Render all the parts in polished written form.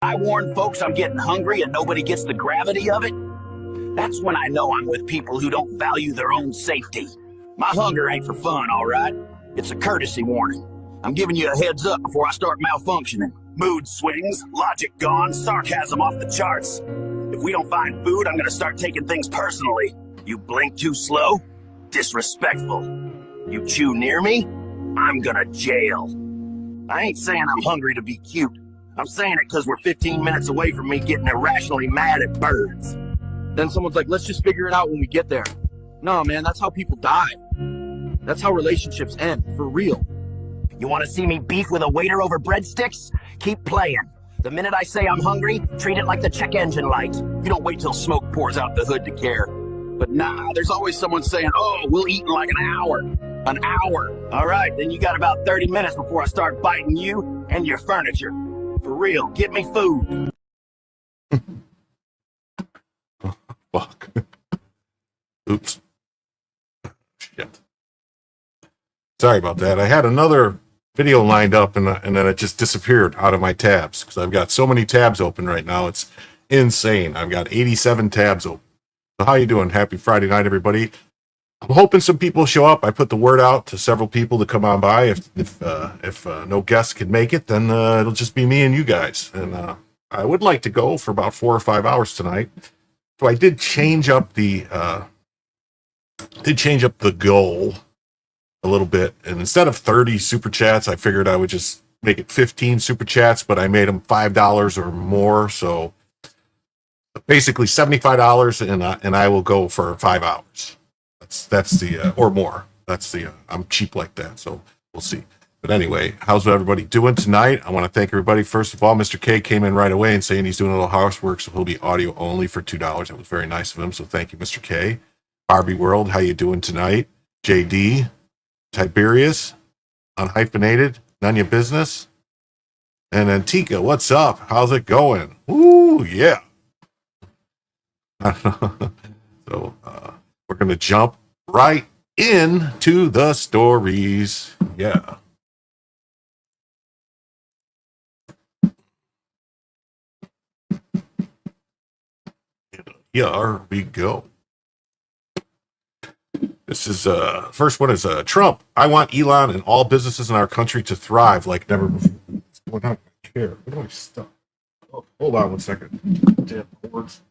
I warn folks I'm getting hungry and nobody gets the gravity of it. That's when I know I'm with people who don't value their own safety. My hunger ain't for fun, all right? It's a courtesy warning. I'm giving you a heads up before I start malfunctioning. Mood swings, logic gone, sarcasm off the charts. If we don't find food, I'm gonna start taking things personally. You blink too slow? Disrespectful. You chew near me? I'm gonna jail. I ain't saying I'm hungry to be cute. I'm saying it because we're 15 minutes away from me getting irrationally mad at birds. Then someone's like, let's just figure it out when we get there. No, man, that's how people die. That's how relationships end, for real. You want to see me beef with a waiter over breadsticks? Keep playing. The minute I say I'm hungry, treat it like the check engine light. You don't wait till smoke pours out the hood to care. But nah, there's always someone saying, oh, we'll eat in like an hour. An hour. All right, then you got about 30 minutes before I start biting you and your furniture. For real, get me food. Fuck. Oops. Shit. Sorry about that. I had another video lined up and then it just disappeared out of my tabs because I've got so many tabs open right now. It's insane. I've got 87 tabs open. So how you doing? Happy Friday night, everybody. I'm hoping some people show up. I put the word out to several people to come on by. If no guests can make it, then it'll just be me and you guys. And I would like to go for about 4 or 5 hours tonight. So I did change up the goal a little bit. And instead of 30 super chats, I figured I would just make it 15 super chats, but I made them $5 or more. So basically $75, and I will go for 5 hours. That's the or more. That's the I'm cheap like that, so we'll see. But anyway, how's everybody doing tonight? I want to thank everybody. First of all, Mr. K came in right away and saying he's doing a little housework, so he'll be audio only for $2. That was very nice of him, so thank you, Mr. K. Barbie World, how you doing tonight? JD, Tiberius, Unhyphenated, None Your Business, and Antika, what's up? How's it going? Ooh, yeah. So we're going to jump right into the stories. Yeah. Here we go. This is first one is Trump. I want Elon and all businesses in our country to thrive like never before. What's going on with my chair? Where do I stop? Oh, hold on one second. Damn cords.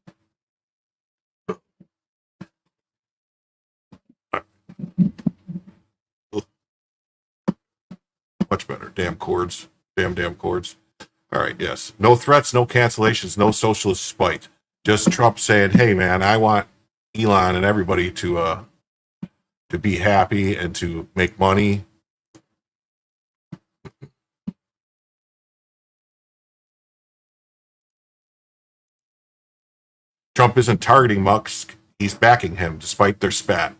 Much better. Damn cords. Damn cords. All right, yes. No threats, no cancellations, no socialist spite. Just Trump saying, hey, man, I want Elon and everybody to be happy and to make money. Trump isn't targeting Musk, he's backing him despite their spat.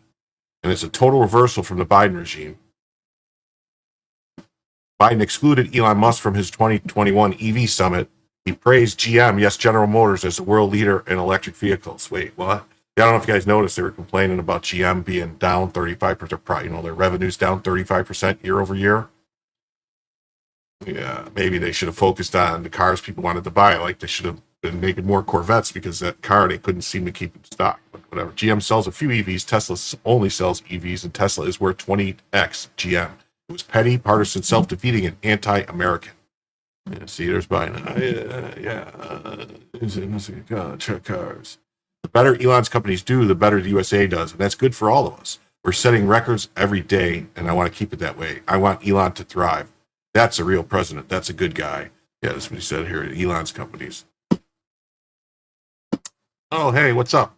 And it's a total reversal from the Biden regime. Biden excluded Elon Musk from his 2021 EV summit. He praised GM, yes, General Motors, as the world leader in electric vehicles. Wait, what? Yeah, I don't know if you guys noticed, they were complaining about GM being down 35%, their revenue's down 35% year over year. Yeah, maybe they should have focused on the cars people wanted to buy. Like they should have been making more Corvettes because that car they couldn't seem to keep in stock. But whatever. GM sells a few EVs. Tesla only sells EVs, and Tesla is worth 20x GM. It was petty, partisan, self-defeating, and anti-American. Yeah, see, there's buying. Truck cars. The better Elon's companies do, the better the USA does, and that's good for all of us. We're setting records every day, and I want to keep it that way. I want Elon to thrive. That's a real president. That's a good guy. Yeah, that's what he said here at Elon's companies. Oh, hey, what's up?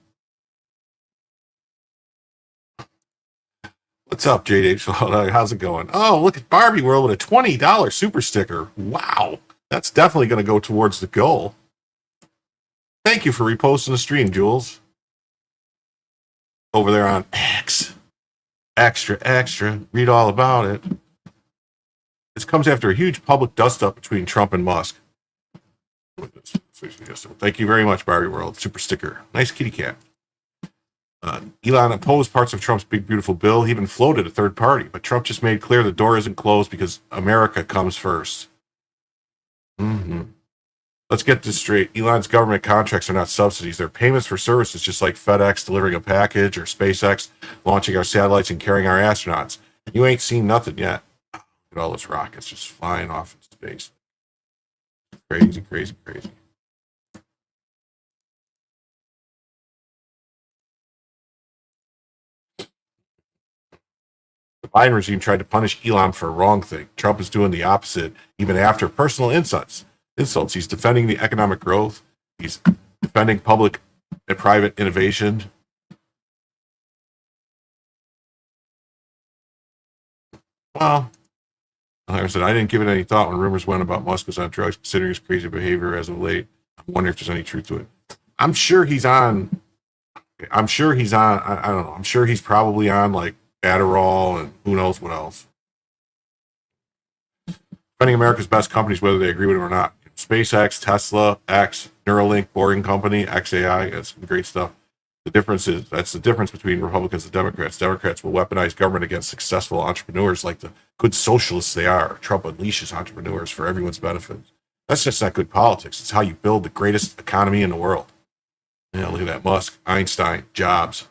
What's up, JD? How's it going? Oh, look at Barbie World with a $20 super sticker. Wow. That's definitely going to go towards the goal. Thank you for reposting the stream, Jules. Over there on X. Extra. Read all about it. This comes after a huge public dust-up between Trump and Musk. Thank you very much, Barbie World. Super sticker. Nice kitty cat. Elon opposed parts of Trump's big, beautiful bill. He even floated a third party. But Trump just made clear the door isn't closed because America comes first. Let's get this straight. Elon's government contracts are not subsidies. They're payments for services just like FedEx delivering a package or SpaceX launching our satellites and carrying our astronauts. You ain't seen nothing yet. Look at all those rockets just flying off in space. Crazy. The Biden regime tried to punish Elon for a wrong thing. Trump is doing the opposite, even after personal insults. He's defending the economic growth. He's defending public and private innovation. Well, like I said, I didn't give it any thought when rumors went about Musk was on drugs, considering his crazy behavior as of late. I wonder if there's any truth to it. I'm sure he's on. I don't know. I'm sure he's probably on like Adderall and who knows what else. Defending America's best companies, whether they agree with it or not. SpaceX, Tesla, X, Neuralink, Boring Company, XAI. That's some great stuff. That's the difference between Republicans and Democrats. Democrats will weaponize government against successful entrepreneurs like the good socialists they are. Trump unleashes entrepreneurs for everyone's benefit. That's just not good politics. It's how you build the greatest economy in the world. Yeah, look at that. Musk, Einstein, Jobs.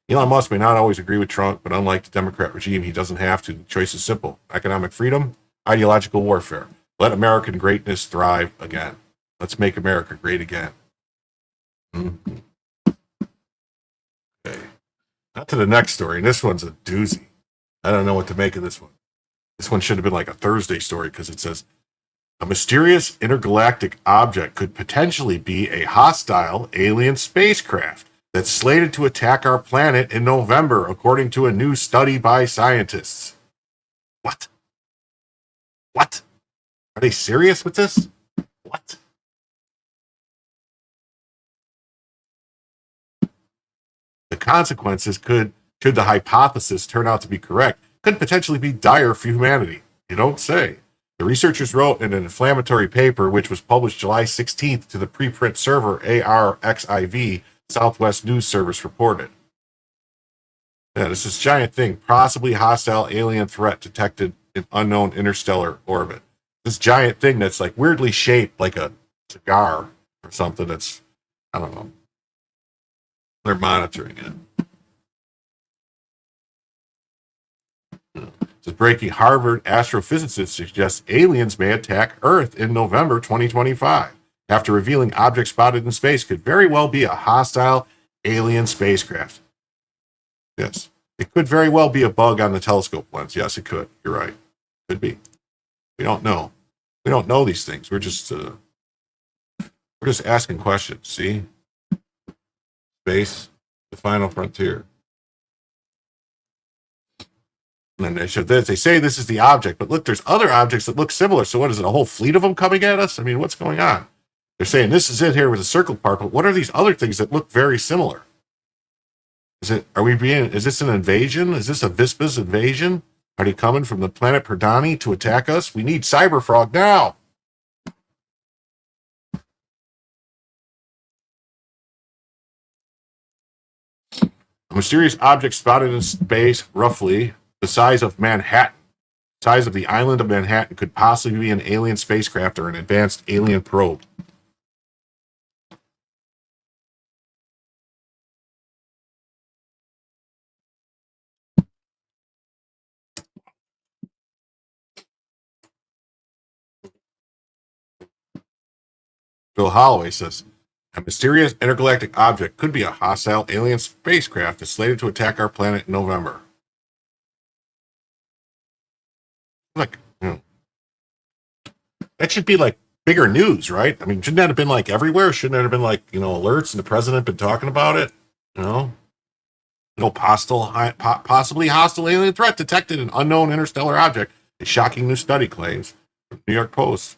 Elon Musk may not always agree with Trump, but unlike the Democrat regime, he doesn't have to. The choice is simple. Economic freedom, ideological warfare. Let American greatness thrive again. Let's make America great again. Okay. Now to the next story. And this one's a doozy. I don't know what to make of this one. This one should have been like a Thursday story because it says, a mysterious intergalactic object could potentially be a hostile alien spacecraft that's slated to attack our planet in November, according to a new study by scientists. What? Are they serious with this? What? The consequences should the hypothesis turn out to be correct, could potentially be dire for humanity. You don't say. The researchers wrote in an inflammatory paper, which was published July 16th to the preprint server ARXIV, Southwest News Service reported. Yeah, this is giant thing, possibly hostile alien threat detected in unknown interstellar orbit. This giant thing that's like weirdly shaped like a cigar or something that's, I don't know. They're monitoring it. It's breaking. Harvard astrophysicists suggest aliens may attack Earth in November 2025 after revealing objects spotted in space could very well be a hostile alien spacecraft. Yes, it could very well be a bug on the telescope lens. Yes, it could. You're right. Could be. We don't know. We don't know these things. We're just asking questions. See, space. The final frontier. And then they show this. They say this is the object, but look, there's other objects that look similar. So what is it? A whole fleet of them coming at us? I mean, what's going on? They're saying this is it here with a circle part, but what are these other things that look very similar? Is this an invasion? Is this a Vispa's invasion? Are they coming from the planet Perdani to attack us? We need Cyberfrog now. A mysterious object spotted in space, roughly the size of Manhattan, size of the island of Manhattan, could possibly be an alien spacecraft or an advanced alien probe. Bill Holloway says, a mysterious intergalactic object could be a hostile alien spacecraft that's slated to attack our planet in November. Like, that should be like bigger news, right? I mean, shouldn't that have been like everywhere? Shouldn't that have been like, alerts and the president been talking about it? Possibly hostile alien threat detected, an unknown interstellar object. A shocking new study claims. New York Post.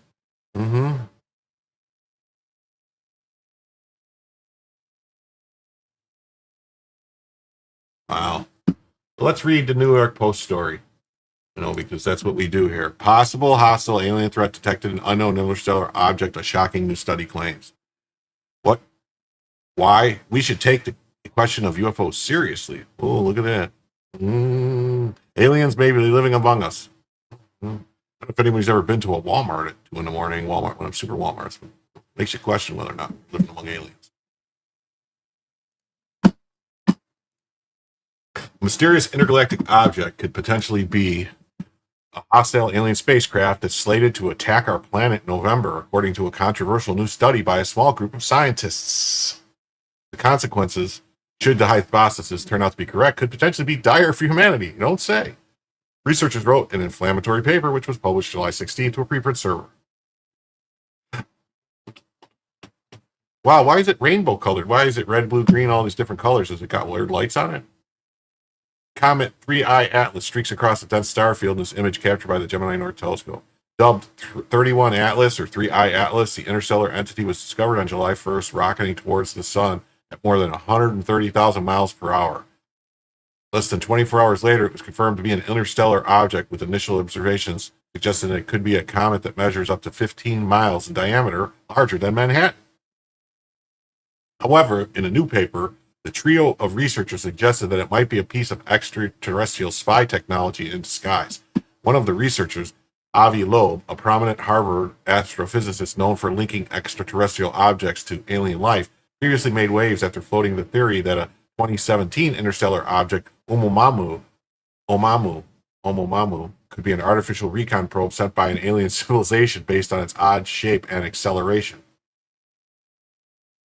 Wow. Let's read the New York Post story, because that's what we do here. Possible hostile alien threat detected, an unknown interstellar object, a shocking new study claims. What? Why? We should take the question of UFOs seriously. Oh, look at that. Aliens may be living among us. I don't know if anybody's ever been to a Walmart at 2 a.m. Walmart, one of super Walmarts. Makes you question whether or not we're living among aliens. A mysterious intergalactic object could potentially be a hostile alien spacecraft that's slated to attack our planet in November, according to a controversial new study by a small group of scientists. The consequences, should the hypothesis turn out to be correct, could potentially be dire for humanity. You don't say. Researchers wrote an inflammatory paper, which was published July 16th to a preprint server. Wow, why is it rainbow colored? Why is it red, blue, green, all these different colors? Has it got weird lights on it? Comet 3I Atlas streaks across the dense star field in this image captured by the Gemini North Telescope. Dubbed 31 Atlas or 3I Atlas, the interstellar entity was discovered on July 1st, rocketing towards the sun at more than 130,000 miles per hour. Less than 24 hours later, it was confirmed to be an interstellar object, with initial observations suggesting it could be a comet that measures up to 15 miles in diameter, larger than Manhattan. However, in a new paper, the trio of researchers suggested that it might be a piece of extraterrestrial spy technology in disguise. One of the researchers, Avi Loeb, a prominent Harvard astrophysicist known for linking extraterrestrial objects to alien life, previously made waves after floating the theory that a 2017 interstellar object, Oumuamua, could be an artificial recon probe sent by an alien civilization based on its odd shape and acceleration.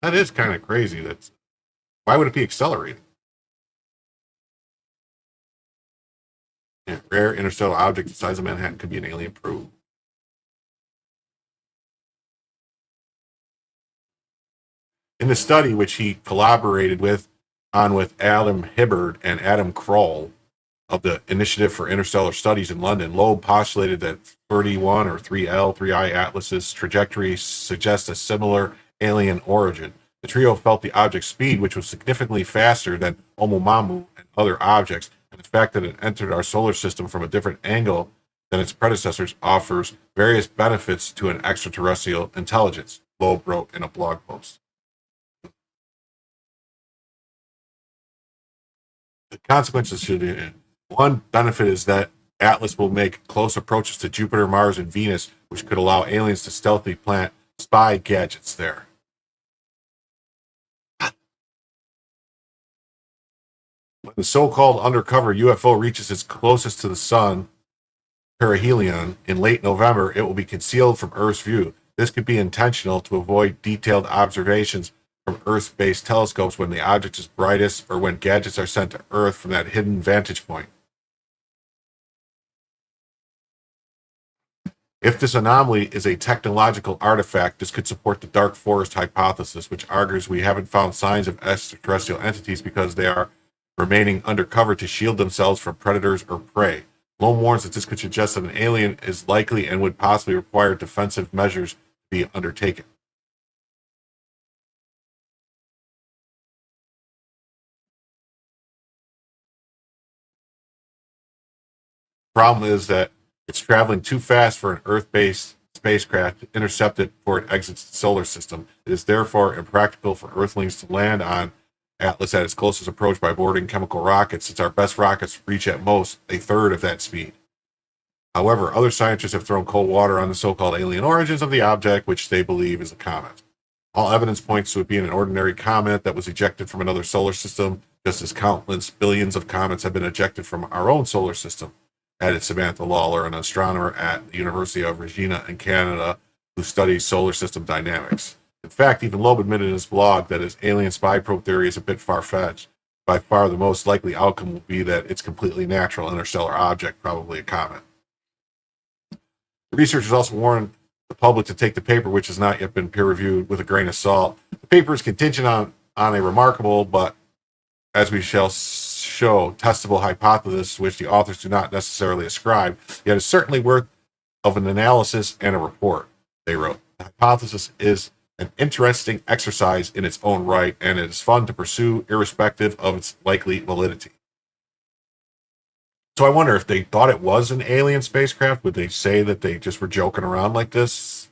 That is kind of crazy. Why would it be accelerating? Yeah, rare interstellar object the size of Manhattan could be an alien probe. In the study, which he collaborated with Adam Hibbard and Adam Kroll of the Initiative for Interstellar Studies in London, Loeb postulated that 31 or 3L, 3I Atlas's trajectory suggests a similar alien origin. The trio felt the object's speed, which was significantly faster than Oumuamua and other objects, and the fact that it entered our solar system from a different angle than its predecessors offers various benefits to an extraterrestrial intelligence, Loeb wrote in a blog post. The consequences should. One benefit is that Atlas will make close approaches to Jupiter, Mars, and Venus, which could allow aliens to stealthily plant spy gadgets there. When the so-called undercover UFO reaches its closest to the sun, perihelion, in late November, it will be concealed from Earth's view. This could be intentional to avoid detailed observations from Earth-based telescopes when the object is brightest or when gadgets are sent to Earth from that hidden vantage point. If this anomaly is a technological artifact, this could support the dark forest hypothesis, which argues we haven't found signs of extraterrestrial entities because they are remaining undercover to shield themselves from predators or prey. Lone warns that this could suggest that an alien is likely and would possibly require defensive measures to be undertaken. Problem is that it's traveling too fast for an Earth-based spacecraft to intercept it before it exits the solar system. It is therefore impractical for Earthlings to land on Atlas at its closest approach by boarding chemical rockets, since our best rockets reach at most a third of that speed. However, other scientists have thrown cold water on the so-called alien origins of the object, which they believe is a comet. All evidence points to it being an ordinary comet that was ejected from another solar system, just as countless billions of comets have been ejected from our own solar system, added Samantha Lawler, an astronomer at the University of Regina in Canada who studies solar system dynamics. In fact, even Loeb admitted in his blog that his alien spy probe theory is a bit far-fetched. By far, the most likely outcome will be that it's completely natural interstellar object, probably a comet. The researchers also warned the public to take the paper, which has not yet been peer-reviewed, with a grain of salt. The paper is contingent on a remarkable, but as we shall show, testable hypothesis, which the authors do not necessarily ascribe, yet is certainly worth of an analysis and a report, they wrote. The hypothesis is an interesting exercise in its own right, and it is fun to pursue irrespective of its likely validity. So I wonder if they thought it was an alien spacecraft, would they say that they just were joking around like this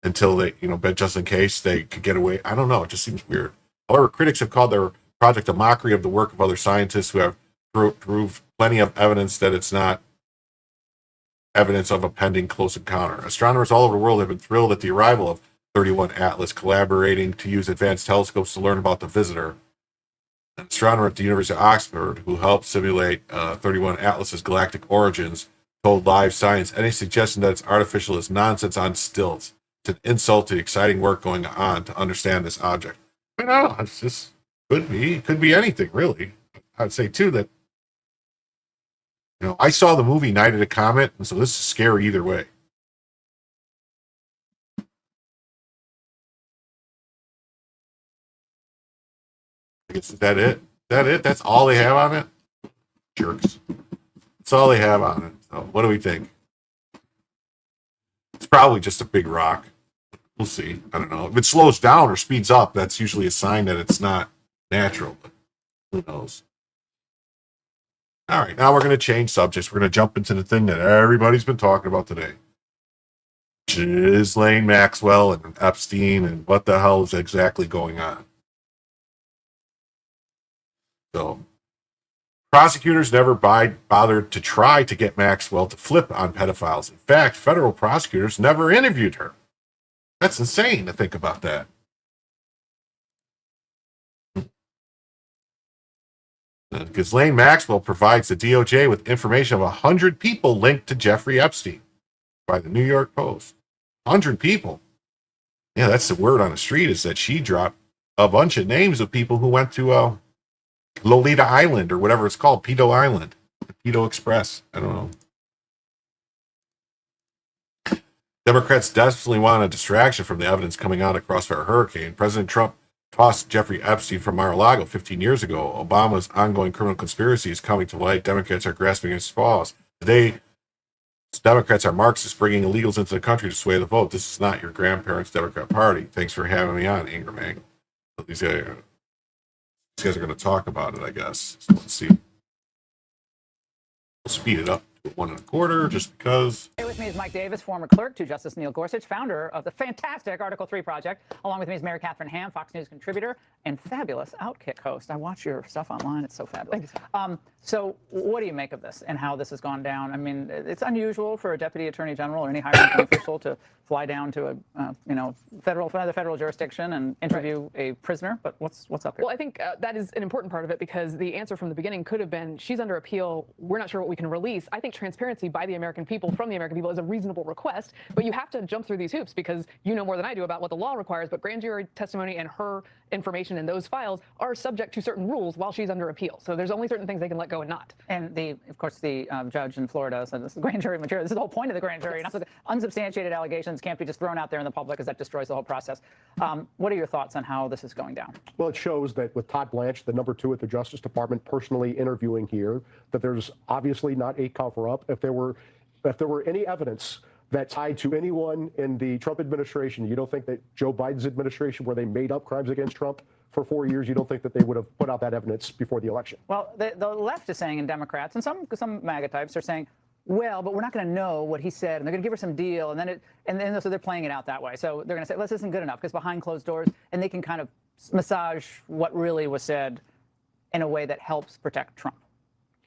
until they, but just in case they could get away? I don't know. It just seems weird. However, critics have called their project a mockery of the work of other scientists who have proved plenty of evidence that it's not evidence of a pending close encounter. Astronomers all over the world have been thrilled at the arrival of 31 Atlas, collaborating to use advanced telescopes to learn about the visitor. An astronomer at the University of Oxford, who helped simulate 31 Atlas's galactic origins, told Live Science any suggestion that it's artificial is nonsense on stilts. It's an insult to the exciting work going on to understand this object. I mean, I don't know, it's just could be anything, really. I'd say too that I saw the movie Night of the Comet, and so this is scary either way. I guess is that it? Is that it? That's all they have on it? Jerks. That's all they have on it. So what do we think? It's probably just a big rock. We'll see. I don't know. If it slows down or speeds up, that's usually a sign that it's not natural, but who knows? All right, now we're going to change subjects. We're going to jump into the thing that everybody's been talking about today. Ghislaine Maxwell and Epstein, and what the hell is exactly going on? So, prosecutors never bothered to try to get Maxwell to flip on pedophiles. In fact, federal prosecutors never interviewed her. That's insane to think about that. Ghislaine Maxwell provides the DOJ with information of 100 people linked to Jeffrey Epstein by the New York Post. 100 people. Yeah, that's the word on the street, is that she dropped a bunch of names of people who went to Lolita Island, or whatever it's called, Pedo Island, Pedo Express. I don't know. Democrats desperately want a distraction from the evidence coming out of Crossfire Hurricane. President Trump tossed Jeffrey Epstein from Mar-a-Lago 15 years ago. Obama's ongoing criminal conspiracy is coming to light. Democrats are grasping at straws. Today, Democrats are Marxists bringing illegals into the country to sway the vote. This is not your grandparents' Democrat Party. Thanks for having me on, Ingram Ang. These guys are going to talk about it, I guess. So let's see. We'll speed it up to 1 1/4 just because. Here with me is Mike Davis, former clerk to Justice Neil Gorsuch, founder of the fantastic Article 3 Project. Along with me is Mary Catherine Ham, Fox News contributor and fabulous Outkick host. I watch your stuff online. It's so fabulous. So what do you make of this and how this has gone down? I mean, it's unusual for a deputy attorney general or any high-ranking official to fly down to a federal jurisdiction and interview a prisoner. But what's up here? Well, I think that is an important part of it, because the answer from the beginning could have been, she's under appeal. We're not sure what we can release. I think transparency by the American people, from the American people, is a reasonable request. But you have to jump through these hoops, because you know more than I do about what the law requires. But grand jury testimony and her information in those files are subject to certain rules while she's under appeal. So there's only certain things they can let go and not. And of course, the judge in Florida said this is grand jury material. This is the whole point of the grand jury. Yes. Unsubstantiated allegations can't be just thrown out there in the public, because that destroys the whole process. What are your thoughts on how this is going down? Well, it shows that with Todd Blanche, the #2 at the Justice Department, personally interviewing here, that there's obviously not a cover-up. If there were any evidence that tied to anyone in the Trump administration, you don't think that Joe Biden's administration, where they made up crimes against Trump for 4 years, you don't think that they would have put out that evidence before the election? Well, the left is saying, and Democrats, and some MAGA types are saying, well, but we're not going to know what he said, and they're going to give her some deal, and then so they're playing it out that way. So they're going to say, well, this isn't good enough, because behind closed doors, and they can kind of massage what really was said in a way that helps protect Trump.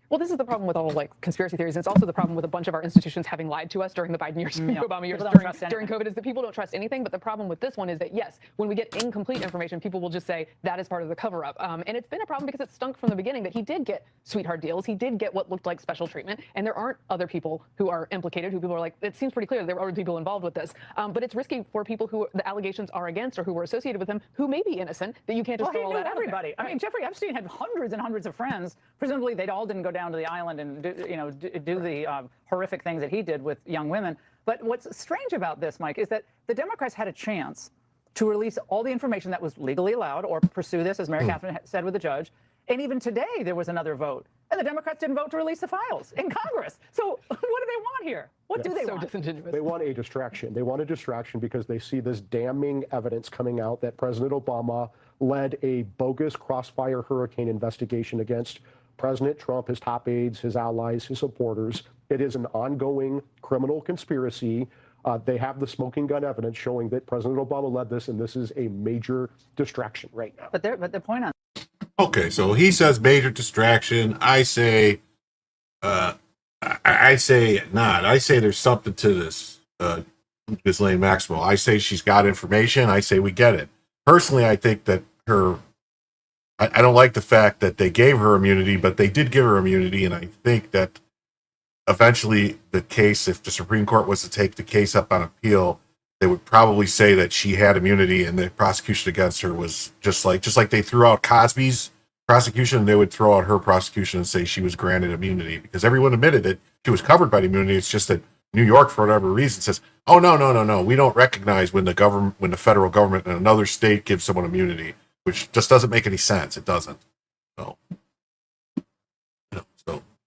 Well, this is the problem with all conspiracy theories. It's also the problem with a bunch of our institutions having lied to us during the Biden years, Obama years, during COVID, is that people don't trust anything. But the problem with this one is that, yes, when we get incomplete information, people will just say that is part of the cover-up. And it's been a problem because it stunk from the beginning that he did get sweetheart deals. He did get what looked like special treatment. And there aren't other people who are implicated, who people are like, it seems pretty clear there were other people involved with this. But it's risky for people who the allegations are against or who were associated with him who may be innocent, that you can't just throw all that out there. Everybody. I mean, Jeffrey Epstein had hundreds and hundreds of friends. Presumably, they all didn't go down to the island and do the horrific things that he did with young women. But what's strange about this, Mike, is that the Democrats had a chance to release all the information that was legally allowed, or pursue this, as Mary Catherine said with the judge. And even today, there was another vote. And the Democrats didn't vote to release the files in Congress. So what do they want here? What do they want? Disingenuous. They want a distraction. They want a distraction because they see this damning evidence coming out that President Obama led a bogus crossfire hurricane investigation against President Trump, his top aides, his allies, his supporters. It is an ongoing criminal conspiracy. They have the smoking gun evidence showing that President Obama led this, and this is a major distraction right now. But the point on. Okay, so he says major distraction. I say, I say not. I say there's something to this. Ghislaine Maxwell. I say she's got information. I say we get it. Personally, I think that I don't like the fact that they gave her immunity, but they did give her immunity, and I think that eventually the case, if the Supreme Court was to take the case up on appeal, they would probably say that she had immunity, and the prosecution against her was just like they threw out Cosby's prosecution, they would throw out her prosecution and say she was granted immunity, because everyone admitted that she was covered by the immunity. It's just that New York, for whatever reason, says, oh, no, we don't recognize when the federal government in another state gives someone immunity, which just doesn't make any sense. It doesn't.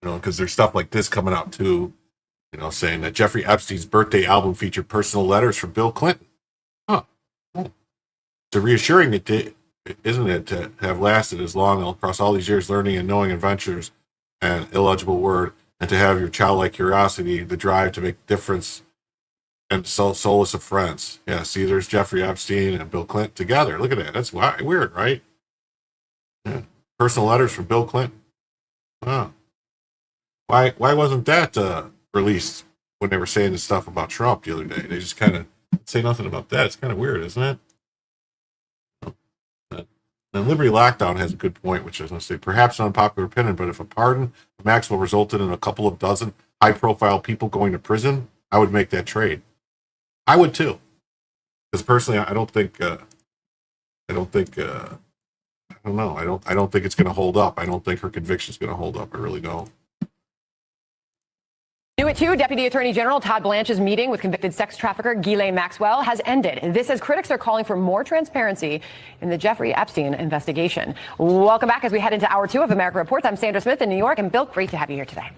Because there's stuff like this coming out too, saying that Jeffrey Epstein's birthday album featured personal letters from Bill Clinton. It's a reassuring, isn't it, to have lasted as long across all these years, learning and knowing adventures, an illegible word, and to have your childlike curiosity, the drive to make a difference, and solace of friends. Yeah, see, there's Jeffrey Epstein and Bill Clinton together. Look at that. That's weird, right? Yeah. Personal letters from Bill Clinton. Wow. Why wasn't that released when they were saying the stuff about Trump the other day? They just kind of say nothing about that. It's kind of weird, isn't it? And Liberty Lockdown has a good point, which is going to say, perhaps an unpopular opinion, but if a pardon of Maxwell resulted in a couple of dozen high-profile people going to prison, I would make that trade. I would too, because personally, I don't think it's going to hold up. I don't think her conviction is going to hold up. I really don't. New at 2, Deputy Attorney General Todd Blanche's meeting with convicted sex trafficker Ghislaine Maxwell has ended. And this as critics are calling for more transparency in the Jeffrey Epstein investigation. Welcome back as we head into hour 2 of America Reports. I'm Sandra Smith in New York, and Bill, great to have you here today.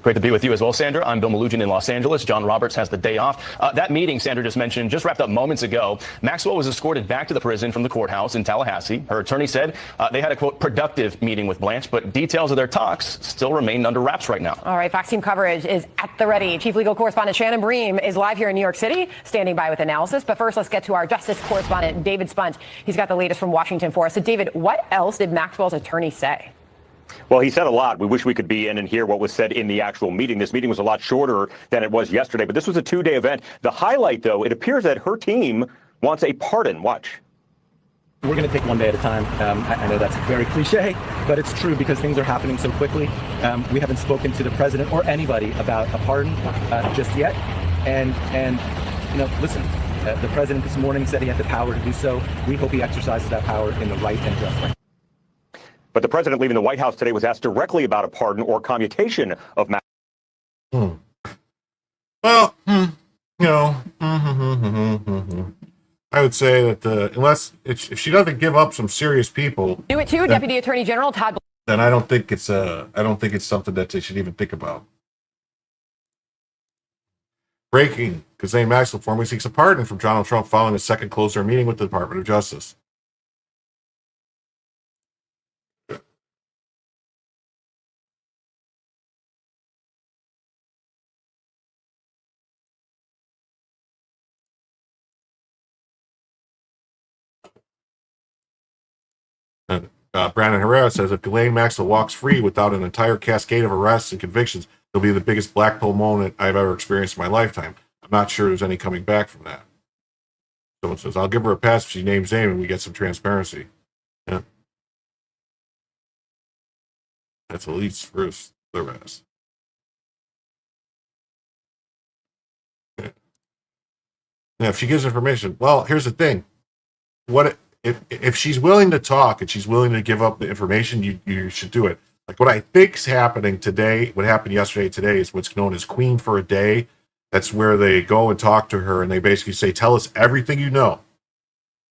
Great to be with you as well, Sandra. I'm Bill Malugin in Los Angeles. John Roberts has the day off. That meeting Sandra just mentioned just wrapped up moments ago. Maxwell was escorted back to the prison from the courthouse in Tallahassee. Her attorney said they had a, quote, productive meeting with Blanche, but details of their talks still remain under wraps right now. All right, Fox Team coverage is at the ready. Chief legal correspondent Shannon Bream is live here in New York City, standing by with analysis. But first, let's get to our justice correspondent, David Spunt. He's got the latest from Washington for us. So, David, what else did Maxwell's attorney say? Well, he said a lot. We wish we could be in and hear what was said in the actual meeting. This meeting was a lot shorter than it was yesterday, but this was a 2-day event. The highlight, though, it appears that her team wants a pardon. Watch. We're going to take one day at a time. I know that's very cliche, but it's true because things are happening so quickly. We haven't spoken to the president or anybody about a pardon just yet. And listen, The president this morning said he had the power to do so. We hope he exercises that power in the right and just way. But the president leaving the White House today was asked directly about a pardon or commutation of Well, you know, I would say that unless if she doesn't give up some serious people, Do it too, Deputy Attorney General Todd. then I don't think it's something that they should even think about. Breaking: Ghislaine Maxwell formally seeks a pardon from Donald Trump following a second closed-door meeting with the Department of Justice. Brandon Herrera says if Ghislaine Maxwell walks free without an entire cascade of arrests and convictions, it'll be the biggest black pill moment I've ever experienced in my lifetime. I'm not sure there's any coming back from that. Someone says, I'll give her a pass if she names name and we get some transparency. Yeah. That's at least first the rest. Yeah. Now, if she gives information, well, here's the thing. If she's willing to talk and she's willing to give up the information, you should do it. Like what I think's happening today, what happened yesterday today is what's known as Queen for a Day. That's where they go and talk to her and they basically say, tell us everything you know.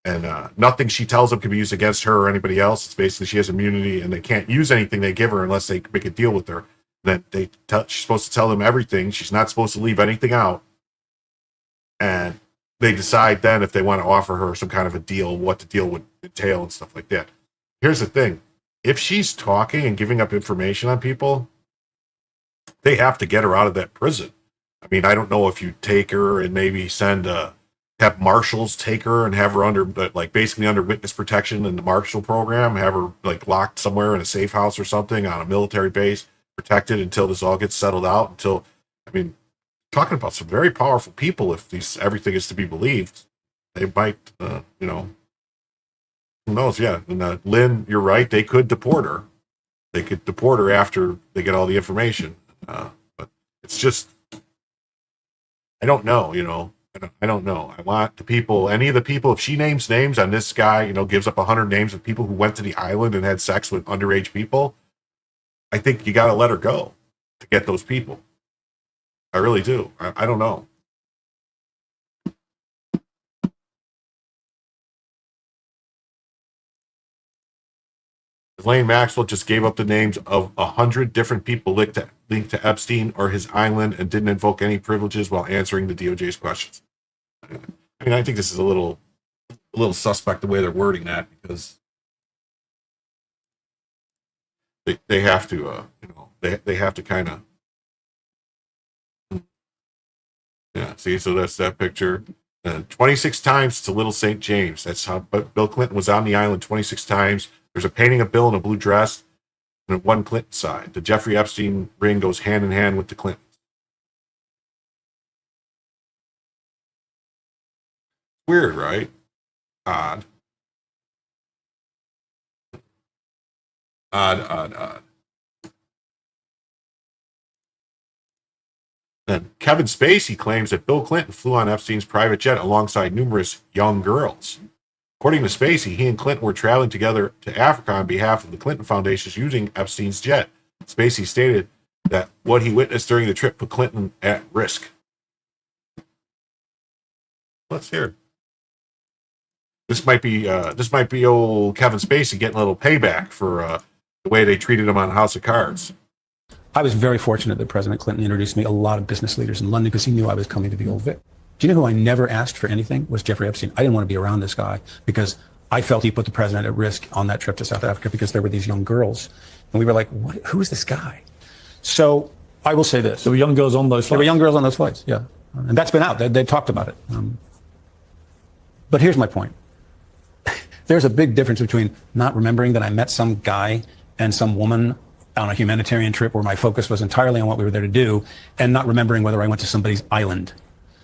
And nothing she tells them can be used against her or anybody else. It's basically she has immunity and they can't use anything they give her unless they make a deal with her. And then she's supposed to tell them everything. She's not supposed to leave anything out. And they decide then if they want to offer her some kind of a deal, what the deal would entail and stuff like that. Here's the thing. If she's talking and giving up information on people, they have to get her out of that prison. I mean, I don't know if you take her and maybe have marshals take her and have her basically under witness protection in the marshal program, have her like locked somewhere in a safe house or something on a military base, protected until this all gets settled out. Talking about some very powerful people. If everything is to be believed, they might, who knows? Yeah. And Lynn, you're right. They could deport her. They could deport her after they get all the information. But it's just, I don't know, I don't know. I want the people, any of the people, if she names names on this guy, gives up 100 names of people who went to the island and had sex with underage people, I think you got to let her go to get those people. I really do. I don't know. Ghislaine Maxwell just gave up the names of 100 different people linked to Epstein or his island and didn't invoke any privileges while answering the DOJ's questions. I mean, I think this is a little suspect the way they're wording that because they have to, they have to kind of. Yeah, see, so that's that picture. 26 times to Little St. James. That's how Bill Clinton was on the island 26 times. There's a painting of Bill in a blue dress and one Clinton side. The Jeffrey Epstein ring goes hand in hand with the Clintons. Weird, right? Odd. Odd. And Kevin Spacey claims that Bill Clinton flew on Epstein's private jet alongside numerous young girls. According to Spacey, he and Clinton were traveling together to Africa on behalf of the Clinton Foundation using Epstein's jet. Spacey stated that what he witnessed during the trip put Clinton at risk. Let's hear. This might be old Kevin Spacey getting a little payback for the way they treated him on House of Cards. I was very fortunate that President Clinton introduced me a lot of business leaders in London because he knew I was coming to the Old Vic. Do you know who I never asked for anything? Was Jeffrey Epstein. I didn't want to be around this guy because I felt he put the president at risk on that trip to South Africa because there were these young girls. And we were like, who is this guy? So I will say this. There were young girls on those flights? There were young girls on those flights, yeah. And that's been out. They talked about it. But here's my point. There's a big difference between not remembering that I met some guy and some woman on a humanitarian trip where my focus was entirely on what we were there to do and not remembering whether I went to somebody's island.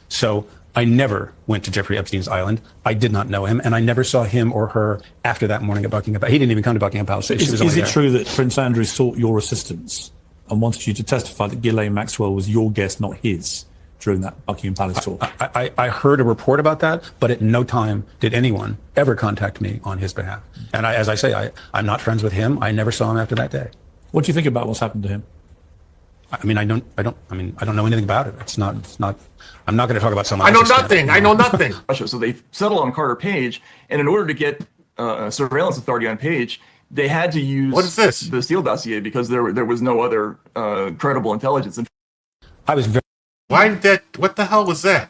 So I never went to Jeffrey Epstein's island. I did not know him, and I never saw him or her after that morning at Buckingham Palace. He didn't even come to Buckingham Palace. Is it true that Prince Andrew sought your assistance and wanted you to testify that Ghislaine Maxwell was your guest, not his, during that Buckingham Palace tour. I heard a report about that, but at no time did anyone ever contact me on his behalf. And as I say, I'm not friends with him. I never saw him after that day. What do you think about what's happened to him? I mean, I don't know anything about it. It's not, I'm not going to talk about someone I know else's nothing. scandal. I know nothing. So they settled on Carter Page, and in order to get surveillance authority on Page, they had to use What is this? the Steele dossier because there was no other credible intelligence. I was very. Why did that? What the hell was that?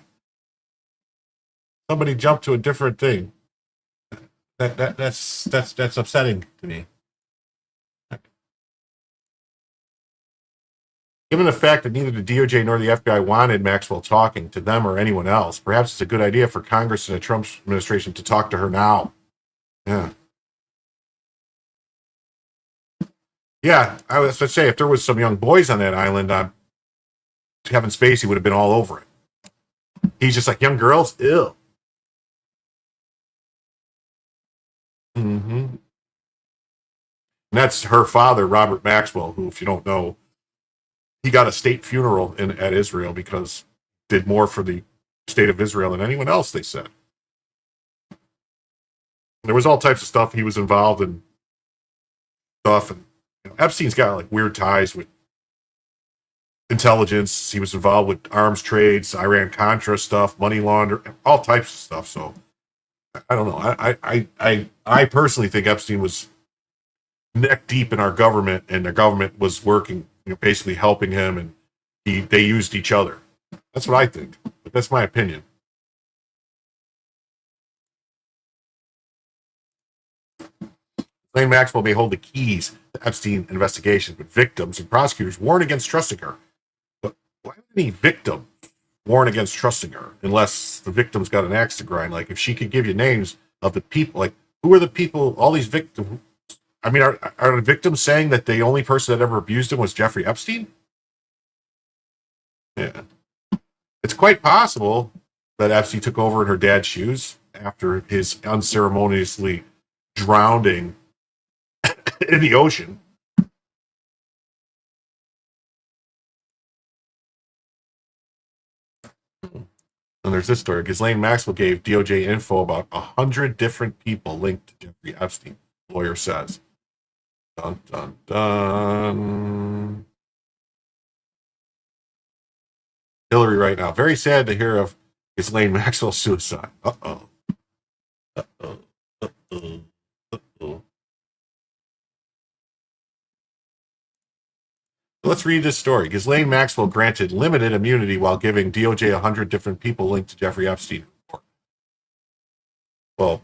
Somebody jumped to a different thing. That's upsetting to me. Given the fact that neither the DOJ nor the FBI wanted Maxwell talking to them or anyone else, perhaps it's a good idea for Congress and the Trump administration to talk to her now. Yeah. Yeah, I was going to say, if there was some young boys on that island, Kevin Spacey would have been all over it. He's just like, young girls? Ew. Mm-hmm. And that's her father, Robert Maxwell, who, if you don't know, he got a state funeral at Israel because did more for the state of Israel than anyone else, they said. There was all types of stuff. He was involved in stuff. And Epstein's got like weird ties with intelligence. He was involved with arms trades, Iran-Contra stuff, money laundering, all types of stuff. So I don't know. I personally think Epstein was neck deep in our government, and the government was working, basically helping him, and they used each other. That's what I think, but that's my opinion. Ghislaine Maxwell may hold the keys to Epstein investigation, but victims and prosecutors warn against trusting her. But why would any victim warn against trusting her unless the victim's got an axe to grind? Like, if she could give you names of the people, like, who are the people, all these victims? I mean, are the victims saying that the only person that ever abused him was Jeffrey Epstein? Yeah. It's quite possible that Epstein took over in her dad's shoes after his unceremoniously drowning in the ocean. And there's this story. Ghislaine Maxwell gave DOJ info about 100 different people linked to Jeffrey Epstein, lawyer says. Dun, dun, dun. Hillary right now. Very sad to hear of Ghislaine Maxwell's suicide. Uh-oh. Uh-oh. Uh-oh. Uh-oh. Let's read this story. Ghislaine Maxwell granted limited immunity while giving DOJ 100 different people linked to Jeffrey Epstein. Well,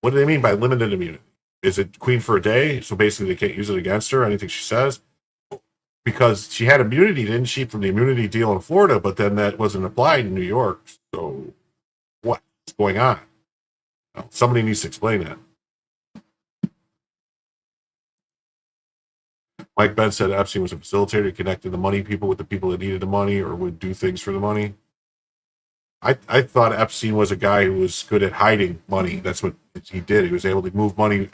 what do they mean by limited immunity? Is it queen for a day? So basically they can't use it against her, anything she says? Because she had immunity, didn't she, from the immunity deal in Florida, but then that wasn't applied in New York. So what's going on? Well, somebody needs to explain that. Mike Benn said Epstein was a facilitator, connected the money people with the people that needed the money or would do things for the money. I thought Epstein was a guy who was good at hiding money. That's what he did. He was able to move money,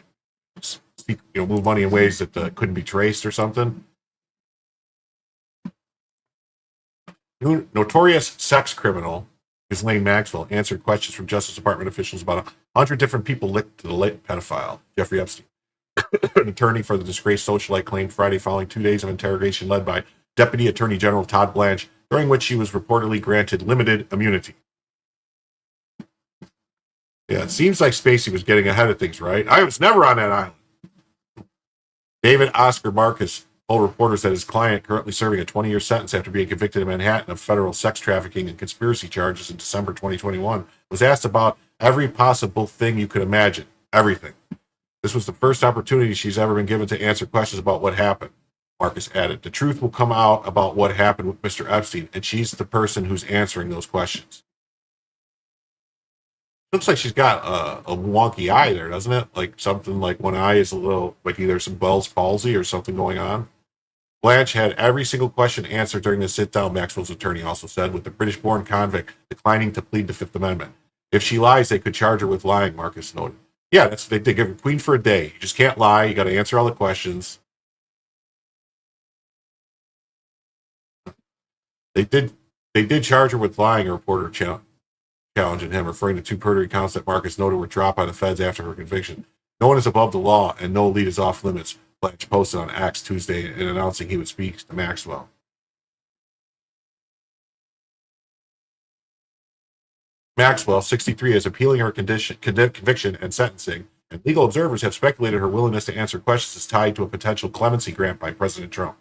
move money in ways that couldn't be traced or something. Notorious sex criminal Ghislaine Maxwell answered questions from Justice Department officials about 100 different people linked to the late pedophile, Jeffrey Epstein. An attorney for the disgraced socialite claimed Friday following 2 days of interrogation led by Deputy Attorney General Todd Blanche, during which she was reportedly granted limited immunity. Yeah, it seems like Spacey was getting ahead of things, right? I was never on that island. David Oscar Marcus told reporters that his client, currently serving a 20-year sentence after being convicted in Manhattan of federal sex trafficking and conspiracy charges in December 2021, was asked about every possible thing you could imagine. Everything. This was the first opportunity she's ever been given to answer questions about what happened. Marcus added, the truth will come out about what happened with Mr. Epstein, and she's the person who's answering those questions. Looks like she's got a wonky eye there, doesn't it? Like something like one eye is a little, like either some Bell's palsy or something going on. Blanche had every single question answered during the sit-down, Maxwell's attorney also said, with the British-born convict declining to plead the Fifth Amendment. If she lies, they could charge her with lying, Marcus noted. Yeah, they give her queen for a day. You just can't lie. You got to answer all the questions. They did They did charge her with lying, a reporter challenging him, referring to two perjury counts that Marcus noted were dropped by the feds after her conviction. No one is above the law, and no lead is off limits, Blanche posted on X Tuesday in announcing he would speak to Maxwell. Maxwell, 63, is appealing her conviction and sentencing, and legal observers have speculated her willingness to answer questions is tied to a potential clemency grant by President Trump.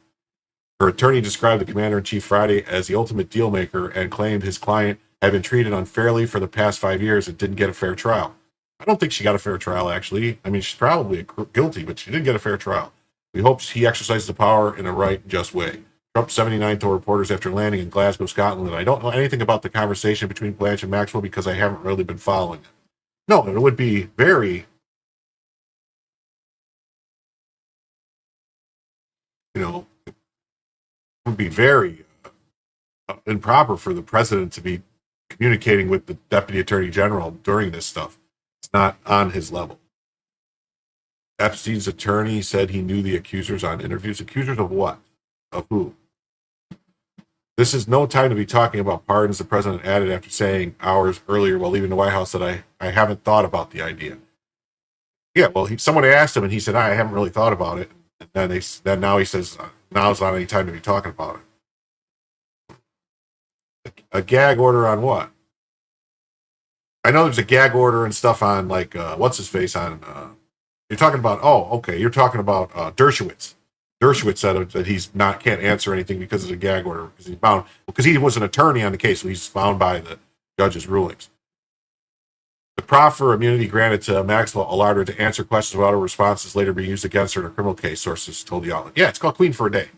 Her attorney described the commander-in-chief Friday as the ultimate deal-maker and claimed his client had been treated unfairly for the past 5 years and didn't get a fair trial. I don't think she got a fair trial, actually. I mean, she's probably guilty, but she didn't get a fair trial. We hope he exercises the power in a right and just way. Trump 79 told reporters after landing in Glasgow, Scotland, that I don't know anything about the conversation between Blanche and Maxwell because I haven't really been following it. No, it would be very, it would be very improper for the president to be communicating with the deputy attorney general during this stuff. It's not on his level. Epstein's attorney said he knew the accusers on interviews. Accusers of what? Of who? This is no time to be talking about pardons, the president added after saying hours earlier while leaving the White House that I haven't thought about the idea. Yeah, well, someone asked him and he said, I haven't really thought about it. And then now he says, now's not any time to be talking about it. A gag order on what? I know there's a gag order and stuff on, like, what's his face on, you're talking about, you're talking about Dershowitz. Dershowitz said that he's can't answer anything because of the gag order, because he's bound, because he was an attorney on the case, so he's bound by the judge's rulings. The proffer immunity granted to Maxwell allowed her to answer questions without her responses later being used against her in a criminal case, sources told the outlet. Yeah, it's called Queen for a Day.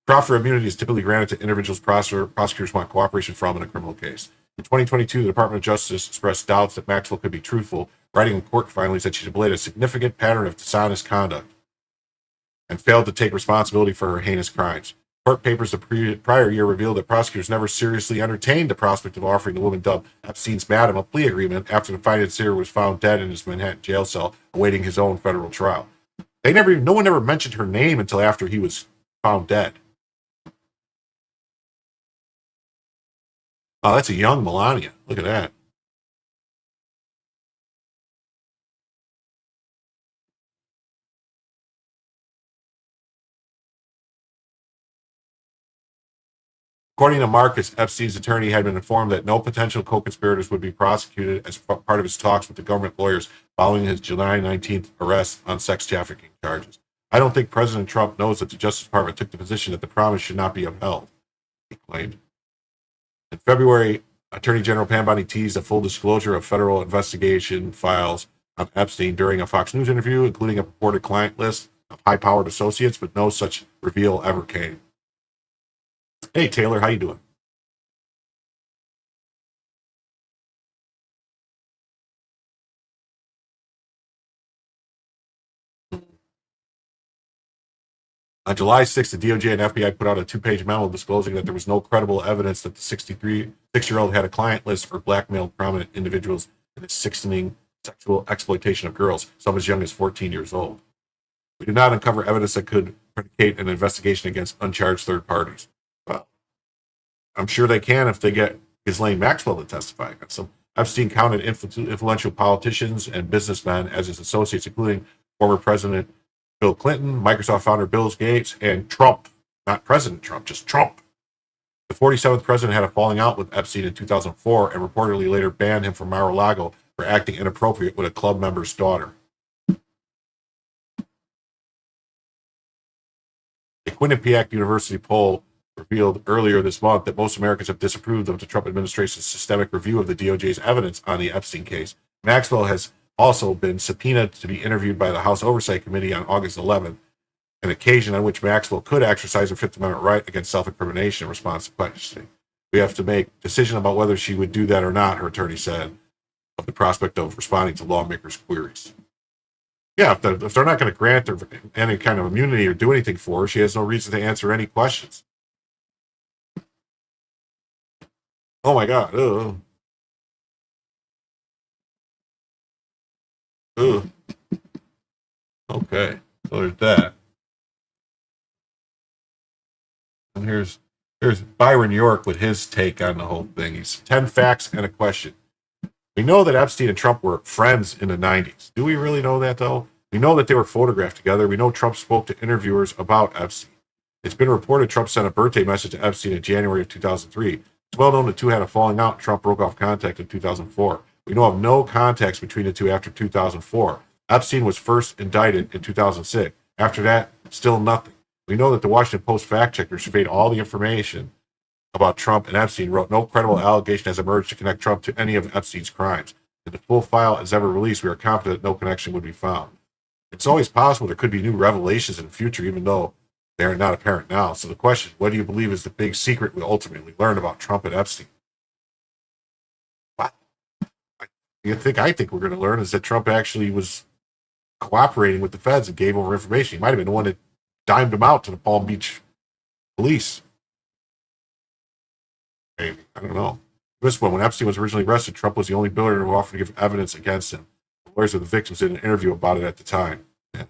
Proffer immunity is typically granted to individuals prosecutors want cooperation from in a criminal case. In 2022, the Department of Justice expressed doubts that Maxwell could be truthful, writing in court filings that she displayed a significant pattern of dishonest conduct and failed to take responsibility for her heinous crimes. Court papers the prior year revealed that prosecutors never seriously entertained the prospect of offering the woman dubbed Epstein's Madam a plea agreement after the financier was found dead in his Manhattan jail cell awaiting his own federal trial. No one ever mentioned her name until after he was found dead. Oh, that's a young Melania. Look at that. According to Marcus, Epstein's attorney had been informed that no potential co-conspirators would be prosecuted as part of his talks with the government lawyers following his July 19th arrest on sex trafficking charges. I don't think President Trump knows that the Justice Department took the position that the promise should not be upheld, he claimed. In February, Attorney General Pam Bondi teased a full disclosure of federal investigation files on Epstein during a Fox News interview, including a purported client list of high-powered associates, but no such reveal ever came. Hey, Taylor, how you doing? On July 6th, the DOJ and FBI put out a 2-page memo disclosing that there was no credible evidence that the 66-year-old had a client list or blackmailed prominent individuals in the sickening sexual exploitation of girls, some as young as 14 years old. We did not uncover evidence that could predicate an investigation against uncharged third parties. Well, I'm sure they can if they get Ghislaine Maxwell to testify against them. Epstein counted influential politicians and businessmen as his associates, including former President Bill Clinton, Microsoft founder Bill Gates, and Trump. Not President Trump, just Trump. The 47th president had a falling out with Epstein in 2004 and reportedly later banned him from Mar-a-Lago for acting inappropriate with a club member's daughter. A Quinnipiac University poll revealed earlier this month that most Americans have disapproved of the Trump administration's systemic review of the DOJ's evidence on the Epstein case. Maxwell has also been subpoenaed to be interviewed by the House Oversight Committee on August 11th, an occasion on which Maxwell could exercise her Fifth Amendment right against self-incrimination in response to questioning. We have to make a decision about whether she would do that or not, her attorney said, of the prospect of responding to lawmakers' queries. Yeah, if they're not going to grant her any kind of immunity or do anything for her, she has no reason to answer any questions. Oh my God. Ugh. Ugh. Okay, so there's that. And here's There's Byron York with his take on the whole thing. He's 10 facts and a question. We know that Epstein and Trump were friends in the 90s. Do we really know that, though? We know that they were photographed together. We know Trump spoke to interviewers about Epstein. It's been reported Trump sent a birthday message to Epstein in January of 2003. It's well known the two had a falling out and Trump broke off contact in 2004. We know of no contacts between the two after 2004. Epstein was first indicted in 2006. After that, still nothing. We know that the Washington Post fact checker surveyed all the information about Trump and Epstein, wrote no credible allegation has emerged to connect Trump to any of Epstein's crimes. If the full file is ever released, we are confident no connection would be found. It's always possible there could be new revelations in the future, even though they are not apparent now. So the question, what do you believe is the big secret we ultimately learn about Trump and Epstein? Wow. I think we're going to learn is that Trump actually was cooperating with the feds and gave over information. He might have been the one that dimed him out to the Palm Beach police. Maybe. I don't know. This one, when Epstein was originally arrested, Trump was the only billionaire who offered to give evidence against him. The lawyers of the victims did an interview about it at the time. Yeah.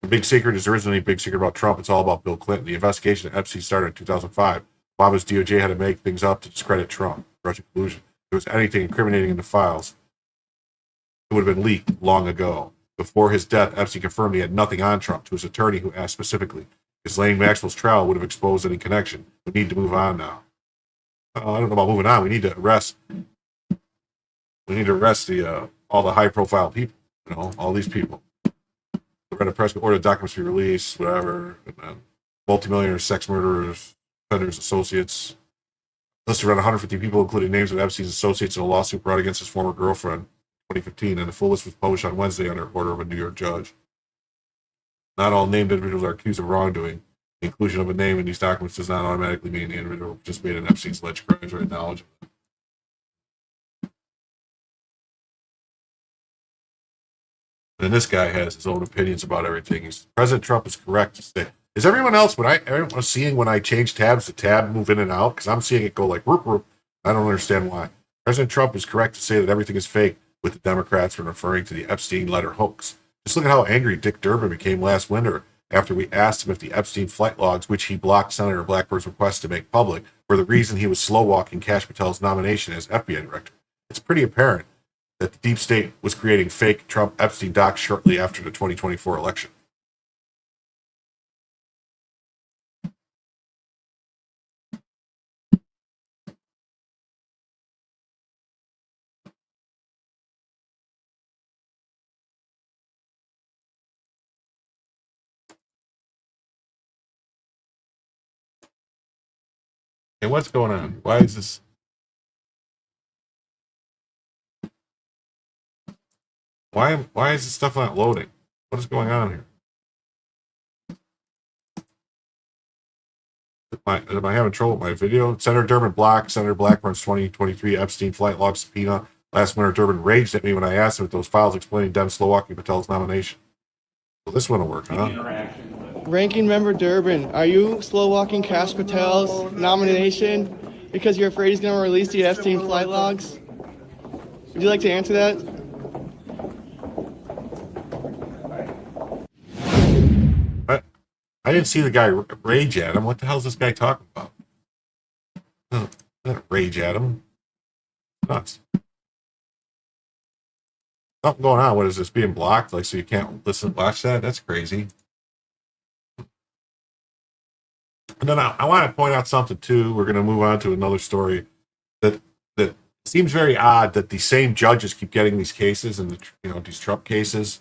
The big secret is there isn't any big secret about Trump. It's all about Bill Clinton. The investigation of Epstein started in 2005. Obama's DOJ had to make things up to discredit Trump. Russian collusion. If there was anything incriminating in the files, it would have been leaked long ago. Before his death, Epstein confirmed he had nothing on Trump to his attorney, who asked specifically, because Ghislaine Maxwell's trial would have exposed any connection. We need to move on now. I don't know about moving on. We need to arrest the all the high-profile people. You know, all these people. Loretta Prescott ordered documents to be released, whatever. And then multimillionaires, sex murderers, offenders, associates. Listed around 150 people, including names of Epstein's associates in a lawsuit brought against his former girlfriend. 2015, and the full list was published on Wednesday under order of a New York judge. Not all named individuals are accused of wrongdoing. The inclusion of a name in these documents does not automatically mean the individual participated in Epstein's alleged crimes or knowledge of them. And this guy has his own opinions about everything. President Trump is correct to say. Is everyone else, everyone was seeing when I change tabs, the tab move in and out? Because I'm seeing it go like, whoop, whoop. I don't understand why. President Trump is correct to say that everything is fake, with the Democrats when referring to the Epstein letter hoax. Just look at how angry Dick Durbin became last winter after we asked him if the Epstein flight logs, which he blocked Senator Blackburn's request to make public, were the reason he was slow-walking Kash Patel's nomination as FBI director. It's pretty apparent that the deep state was creating fake Trump-Epstein docs shortly after the 2024 election. Hey, what's going on? Why is this? Why is this stuff not loading? What is going on here? Am I having trouble with my video? Senator Durbin blocked Senator Blackburn's 2023 Epstein flight log subpoena. Last winter, Durbin raged at me when I asked him if those files explaining Dem slow-walking Patel's nomination. So this one will work, huh? Ranking Member Durbin, are you slow-walking Kash Patel's nomination because you're afraid he's going to release the Epstein flight logs? Would you like to answer that? What? I didn't see the guy rage at him. What the hell is this guy talking about? Not rage at him. Nuts. Something going on. What is this, being blocked? Like, so you can't watch that? That's crazy. And then I want to point out something too. We're going to move on to another story that seems very odd that the same judges keep getting these cases and these Trump cases.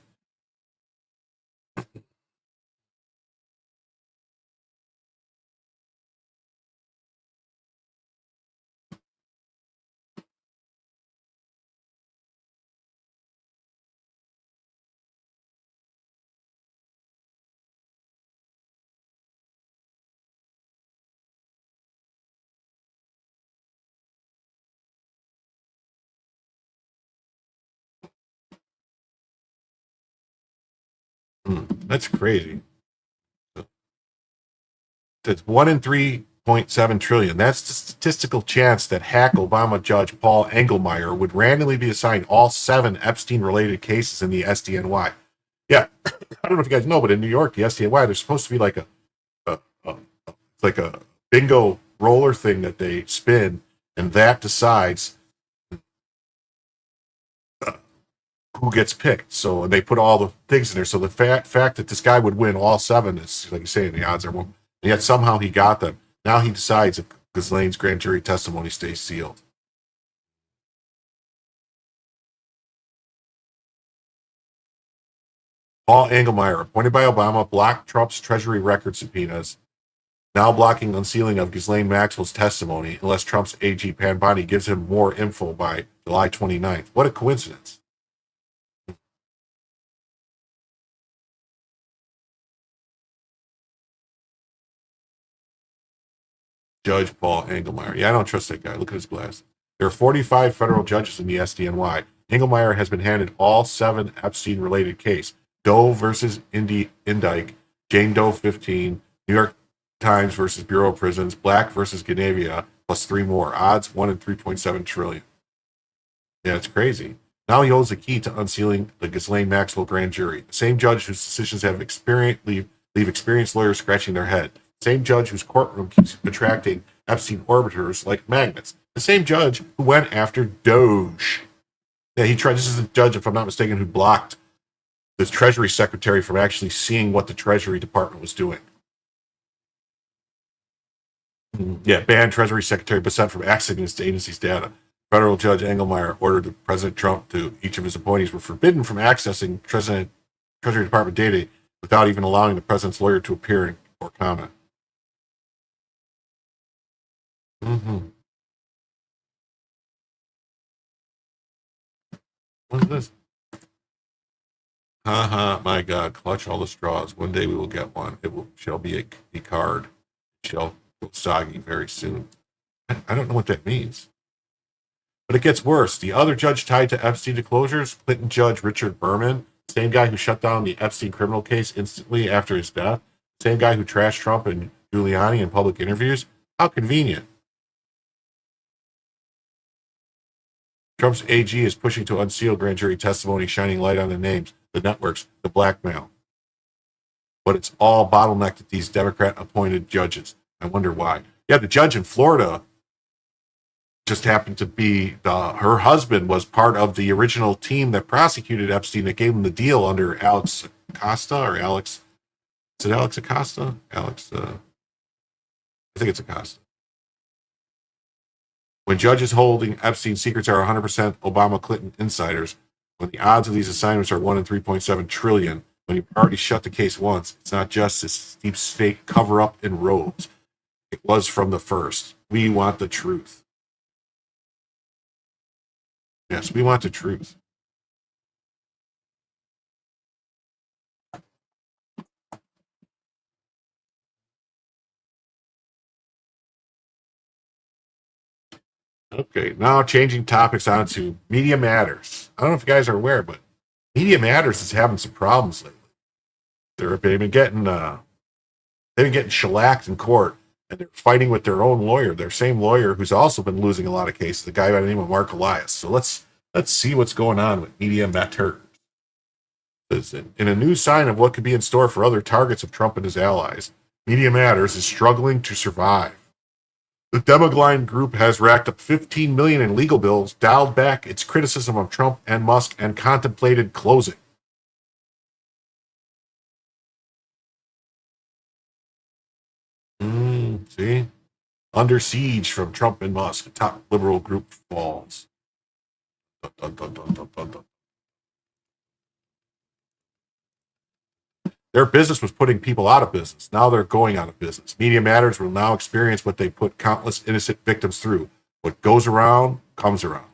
That's crazy. It's 1 in 3.7 trillion. That's the statistical chance that hack Obama Judge Paul Engelmeyer would randomly be assigned all 7 Epstein-related cases in the SDNY. Yeah, I don't know if you guys know, but in New York, the SDNY, there's supposed to be like a it's like a bingo roller thing that they spin, and that decides who gets picked. So and they put all the things in there. So the fact that this guy would win all 7 is, like you say, the odds are one. And yet somehow he got them. Now he decides if Ghislaine's grand jury testimony stays sealed. Paul Engelmeyer, appointed by Obama, blocked Trump's Treasury record subpoenas, now blocking unsealing of Ghislaine Maxwell's testimony unless Trump's AG Pan Bondi gives him more info by July 29th. What a coincidence. Judge Paul Engelmeyer. Yeah, I don't trust that guy. Look at his glass. There are 45 federal judges in the SDNY. Engelmeyer has been handed all 7 Epstein-related cases. Doe versus Indike, Jane Doe 15, New York Times versus Bureau of Prisons, Black versus Genavia, plus 3 more. Odds 1 in 3.7 trillion. Yeah, it's crazy. Now he holds the key to unsealing the Ghislaine Maxwell grand jury. The same judge whose decisions have leave experienced lawyers scratching their head. The same judge whose courtroom keeps attracting Epstein orbiters like magnets. The same judge who went after Doge. Yeah, he tried. This is the judge, if I'm not mistaken, who blocked the Treasury Secretary from actually seeing what the Treasury Department was doing. Yeah, banned Treasury Secretary Bissett from accessing his agency's data. Federal Judge Engelmeyer ordered President Trump to each of his appointees were forbidden from accessing Treasury Department data without even allowing the president's lawyer to appear or comment. What is this? My God, clutch all the straws. One day we will get one. Shall be a card. It shall go soggy very soon. I don't know what that means. But it gets worse. The other judge tied to Epstein disclosures, Clinton Judge Richard Berman, same guy who shut down the Epstein criminal case instantly after his death, same guy who trashed Trump and Giuliani in public interviews. How convenient. Trump's AG is pushing to unseal grand jury testimony, shining light on the names, the networks, the blackmail. But it's all bottlenecked at these Democrat-appointed judges. I wonder why. Yeah, the judge in Florida just happened to be, her husband was part of the original team that prosecuted Epstein that gave him the deal under Alex Acosta or Alex. Is it Alex Acosta? I think it's Acosta. When judges holding Epstein secrets are 100% Obama Clinton insiders, when the odds of these assignments are 1 in 3.7 trillion, when you've already shut the case once, it's not just this deep state cover up in robes. It was from the first. We want the truth. Yes, we want the truth. Okay, now changing topics on to Media Matters. I don't know if you guys are aware, but Media Matters is having some problems lately. They've been getting shellacked in court, and they're fighting with their own lawyer, their same lawyer who's also been losing a lot of cases, the guy by the name of Mark Elias. So let's see what's going on with Media Matters. In a new sign of what could be in store for other targets of Trump and his allies, Media Matters is struggling to survive. The Demogline Group has racked up $15 million in legal bills, dialed back its criticism of Trump and Musk, and contemplated closing. See? Under siege from Trump and Musk, top liberal group falls. Dun, dun, dun, dun, dun, dun. Their business was putting people out of business. Now they're going out of business. Media Matters will now experience what they put countless innocent victims through. What goes around, comes around.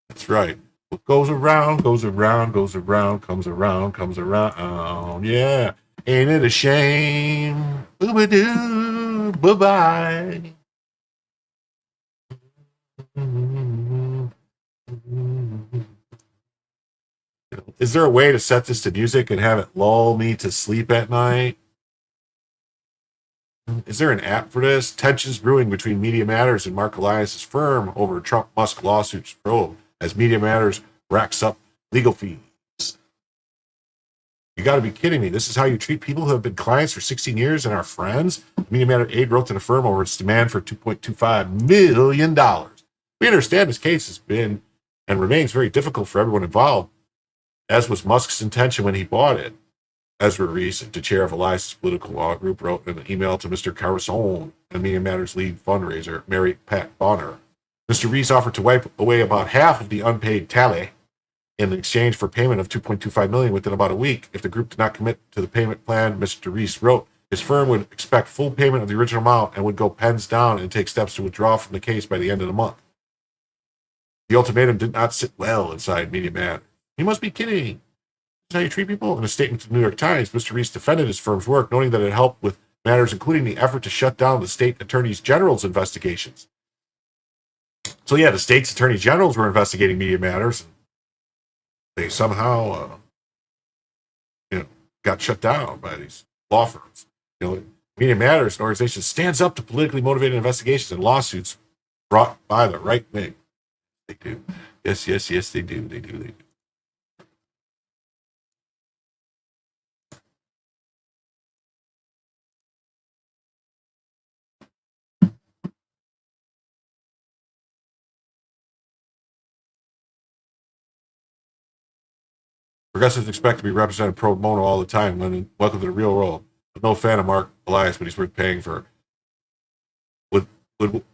That's right. What goes around, goes around, goes around, comes around, comes around. Yeah. Ain't it a shame? Boo-ba-doo, bye-bye. Is there a way to set this to music and have it lull me to sleep at night? Is there an app for this? Tensions brewing between Media Matters and Mark Elias' firm over Trump-Musk lawsuits probe as Media Matters racks up legal fees. You got to be kidding me. This is how you treat people who have been clients for 16 years and are friends? Media Matter Aid wrote to the firm over its demand for $2.25 million. We understand this case has been and remains very difficult for everyone involved, as was Musk's intention when he bought it. Ezra Reese, the chair of Elias's political law group, wrote an email to Mr. Carson and Media Matters lead fundraiser, Mary Pat Bonner. Mr. Reese offered to wipe away about half of the unpaid tally in exchange for payment of $2.25 million within about a week. If the group did not commit to the payment plan, Mr. Reese wrote, his firm would expect full payment of the original amount and would go pens down and take steps to withdraw from the case by the end of the month. The ultimatum did not sit well inside Media Matters. You must be kidding. How you treat people? In a statement to the New York Times, Mr. Reese defended his firm's work, noting that it helped with matters including the effort to shut down the state attorneys general's investigations. So yeah, the state's attorney generals were investigating Media Matters. They somehow got shut down by these law firms. Media Matters, an organization, stands up to politically motivated investigations and lawsuits brought by the right wing. They do. Yes, they do. They do. Progressives expect to be represented pro bono all the time. Welcome to the real world. I'm no fan of Mark Elias, but he's worth paying for.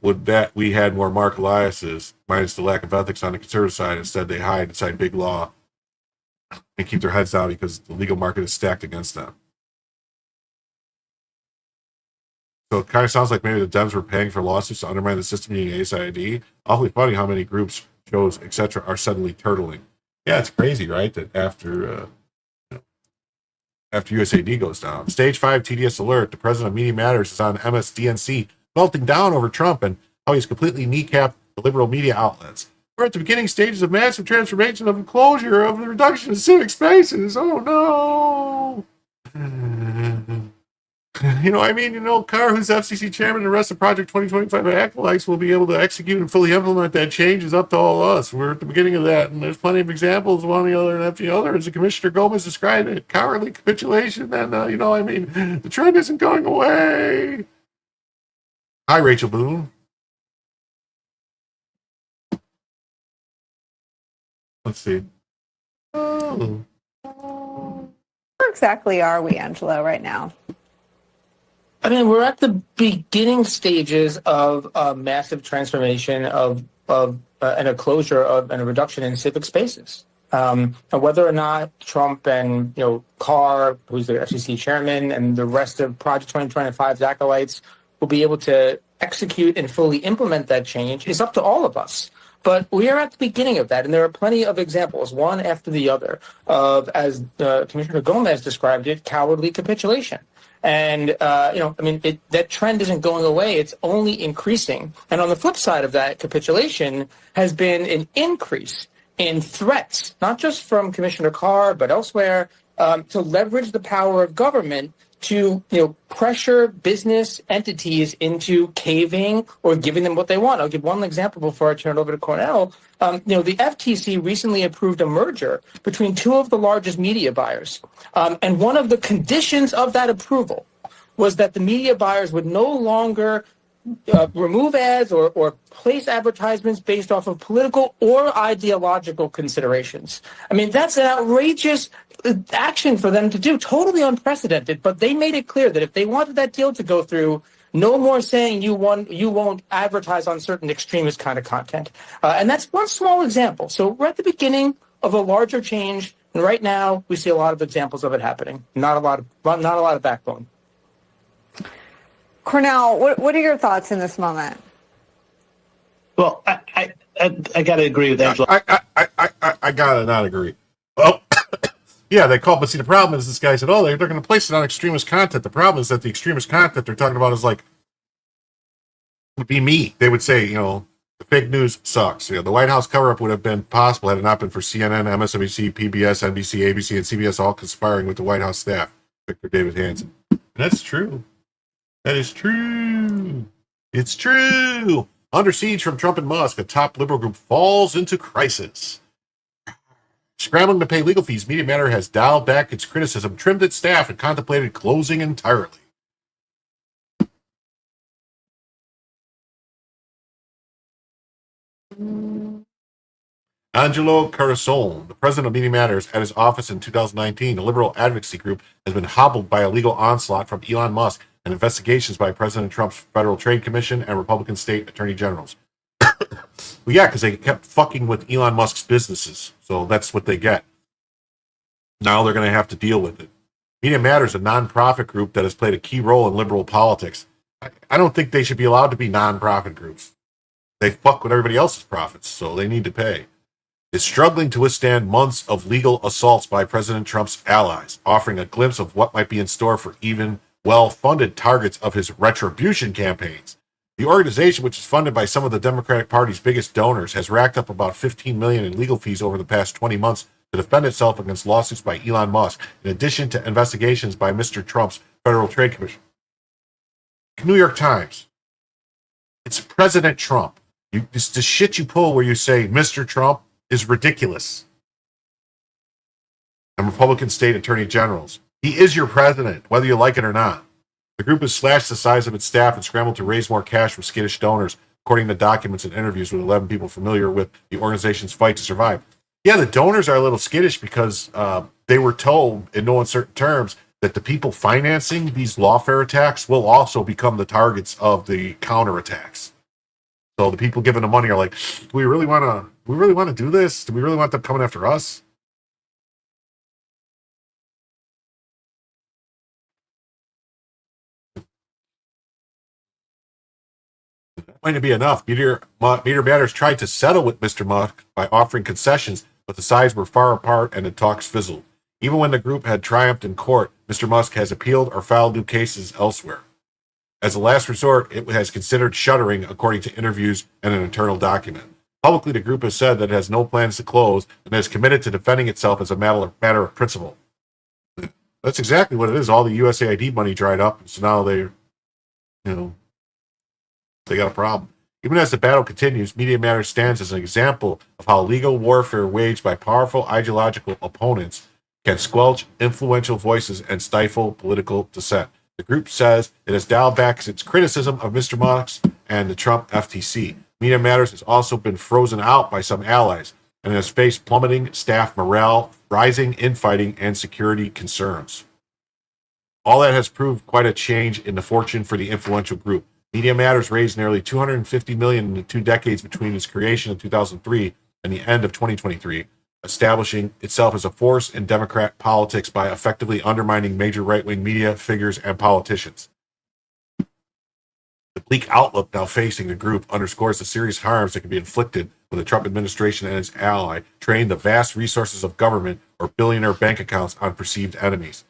Would that we had more Mark Eliases, minus the lack of ethics on the conservative side. Instead, they hide inside big law and keep their heads down because the legal market is stacked against them. So it kind of sounds like maybe the Dems were paying for lawsuits to undermine the system using ASID. Awfully funny how many groups, shows, etc. are suddenly turtling. Yeah, it's crazy, right? That after USAID goes down. Stage 5 TDS alert. The president of Media Matters is on MSDNC, melting down over Trump and how he's completely kneecapped the liberal media outlets. We're at the beginning stages of massive transformation of enclosure of the reduction of civic spaces. Oh no! Carr, who's FCC chairman, and the rest of Project 2025 acolytes will be able to execute and fully implement that change is up to all of us. We're at the beginning of that, and there's plenty of examples, one the other and after the other. As Commissioner Gomez described it, cowardly capitulation, and, the trend isn't going away. Hi, Rachel Boone. Let's see. Where exactly are we, Angelo, right now? I mean, we're at the beginning stages of a massive transformation of and a closure of and a reduction in civic spaces. And whether or not Trump and Carr, who's the FCC chairman, and the rest of Project 2025's acolytes will be able to execute and fully implement that change is up to all of us. But we are at the beginning of that, and there are plenty of examples, one after the other, of, as Commissioner Gomez described it, cowardly capitulation. And, that trend isn't going away. It's only increasing. And on the flip side of that capitulation has been an increase in threats, not just from Commissioner Carr, but elsewhere, to leverage the power of government to, pressure business entities into caving or giving them what they want. I'll give one example before I turn it over to Cornell. The FTC recently approved a merger between two of the largest media buyers. And one of the conditions of that approval was that the media buyers would no longer remove ads or place advertisements based off of political or ideological considerations. I mean, that's an outrageous action for them to do, totally unprecedented. But they made it clear that if they wanted that deal to go through, no more saying you won't advertise on certain extremist kind of content. And that's one small example. So we're at the beginning of a larger change. And right now we see a lot of examples of it happening. Not a lot of backbone. Cornell, what are your thoughts in this moment? Well, I got to agree with Angela. I got to not agree. Well, yeah, they call, but see, the problem is this guy said, they're going to place it on extremist content. The problem is that the extremist content they're talking about is would be me. They would say, the fake news sucks. The White House cover-up would have been possible had it not been for CNN, MSNBC, PBS, NBC, ABC, and CBS all conspiring with the White House staff. Victor David Hansen. And that's true. That is true. It's true. Under siege from Trump and Musk, a top liberal group falls into crisis. Scrambling to pay legal fees, Media Matter has dialed back its criticism, trimmed its staff, and contemplated closing entirely. Angelo Carasone, the president of Media Matters, at his office in 2019, a liberal advocacy group, has been hobbled by a legal onslaught from Elon Musk and investigations by President Trump's Federal Trade Commission and Republican state attorney generals. Well, yeah, because they kept fucking with Elon Musk's businesses, so that's what they get. Now they're going to have to deal with it. Media Matters, a nonprofit group that has played a key role in liberal politics. I don't think they should be allowed to be nonprofit groups. They fuck with everybody else's profits, so they need to pay. Is struggling to withstand months of legal assaults by President Trump's allies, offering a glimpse of what might be in store for even well-funded targets of his retribution campaigns. The organization, which is funded by some of the Democratic Party's biggest donors, has racked up about $15 million in legal fees over the past 20 months to defend itself against lawsuits by Elon Musk, in addition to investigations by Mr. Trump's Federal Trade Commission. New York Times. It's President Trump. It's the shit you pull where you say Mr. Trump is ridiculous. And Republican state attorney generals. He is your president, whether you like it or not. The group has slashed the size of its staff and scrambled to raise more cash from skittish donors, according to documents and interviews with 11 people familiar with the organization's fight to survive. Yeah, the donors are a little skittish because they were told in no uncertain terms that the people financing these lawfare attacks will also become the targets of the counterattacks. So the people giving the money are like, do we really want to do this? Do we really want them coming after us? Going to be enough. Media Matters tried to settle with Mr. Musk by offering concessions, but the sides were far apart and the talks fizzled. Even when the group had triumphed in court, Mr. Musk has appealed or filed new cases elsewhere. As a last resort, it has considered shuttering, according to interviews and an internal document. Publicly, the group has said that it has no plans to close and is committed to defending itself as a matter of principle. That's exactly what it is. All the USAID money dried up, so now they got a problem. Even as the battle continues, Media Matters stands as an example of how legal warfare waged by powerful ideological opponents can squelch influential voices and stifle political dissent. The group says it has dialed back its criticism of Mr. Musk and the Trump FTC. Media Matters has also been frozen out by some allies and has faced plummeting staff morale, rising infighting, and security concerns. All that has proved quite a change in the fortune for the influential group. Media Matters raised nearly $250 million in the 2 decades between its creation in 2003 and the end of 2023, establishing itself as a force in Democrat politics by effectively undermining major right-wing media figures and politicians. The bleak outlook now facing the group underscores the serious harms that can be inflicted when the Trump administration and its ally train the vast resources of government or billionaire bank accounts on perceived enemies.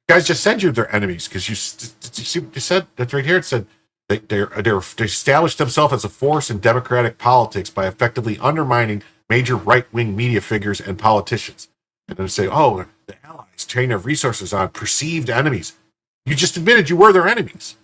You guys just said you're their enemies because you said that right here. It said they established themselves as a force in democratic politics by effectively undermining major right-wing media figures and politicians. And then say, oh, the allies train their resources on perceived enemies. You just admitted you were their enemies.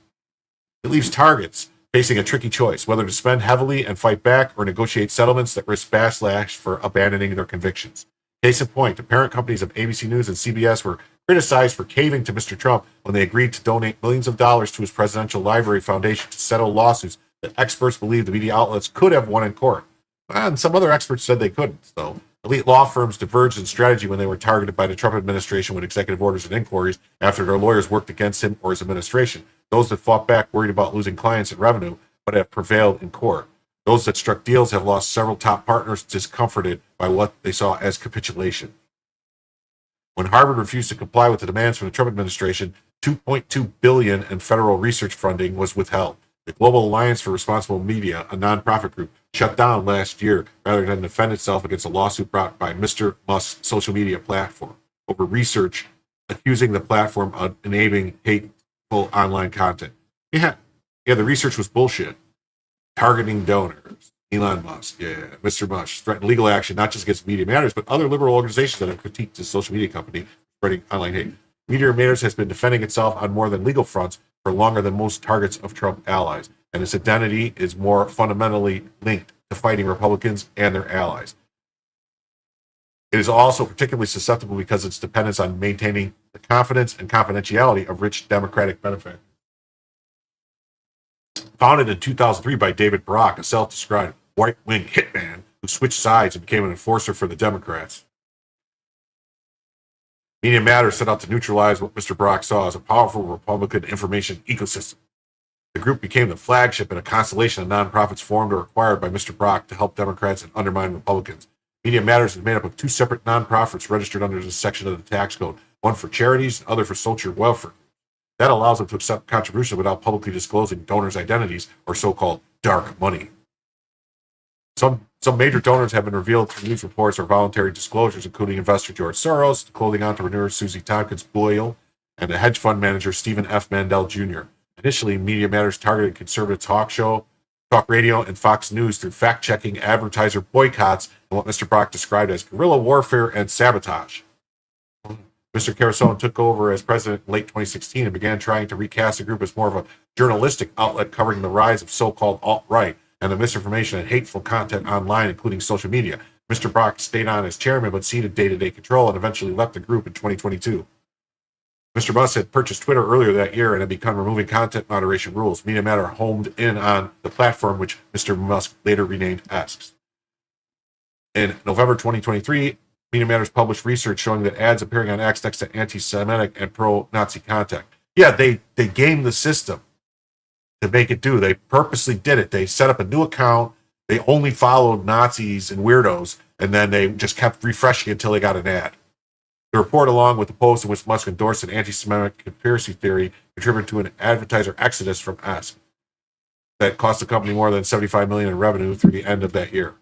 It leaves targets facing a tricky choice, whether to spend heavily and fight back or negotiate settlements that risk backlash for abandoning their convictions. Case in point, the parent companies of ABC News and CBS were criticized for caving to Mr. Trump when they agreed to donate millions of dollars to his Presidential Library Foundation to settle lawsuits that experts believe the media outlets could have won in court. And some other experts said they couldn't. So elite law firms diverged in strategy when they were targeted by the Trump administration with executive orders and inquiries after their lawyers worked against him or his administration. Those that fought back worried about losing clients and revenue, but have prevailed in court. Those that struck deals have lost several top partners, discomforted by what they saw as capitulation. When Harvard refused to comply with the demands from the Trump administration, $2.2 billion in federal research funding was withheld. The Global Alliance for Responsible Media, a nonprofit group, shut down last year rather than defend itself against a lawsuit brought by Mr. Musk's social media platform over research accusing the platform of enabling hateful online content. Yeah, the research was bullshit. Targeting donors. Elon Musk, Mr. Musk threatened legal action not just against Media Matters, but other liberal organizations that have critiqued his social media company spreading online hate. Media Matters has been defending itself on more than legal fronts for longer than most targets of Trump allies, and its identity is more fundamentally linked to fighting Republicans and their allies. It is also particularly susceptible because of its dependence on maintaining the confidence and confidentiality of rich Democratic benefactors. Founded in 2003 by David Brock, a self-described right-wing hitman who switched sides and became an enforcer for the Democrats. Media Matters set out to neutralize what Mr. Brock saw as a powerful Republican information ecosystem. The group became the flagship in a constellation of nonprofits formed or acquired by Mr. Brock to help Democrats and undermine Republicans. Media Matters is made up of two separate nonprofits registered under this section of the tax code, one for charities and other for social welfare. That allows them to accept contributions without publicly disclosing donors' identities or so-called dark money. Some major donors have been revealed through news reports or voluntary disclosures, including investor George Soros, the clothing entrepreneur Susie Tompkins Boyle, and the hedge fund manager Stephen F. Mandel Jr. Initially, Media Matters targeted conservative talk radio, and Fox News through fact-checking, advertiser boycotts, and what Mr. Brock described as guerrilla warfare and sabotage. Mr. Carosone took over as president in late 2016 and began trying to recast the group as more of a journalistic outlet covering the rise of so-called alt-right and the misinformation and hateful content online, including social media. Mr. Brock stayed on as chairman but ceded day-to-day control and eventually left the group in 2022. Mr. Musk had purchased Twitter earlier that year and had begun removing content moderation rules. Media Matter homed in on the platform, which Mr. Musk later renamed X. In November 2023, Media Matters published research showing that ads appearing on X next to anti-Semitic and pro-Nazi content. Yeah, they gamed the system to make it do. They purposely did it. They set up a new account. They only followed Nazis and weirdos, and then they just kept refreshing until they got an ad. The report, along with the post in which Musk endorsed an anti-Semitic conspiracy theory, contributed to an advertiser exodus from X that cost the company more than $75 million in revenue through the end of that year.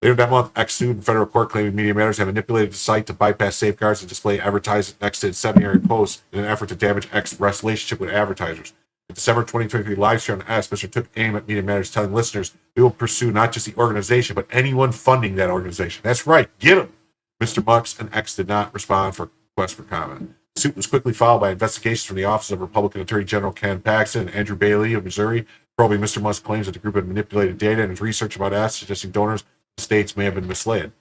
Later that month, X sued in federal court claiming Media Matters had manipulated the site to bypass safeguards and display advertisements next to its incendiary posts in an effort to damage X's relationship with advertisers. In December 2023 live stream on X, Mr. took aim at Media Matters, telling listeners, "We will pursue not just the organization, but anyone funding that organization." That's right, get them. Mr. Musk and X did not respond for requests for comment. The suit was quickly followed by investigations from the Office of Republican Attorney General Ken Paxton and Andrew Bailey of Missouri, probing Mr. Musk's claims that the group had manipulated data and his research about X, suggesting donors in states may have been misled.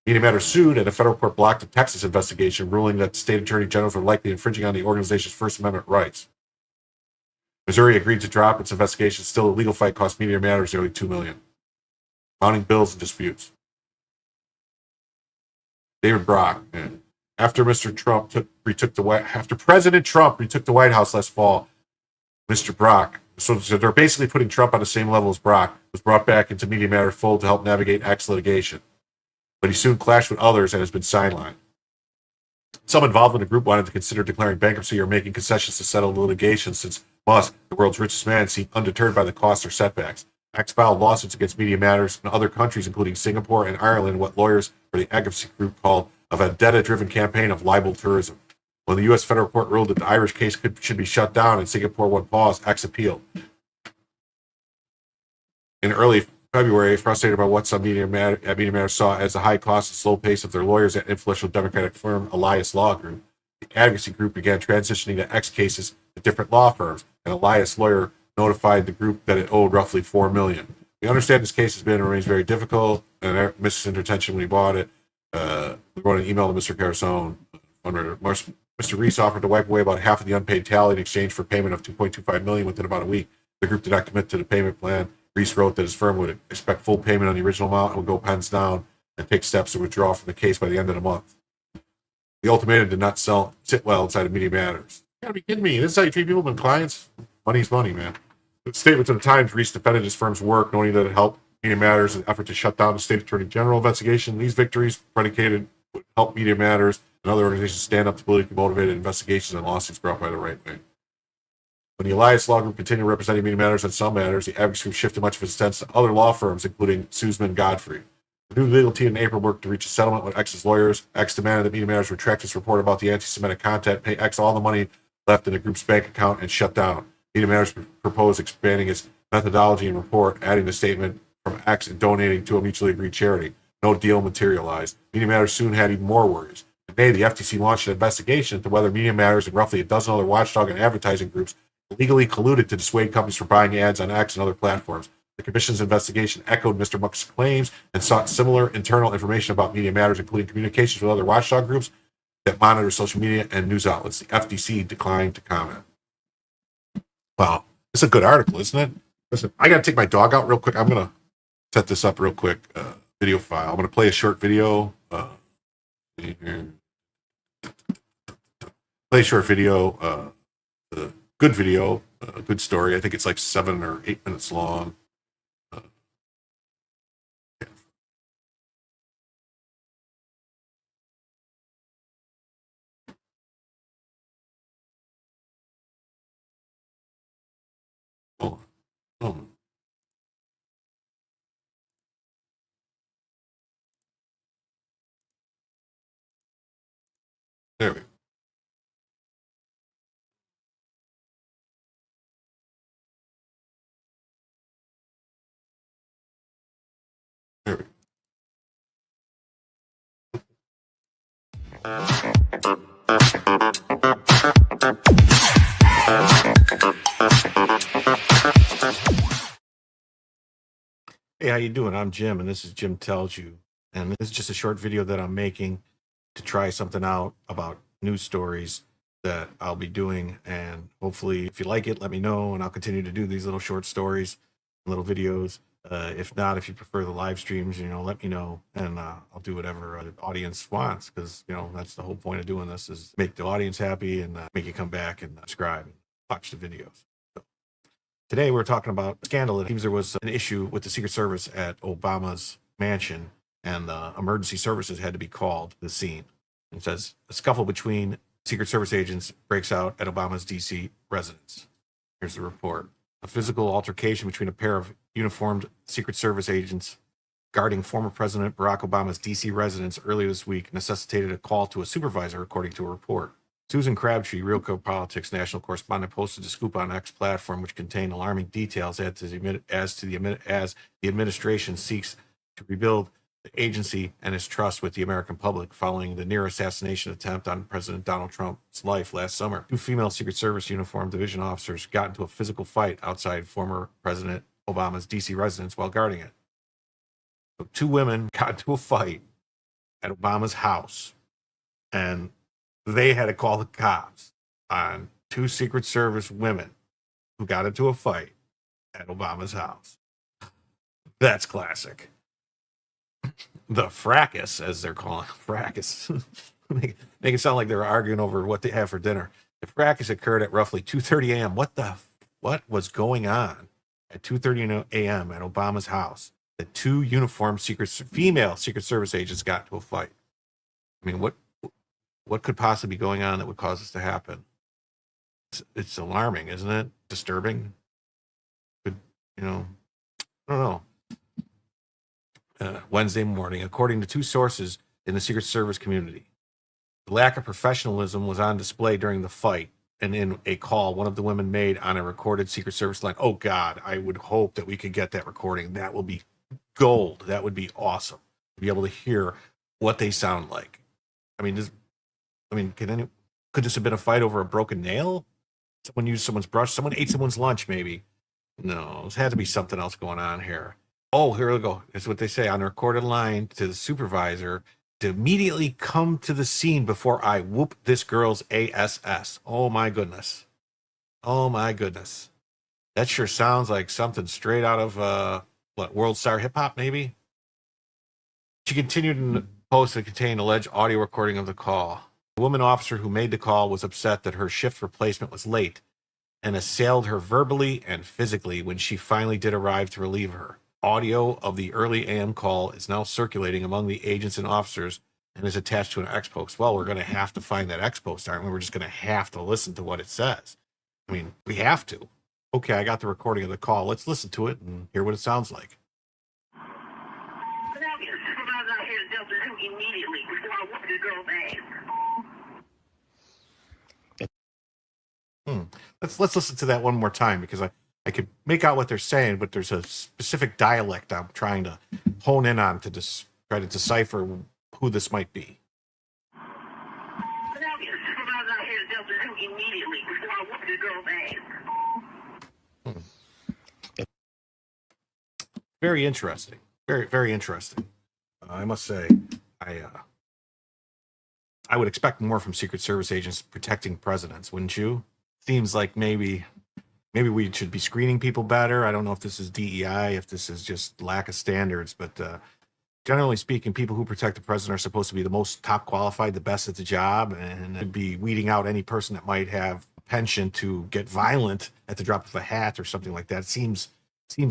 Media Matters sued, and a federal court blocked the Texas investigation, ruling that the state attorney generals were likely infringing on the organization's First Amendment rights. Missouri agreed to drop its investigation. Still, the legal fight cost Media Matters nearly $2 million. Mounting bills and disputes. David Brock. After President Trump retook the White House last fall, Mr. Brock, so they're basically putting Trump on the same level as Brock, was brought back into Media Matters fold to help navigate X litigation. But he soon clashed with others and has been sidelined. Some involved in the group wanted to consider declaring bankruptcy or making concessions to settle the litigation, since Musk, the world's richest man, seemed undeterred by the costs or setbacks. X filed lawsuits against Media Matters in other countries, including Singapore and Ireland, what lawyers for the advocacy group called a vendetta-driven campaign of libel tourism. When the U.S. federal court ruled that the Irish case should be shut down and Singapore would pause, X appealed. In early February, frustrated by what some Media Matters saw as the high cost and slow pace of their lawyers at influential Democratic firm Elias Law Group, the advocacy group began transitioning the X cases to different law firms, and Elias lawyer notified the group that it owed roughly $4 million. We understand this case has been and remains very difficult, and Mr. Intention when he bought it. We wrote an email to Mr. Carosone. Mr. Reese offered to wipe away about half of the unpaid tally in exchange for payment of $2.25 million within about a week. The group did not commit to the payment plan. Reese wrote that his firm would expect full payment on the original amount and would go pens down and take steps to withdraw from the case by the end of the month. The ultimatum did not sit well inside of Media Matters. You gotta be kidding me. This is how you treat people when clients? Money's money, man. The statement to the Times, Reese defended his firm's work, noting that it helped Media Matters in an effort to shut down the state attorney general investigation. These victories predicated would help Media Matters and other organizations stand up to politically motivated investigations and lawsuits brought by the right wing. When the Elias Law Group continued representing Media Matters on some matters, the advocacy group shifted much of its attention to other law firms, including Sussman Godfrey. The new legal team in April worked to reach a settlement with X's lawyers. X demanded that Media Matters retract its report about the anti-Semitic content, pay X all the money left in the group's bank account, and shut down. Media Matters proposed expanding its methodology and report, adding the statement from X and donating to a mutually agreed charity. No deal materialized. Media Matters soon had even more worries. In May, the FTC launched an investigation into whether Media Matters and roughly a dozen other watchdog and advertising groups illegally colluded to dissuade companies from buying ads on X and other platforms. The commission's investigation echoed Mr. Muck's claims and sought similar internal information about media matters, including communications with other watchdog groups that monitor social media and news outlets. The FTC declined to comment. Wow, it's a good article, isn't it? Listen, I got to take my dog out real quick. I'm going to set this up real quick. Video file. I'm going to play a short video. Play a short video. Good video. Good story. I think it's like 7 or 8 minutes long. There we go. There we go. Hey, how you doing? I'm Jim, and this is Jim Tells You. And this is just a short video that I'm making to try something out about news stories that I'll be doing. And hopefully, if you like it, let me know, and I'll continue to do these little short stories, little videos. If not, if you prefer the live streams, let me know, and I'll do whatever the audience wants, because that's the whole point of doing this, is make the audience happy and make you come back and subscribe and watch the videos. So, today we're talking about scandal. It seems there was an issue with the Secret Service at Obama's mansion, and emergency services had to be called to the scene. It says a scuffle between Secret Service agents breaks out at Obama's D.C. residence. Here's the report. A physical altercation between a pair of uniformed Secret Service agents guarding former President Barack Obama's D.C. residence earlier this week necessitated a call to a supervisor, according to a report. Susan Crabtree, Real Code Politics national correspondent, posted a scoop on X platform which contained alarming details as the administration seeks to rebuild the agency and its trust with the American public following the near assassination attempt on President Donald Trump's life last summer. 2 female Secret Service uniformed division officers got into a physical fight outside former President Obama's D.C. residence while guarding it. So 2 women got into a fight at Obama's house, and they had to call the cops on 2 Secret Service women who got into a fight at Obama's house. That's classic. The fracas, as they're calling it, fracas, make it sound like they were arguing over what they have for dinner. The fracas occurred at roughly 2:30 a.m. What was going on at 2:30 a.m. at Obama's house? The 2 uniformed female Secret Service agents got into a fight. I mean, what could possibly be going on that would cause this to happen? It's alarming, isn't it? Disturbing. I don't know. Wednesday morning, according to 2 sources in the Secret Service community. The lack of professionalism was on display during the fight, and in a call one of the women made on a recorded Secret Service line. Oh, God, I would hope that we could get that recording. That will be gold. That would be awesome to be able to hear what they sound like. Could this have been a fight over a broken nail? Someone used someone's brush? Someone ate someone's lunch, maybe? No, there had to be something else going on here. Oh, here we go. That's what they say on a recorded line to the supervisor to immediately come to the scene before I whoop this girl's ass. Oh, my goodness. Oh, my goodness. That sure sounds like something straight out of, World Star Hip Hop, maybe? She continued in the post that contained alleged audio recording of the call. The woman officer who made the call was upset that her shift replacement was late and assailed her verbally and physically when she finally did arrive to relieve her. Audio of the early AM call is now circulating among the agents and officers and is attached to an X post. Well, we're going to have to find that X post, aren't we? We're just going to have to listen to what it says. We have to. Okay, I got the recording of the call. Let's listen to it and hear what it sounds like. Let's listen to that one more time, because I could make out what they're saying, but there's a specific dialect I'm trying to hone in on to try to decipher who this might be. very interesting. Very, very interesting. I must say, I would expect more from Secret Service agents protecting presidents, wouldn't you? Seems like maybe we should be screening people better. I don't know if this is DEI, if this is just lack of standards, but generally speaking, people who protect the president are supposed to be the most top qualified, the best at the job, and it'd be weeding out any person that might have a penchant to get violent at the drop of a hat or something like that. It seems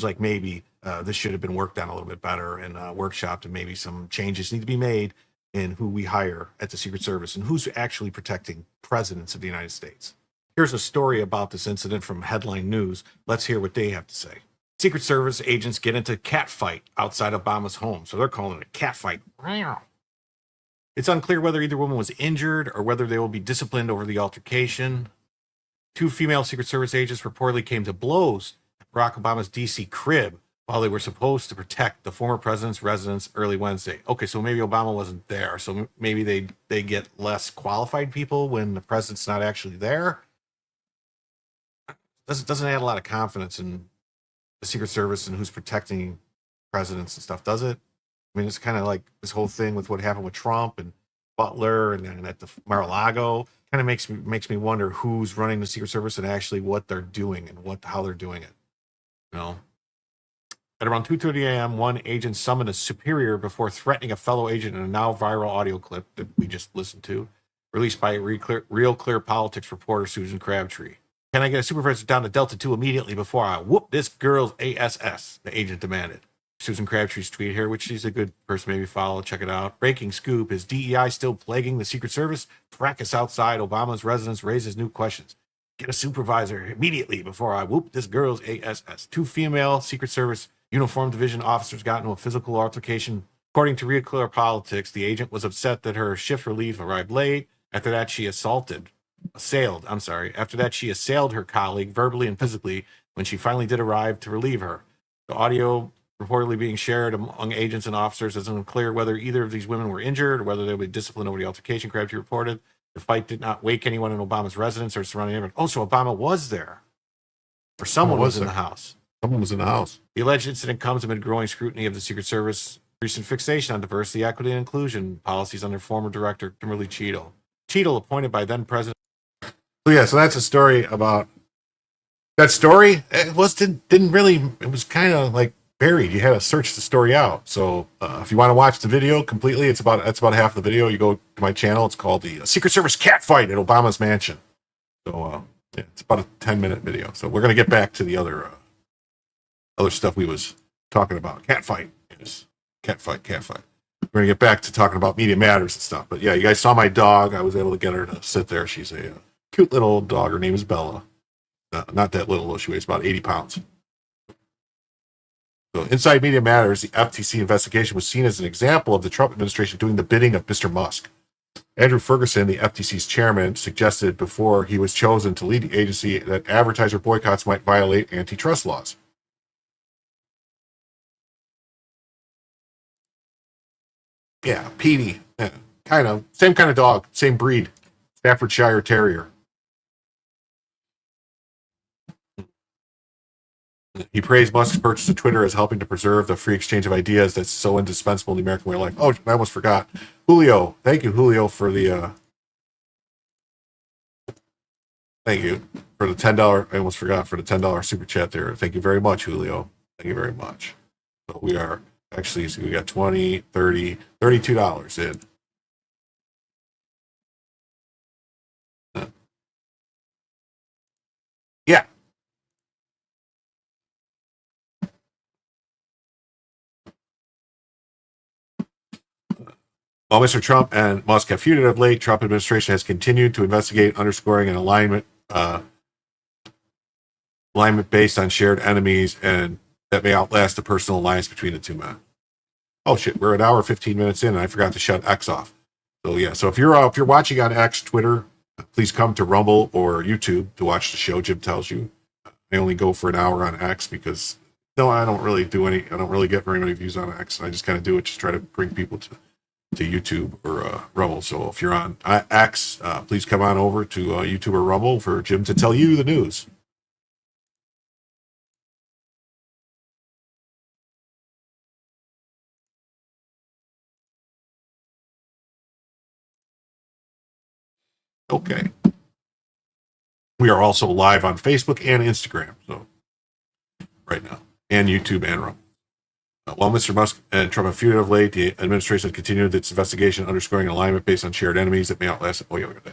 like maybe this should have been worked on a little bit better and workshopped, and maybe some changes need to be made in who we hire at the Secret Service and who's actually protecting presidents of the United States. Here's a story about this incident from Headline News. Let's hear what they have to say. Secret Service agents get into cat fight outside Obama's home. So they're calling it a cat fight. It's unclear whether either woman was injured or whether they will be disciplined over the altercation. 2 female Secret Service agents reportedly came to blows at Barack Obama's D.C. crib while they were supposed to protect the former president's residence early Wednesday. Okay, so maybe Obama wasn't there. So maybe they get less qualified people when the president's not actually there. Doesn't add a lot of confidence in the Secret Service and who's protecting presidents and stuff, does it? I mean, it's kind of like this whole thing with what happened with Trump and Butler and at the Mar-a-Lago. Kind of makes me wonder who's running the Secret Service and actually what they're doing and how they're doing it. You know, at around 2:30 a.m., one agent summoned a superior before threatening a fellow agent in a now viral audio clip that we just listened to, released by Real Clear Politics reporter Susan Crabtree. Can I get a supervisor down to Delta 2 immediately before I whoop this girl's ass? The agent demanded. Susan Crabtree's tweet here, which she's a good person, maybe follow, check it out. Breaking scoop, is DEI still plaguing the Secret Service? Fracas outside Obama's residence raises new questions. Get a supervisor immediately before I whoop this girl's ass. 2 female Secret Service uniform division officers got into a physical altercation. According to Real Clear Politics, the agent was upset that her shift relief arrived late. After that, she assailed her colleague verbally and physically when she finally did arrive to relieve her. The audio reportedly being shared among agents and officers is unclear whether either of these women were injured or whether they would be disciplined over the altercation. Crabtree reported the fight did not wake anyone in Obama's residence or surrounding area. Oh, so Obama was there. Or someone was in the house. Someone was in the house. The alleged incident comes amid growing scrutiny of the Secret Service recent fixation on diversity, equity, and inclusion policies under former director Kimberly Cheadle. Cheadle, appointed by then President. So that's a story about that story. It was kind of like buried. You had to search the story out. So if you want to watch the video completely, that's about half the video. You go to my channel. It's called the Secret Service Cat Fight at Obama's Mansion. So it's about a 10-minute video. So we're gonna get back to the other stuff we was talking about. Cat fight. Yes. Cat fight. We're gonna get back to talking about Media Matters and stuff. But yeah, you guys saw my dog. I was able to get her to sit there. She's a cute little old dog. Her name is Bella. Not that little, though. She weighs about 80 pounds. So inside Media Matters, the FTC investigation was seen as an example of the Trump administration doing the bidding of Mr. Musk. Andrew Ferguson, the FTC's chairman, suggested before he was chosen to lead the agency that advertiser boycotts might violate antitrust laws. Yeah, Petey. Yeah, same kind of dog, same breed. Staffordshire Terrier. He praised Musk's purchase of Twitter as helping to preserve the free exchange of ideas that's so indispensable in the American way of life. Oh, I almost forgot. Julio. Thank you, Julio, for the thank you for the $10. I almost forgot for the $10 super chat there. Thank you very much, Julio. Thank you very much. So we are actually, so we got $20, $30, $32 in. Yeah. While Mr. Trump and Musk have feuded of late, Trump administration has continued to investigate, underscoring an alignment based on shared enemies and that may outlast the personal alliance between the two men. Oh shit, we're an hour 15 minutes in and I forgot to shut X off. So yeah, so if you're watching on X, Twitter, please come to Rumble or YouTube to watch the show. Jim tells you. I only go for an hour on X because I don't really get very many views on X. I just kind of do it, just try to bring people to YouTube or Rumble. So if you're on X, please come on over to YouTube or Rumble for Jim to tell you the news. Okay. We are also live on Facebook and Instagram, so right now, and YouTube and Rumble. While Mr. Musk and Trump have feuded of late, the administration has continued its investigation, underscoring an alignment based on shared enemies that may outlast.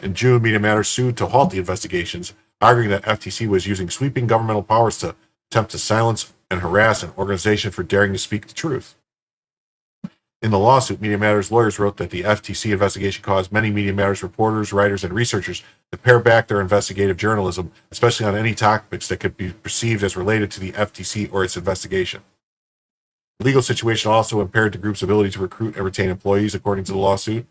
In June, Media Matters sued to halt the investigations, arguing that FTC was using sweeping governmental powers to attempt to silence and harass an organization for daring to speak the truth. In the lawsuit, Media Matters lawyers wrote that the FTC investigation caused many Media Matters reporters, writers, and researchers to pare back their investigative journalism, especially on any topics that could be perceived as related to the FTC or its investigation. The legal situation also impaired the group's ability to recruit and retain employees, according to the lawsuit.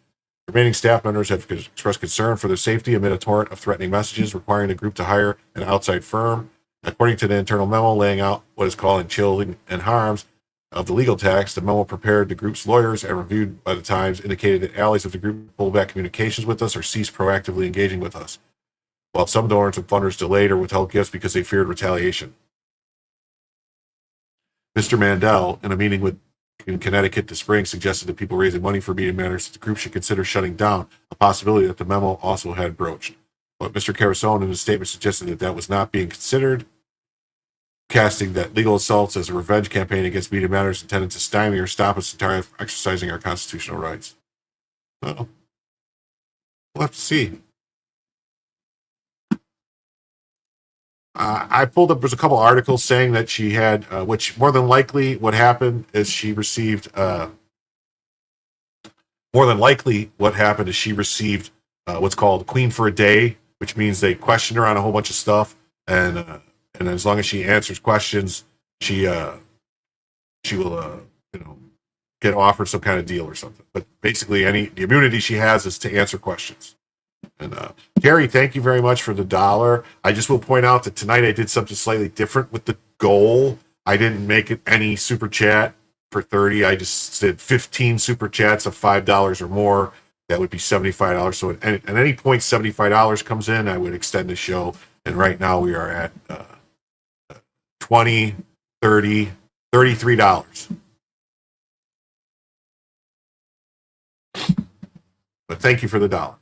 Remaining staff members have expressed concern for their safety amid a torrent of threatening messages, requiring the group to hire an outside firm. According to the internal memo laying out what is called chilling and harms of the legal tax, the memo prepared the group's lawyers and reviewed by the Times indicated that allies of the group pulled back communications with us or ceased proactively engaging with us, while some donors and funders delayed or withheld gifts because they feared retaliation. Mr. Mandel, in a meeting in Connecticut this spring, suggested that people raising money for Media Matters that the group should consider shutting down, a possibility that the memo also had broached. But Mr. Carasone in his statement suggested that was not being considered, casting that legal assaults as a revenge campaign against Media Matters intended to stymie or stop us entirely from exercising our constitutional rights. Well, we'll have to see. I pulled up, there's a couple articles saying that she had, which more than likely what happened is she received, what's called Queen for a Day, which means they questioned her on a whole bunch of stuff. And as long as she answers questions, she will, get offered some kind of deal or something. But basically the immunity she has is to answer questions. And Gary, thank you very much for the $1. I just will point out that tonight I did something slightly different with the goal. I didn't make it any super chat for 30. I just did 15 super chats of $5 or more. That would be $75. So at any point $75 comes in, I would extend the show. And right now we are at $20, $30, $33. But thank you for the $1.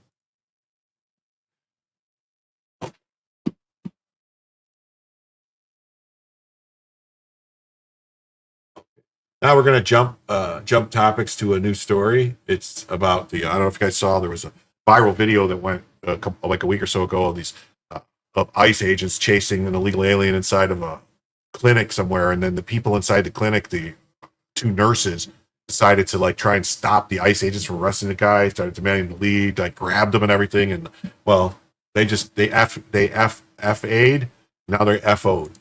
Now we're going to jump topics to a new story. It's about I don't know if you guys saw, there was a viral video that went like a week or so ago of these of ICE agents chasing an illegal alien inside of a clinic somewhere, and then the people inside the clinic, the two nurses, decided to try and stop the ICE agents from arresting the guy, started demanding to leave, grabbed them and everything, and well, they FA'd, now they're FO'd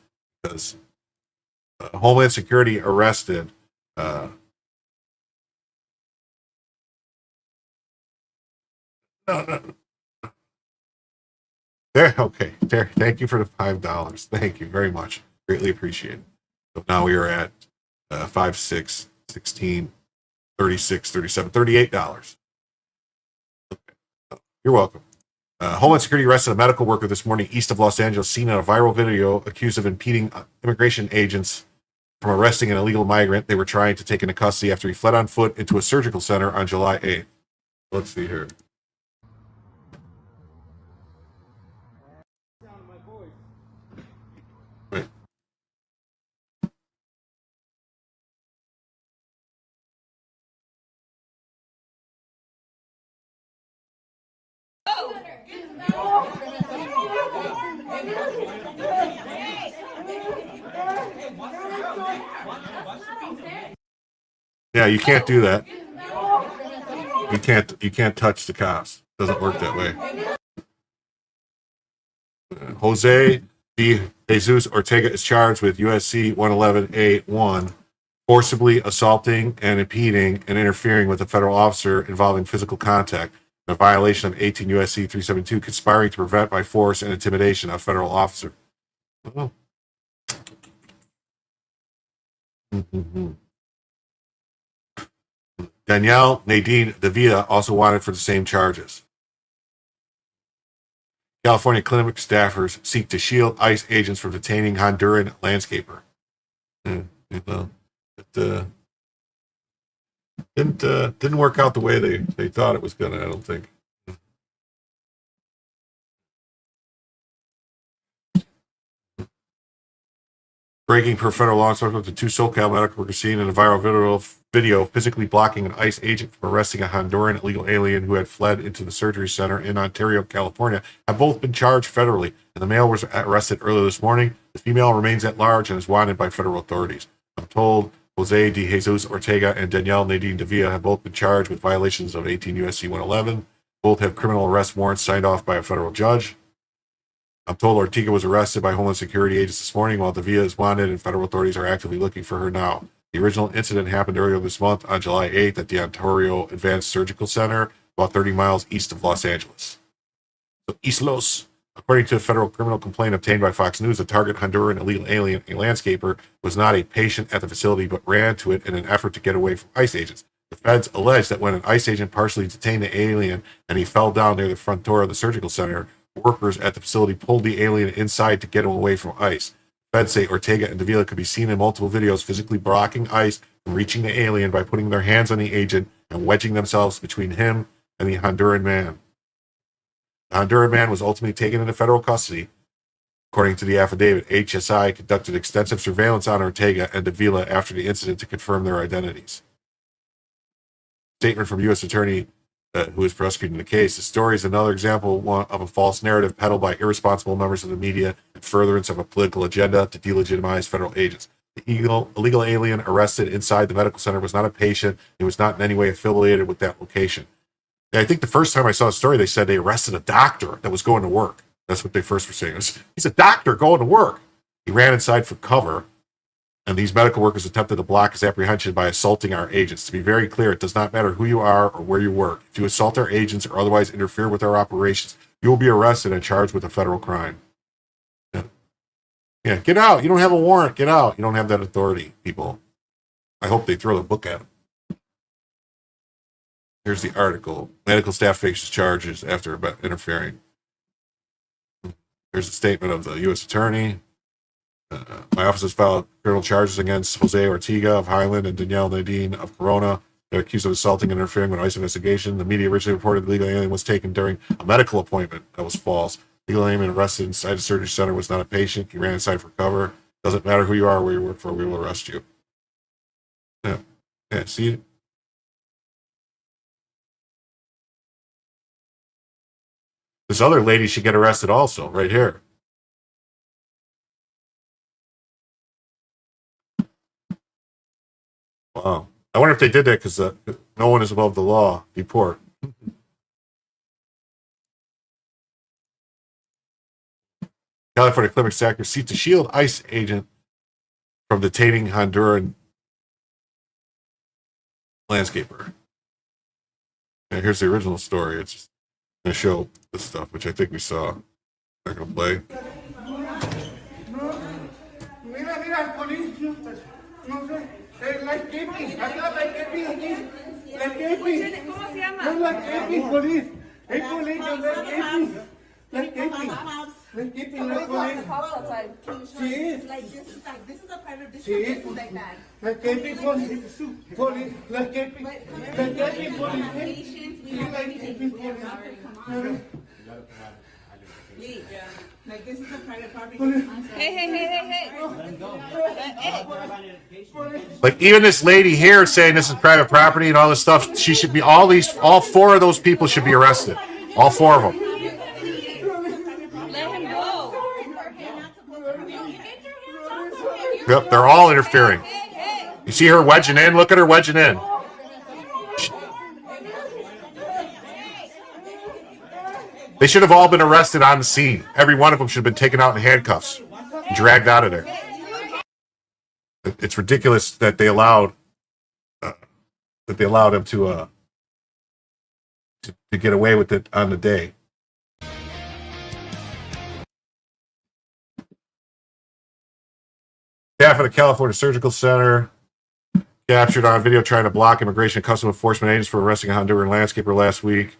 because Homeland Security arrested no. There, okay. There, thank you for the $5. Thank you very much. Greatly appreciated. So now we are at 5, 6, 16, 36, 37, $38. Okay. You're welcome. Homeland Security arrested a medical worker this morning east of Los Angeles, seen in a viral video accused of impeding immigration agents from arresting an illegal migrant they were trying to take into custody after he fled on foot into a surgical center on July 8th. Let's see here. Wait. Yeah, you can't do that. You can't touch the cops. It doesn't work that way. Jose de Jesus Ortega is charged with USC 111A1, forcibly assaulting and impeding and interfering with a federal officer involving physical contact, a violation of 18 USC 372, conspiring to prevent by force and intimidation a federal officer. Oh. Danielle Nadine Davila also wanted for the same charges. California clinic staffers seek to shield ICE agents from detaining Honduran landscaper. It didn't work out the way they thought it was going to, I don't think. Breaking per federal law enforcement, the 2 SoCal medical workers seen in a viral video physically blocking an ICE agent from arresting a Honduran illegal alien who had fled into the surgery center in Ontario, California, have both been charged federally, and the male was arrested earlier this morning. The female remains at large and is wanted by federal authorities. I'm told Jose de Jesus Ortega and Danielle Nadine Davila have both been charged with violations of 18 U.S.C. 111. Both have criminal arrest warrants signed off by a federal judge. I'm told Ortega was arrested by Homeland Security agents this morning, while Davila is wanted and federal authorities are actively looking for her now. The original incident happened earlier this month on July 8th at the Ontario Advanced Surgical Center, about 30 miles east of Los Angeles. So, East Los. According to a federal criminal complaint obtained by Fox News, the target Honduran illegal alien, a landscaper, was not a patient at the facility but ran to it in an effort to get away from ICE agents. The feds allege that when an ICE agent partially detained the alien and he fell down near the front door of the surgical center, workers at the facility pulled the alien inside to get him away from ICE. Feds say Ortega and Davila could be seen in multiple videos physically blocking ICE from reaching the alien by putting their hands on the agent and wedging themselves between him and the Honduran man. The Honduran man was ultimately taken into federal custody. According to the affidavit, HSI conducted extensive surveillance on Ortega and Davila after the incident to confirm their identities. Statement from U.S. Attorney who is prosecuting the case. The story is another example of a false narrative peddled by irresponsible members of the media in furtherance of a political agenda to delegitimize federal agents. The illegal alien arrested inside the medical center was not a patient. He was not in any way affiliated with that location. And I think the first time I saw the story, they said they arrested a doctor that was going to work. That's what they first were saying. He's a doctor going to work. He ran inside for cover, and these medical workers attempted to block his apprehension by assaulting our agents. To be very clear, it does not matter who you are or where you work. If you assault our agents or otherwise interfere with our operations, you will be arrested and charged with a federal crime. Yeah, get out. You don't have a warrant. Get out. You don't have that authority, people. I hope they throw the book at him. Here's the article. Medical staff faces charges after interfering. Here's a statement of the U.S. Attorney. My office has filed criminal charges against Jose Ortega of Highland and Danielle Nadine of Corona. They're accused of assaulting and interfering with an ICE investigation. The media originally reported the legal alien was taken during a medical appointment. That was false. Legal alien arrested inside the surgery center was not a patient. He ran inside for cover. Doesn't matter who you are or where you work for, we will arrest you. Yeah. Yeah, see? This other lady should get arrested also, right here. Wow. I wonder if they did that because no one is above the law. Deport. California clinic stacker seeks to shield ICE agent from detaining Honduran landscaper. And here's the original story. It's just going to show this stuff, which I think we saw. I'm not going to play. Like this is a private property. Hey. Like even this lady here saying this is private property and all this stuff, she should be all four of those people should be arrested. All four of them. Yep, they're all interfering. You see her wedging in? Look at her wedging in. They should have all been arrested on the scene. Every one of them should have been taken out in handcuffs, dragged out of there. It's ridiculous that they allowed him to get away with it on the day. Staff at the California Surgical Center captured on video trying to block immigration and customs enforcement agents for arresting a Honduran landscaper last week.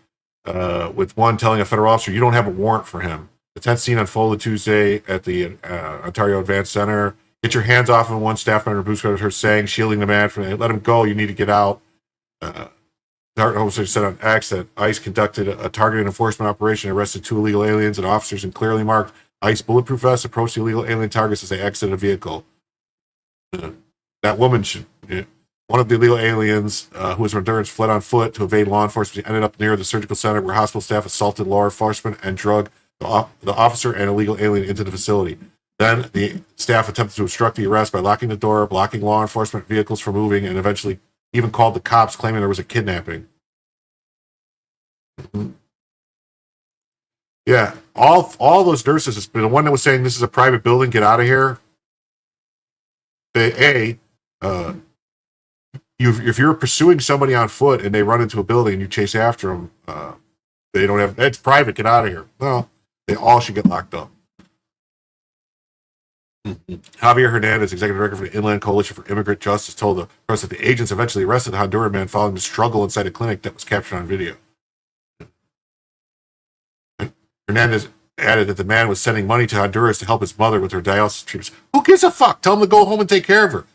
With one telling a federal officer, you don't have a warrant for him. The tense scene unfolded Tuesday at the Ontario Advanced Center. Get your hands off him, one staff member boosted her saying, shielding the man from let him go, you need to get out. The officer said on X that ICE conducted a targeted enforcement operation, arrested 2 illegal aliens, and officers in clearly marked ICE bulletproof vests approached the illegal alien targets as they exited a vehicle. That woman should. One of the illegal aliens who was Honduras fled on foot to evade law enforcement. He ended up near the surgical center where hospital staff assaulted law enforcement and drug the officer and illegal alien into the facility. Then the staff attempted to obstruct the arrest by locking the door, blocking law enforcement vehicles from moving, and eventually even called the cops, claiming there was a kidnapping. Yeah, all those nurses, the one that was saying this is a private building, get out of here. If you're pursuing somebody on foot and they run into a building and you chase after them, they don't have, it's private, get out of here. Well, they all should get locked up. Javier Hernandez, executive director for the Inland Coalition for Immigrant Justice, told the press that the agents eventually arrested the Honduran man following the struggle inside a clinic that was captured on video. Hernandez added that the man was sending money to Honduras to help his mother with her dialysis treatments. Who gives a fuck? Tell him to go home and take care of her.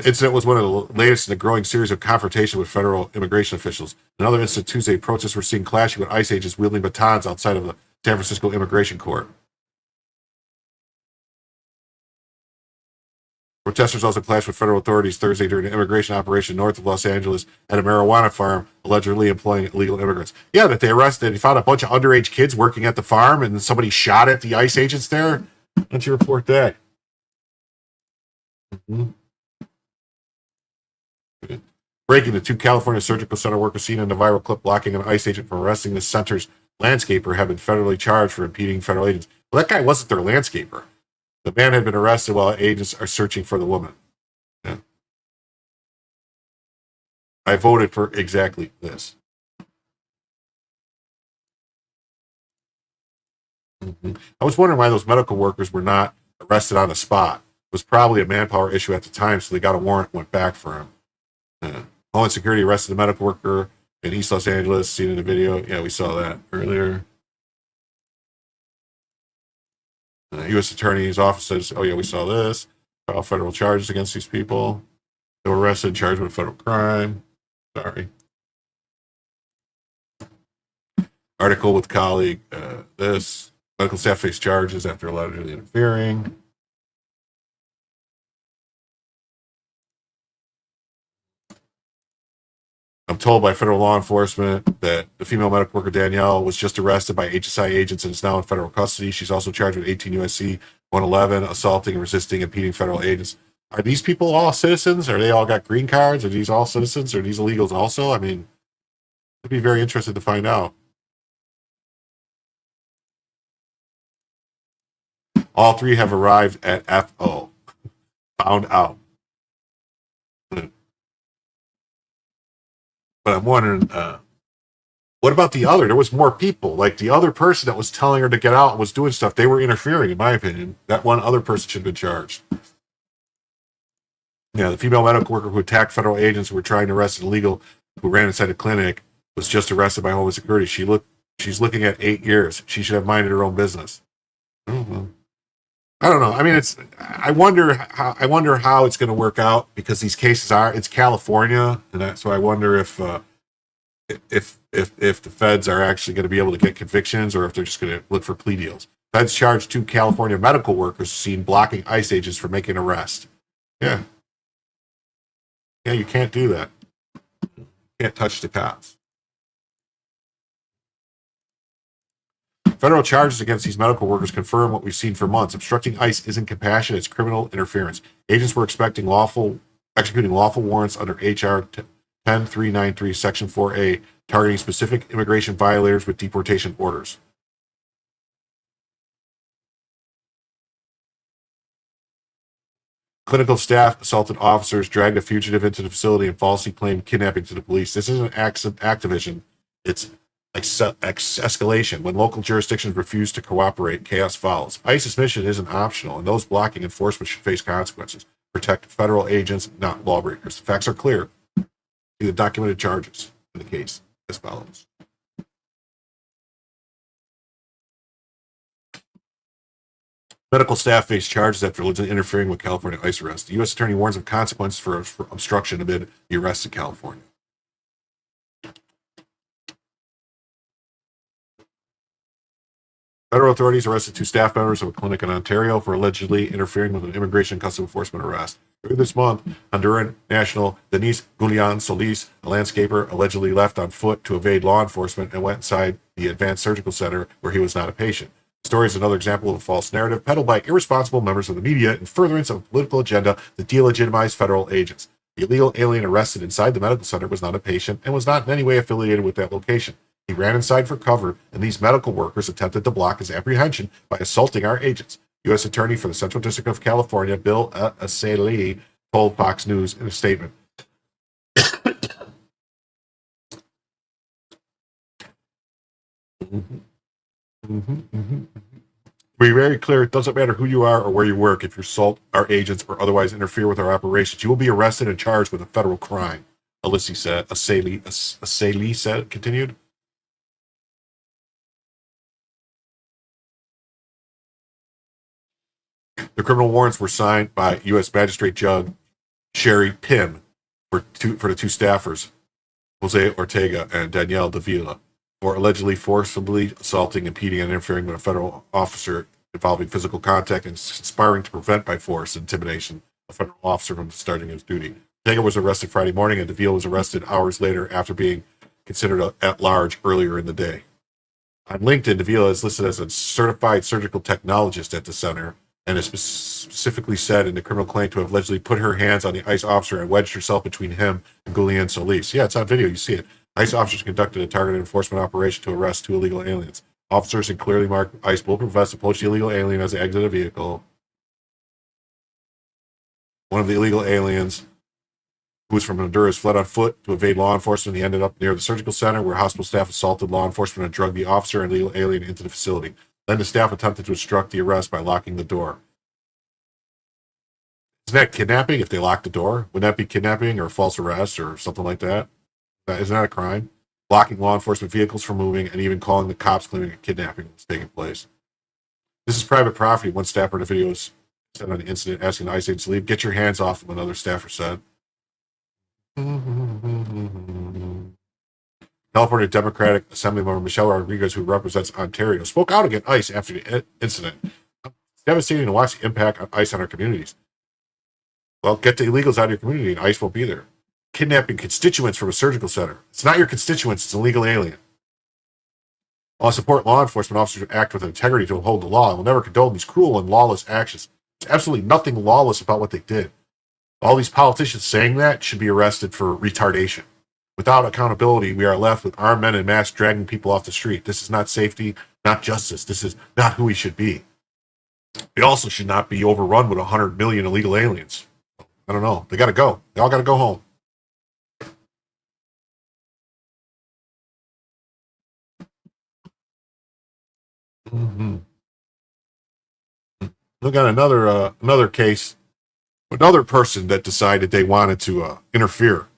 Incident was one of the latest in a growing series of confrontation with federal immigration officials. Another incident Tuesday, protests were seen clashing with ICE agents wielding batons outside of the San Francisco Immigration Court. Protesters also clashed with federal authorities Thursday during an immigration operation north of Los Angeles at a marijuana farm, allegedly employing illegal immigrants. Yeah, that they arrested. They found a bunch of underage kids working at the farm, and somebody shot at the ICE agents there. Why don't you report that? Breaking, the 2 California surgical center workers seen in the viral clip blocking an ICE agent from arresting the center's landscaper have been federally charged for impeding federal agents. Well, that guy wasn't their landscaper. The man had been arrested while agents are searching for the woman. Yeah. I voted for exactly this. I was wondering why those medical workers were not arrested on the spot. It was probably a manpower issue at the time, so they got a warrant and went back for him. Homeland Security arrested a medical worker in East Los Angeles, seen in the video. Yeah, we saw that earlier. U.S. Attorney's Office says, oh, yeah, we saw this. File federal charges against these people. They were arrested and charged with a federal crime. Sorry. Article with colleague. This. Medical staff face charges after allegedly interfering. I'm told by federal law enforcement that the female medical worker Danielle was just arrested by HSI agents and is now in federal custody. She's also charged with 18 U.S.C. 111, assaulting and resisting impeding federal agents. Are these people all citizens? Are they all got green cards? Are these all citizens? Are these illegals also? I mean, I'd be very interested to find out. All 3 have arrived at FO. Found out. But I'm wondering, what about the other? There was more people. Like the other person that was telling her to get out and was doing stuff, they were interfering, in my opinion. That one other person should have been charged. Yeah, the female medical worker who attacked federal agents who were trying to arrest an illegal who ran inside a clinic was just arrested by Homeland Security. She's looking at 8 years. She should have minded her own business. I don't know. I mean, I wonder how it's going to work out, because these cases it's California, and so I wonder if the feds are actually going to be able to get convictions, or if they're just going to look for plea deals. Feds charged 2 California medical workers seen blocking ICE agents from making an arrest. Yeah, you can't do that. You can't touch the cops. Federal charges against these medical workers confirm what we've seen for months. Obstructing ICE isn't compassion, it's criminal interference. Agents were executing lawful warrants under H.R. 10393, Section 4A, targeting specific immigration violators with deportation orders. Clinical staff assaulted officers, dragged a fugitive into the facility, and falsely claimed kidnapping to the police. This isn't activism. It's escalation. When local jurisdictions refuse to cooperate, chaos follows. ICE's mission isn't optional, and those blocking enforcement should face consequences. Protect federal agents, not lawbreakers. The facts are clear. See the documented charges in the case as follows. Medical staff face charges after allegedly interfering with California ICE arrest. The U.S. Attorney warns of consequences for obstruction amid the arrest in California. Federal authorities arrested 2 staff members of a clinic in Ontario for allegedly interfering with an immigration customs enforcement arrest. Earlier this month, Honduran national Denise Gulian Solis, a landscaper, allegedly left on foot to evade law enforcement and went inside the advanced surgical center where he was not a patient. The story is another example of a false narrative peddled by irresponsible members of the media in furtherance of a political agenda that delegitimize federal agents. The illegal alien arrested inside the medical center was not a patient and was not in any way affiliated with that location. He ran inside for cover, and these medical workers attempted to block his apprehension by assaulting our agents. U.S. Attorney for the Central District of California, Bill Asylum, told Fox News in a statement. Be very clear, it doesn't matter who you are or where you work. If you assault our agents or otherwise interfere with our operations, you will be arrested and charged with a federal crime, Alissi said. Asylum said, continued. The criminal warrants were signed by U.S. Magistrate Judge Sherry Pym for the 2 staffers, Jose Ortega and Danielle Davila, for allegedly forcibly assaulting, impeding, and interfering with a federal officer involving physical contact and conspiring to prevent by force intimidation a federal officer from discharging his duty. Ortega was arrested Friday morning, and Davila was arrested hours later after being considered at large earlier in the day. On LinkedIn, Davila is listed as a certified surgical technologist at the center, and is specifically said in the criminal claim to have allegedly put her hands on the ICE officer and wedged herself between him and Gulian Solis. Yeah, it's on video. You see it. ICE officers conducted a targeted enforcement operation to arrest 2 illegal aliens. Officers in clearly marked ICE bulletproof vests approached the illegal alien as they exited a vehicle. One of the illegal aliens, who was from Honduras, fled on foot to evade law enforcement. He ended up near the surgical center where hospital staff assaulted law enforcement and drugged the officer and illegal alien into the facility. Then the staff attempted to obstruct the arrest by locking the door. Isn't that kidnapping if they lock the door? Would that be kidnapping or false arrest or something like that? Isn't that a crime? Blocking law enforcement vehicles from moving and even calling the cops claiming a kidnapping was taking place. This is private property. One staffer in the video said on the incident, asking the ICE agents to leave. Get your hands off him, another staffer said. California Democratic Assemblymember Michelle Rodriguez, who represents Ontario, spoke out against ICE after the incident. It's devastating to watch the impact of ICE on our communities. Well, get the illegals out of your community and ICE won't be there. Kidnapping constituents from a surgical center. It's not your constituents, it's an illegal alien. While I support law enforcement officers who act with integrity to uphold the law, I will never condone these cruel and lawless actions. There's absolutely nothing lawless about what they did. All these politicians saying that should be arrested for retardation. Without accountability, we are left with armed men in mass dragging people off the street. This is not safety, not justice. This is not who we should be. We also should not be overrun with 100 million illegal aliens. I don't know. They got to go. They all got to go home. Look at another case, another person that decided they wanted to interfere.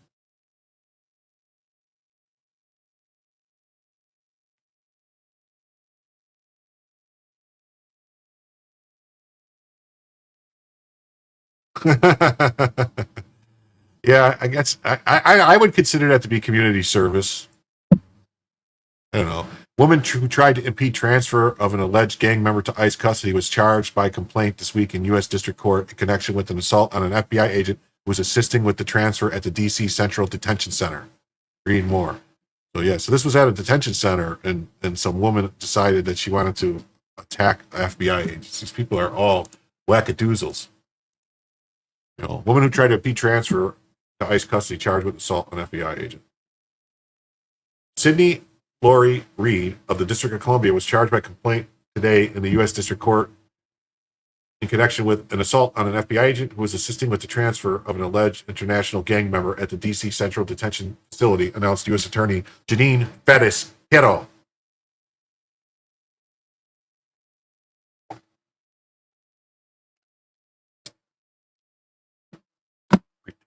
Yeah, I guess I would consider that to be community service. I don't know. Woman who tried to impede transfer of an alleged gang member to ICE custody was charged by complaint this week in U.S. District Court in connection with an assault on an FBI agent who was assisting with the transfer at the D.C. Central Detention Center. Read more. So this was at a detention center, and some woman decided that she wanted to attack FBI agents. These people are all wackadoozles. You know, woman who tried to impede transfer to ICE custody charged with assault on an FBI agent. Sydney Lori Reed of the District of Columbia was charged by complaint today in the U.S. District Court in connection with an assault on an FBI agent who was assisting with the transfer of an alleged international gang member at the D.C. Central Detention Facility, announced U.S. Attorney Janine Perez-Hero.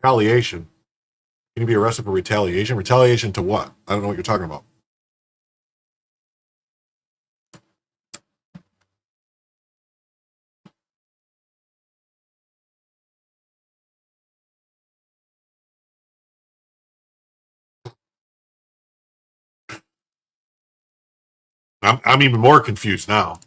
Retaliation. Can you be arrested for retaliation? Retaliation to what? I don't know what you're talking about. I'm even more confused now.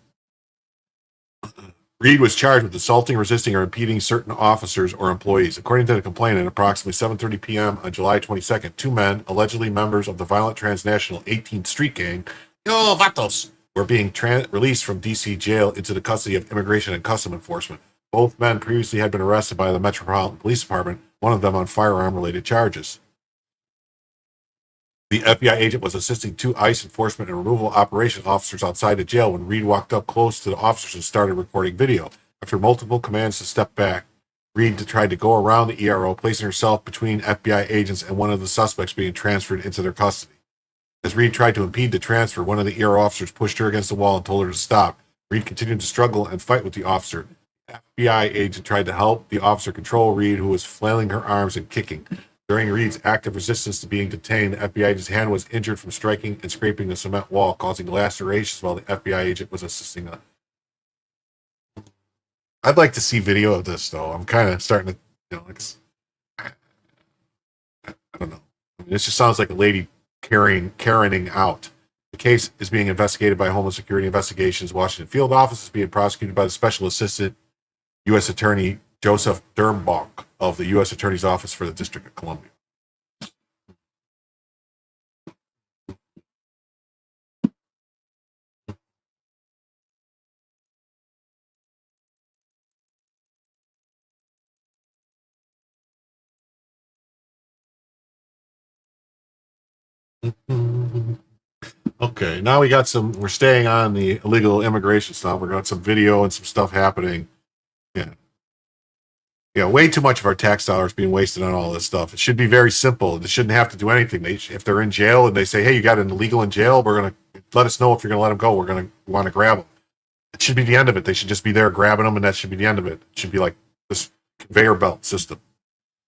Reed was charged with assaulting, resisting, or impeding certain officers or employees. According to the complainant, at approximately 7:30 p.m. on July 22nd, two men, allegedly members of the violent transnational 18th Street Gang, Yo Vatos, were being released from D.C. jail into the custody of Immigration and Customs Enforcement. Both men previously had been arrested by the Metropolitan Police Department, one of them on firearm-related charges. The FBI agent was assisting two ICE enforcement and removal operation officers outside the jail when Reed walked up close to the officers and started recording video. After multiple commands to step back, Reed tried to go around the ERO, placing herself between FBI agents and one of the suspects being transferred into their custody. As Reed tried to impede the transfer, one of the ERO officers pushed her against the wall and told her to stop. Reed continued to struggle and fight with the officer. The FBI agent tried to help the officer control Reed, who was flailing her arms and kicking. During Reed's active resistance to being detained, the FBI agent's hand was injured from striking and scraping the cement wall, causing lacerations while the FBI agent was assisting them. I'd like to see video of this, though. I'm kind of starting to, I don't know. I mean, this just sounds like a lady Karening out. The case is being investigated by Homeland Security Investigations Washington Field Office. Is being prosecuted by the Special Assistant U.S. Attorney Joseph Dirnbach of the U.S. Attorney's Office for the District of Columbia. Okay, now we got we're staying on the illegal immigration stuff. We're got some video and some stuff happening. Yeah, way too much of our tax dollars being wasted on all this stuff. It should be very simple. They shouldn't have to do anything. If they're in jail and they say, hey, you got an illegal in jail, we're going to let us know if you're going to let them go. We're going to want to grab them. It should be the end of it. They should just be there grabbing them, and that should be the end of it. It should be like this conveyor belt system.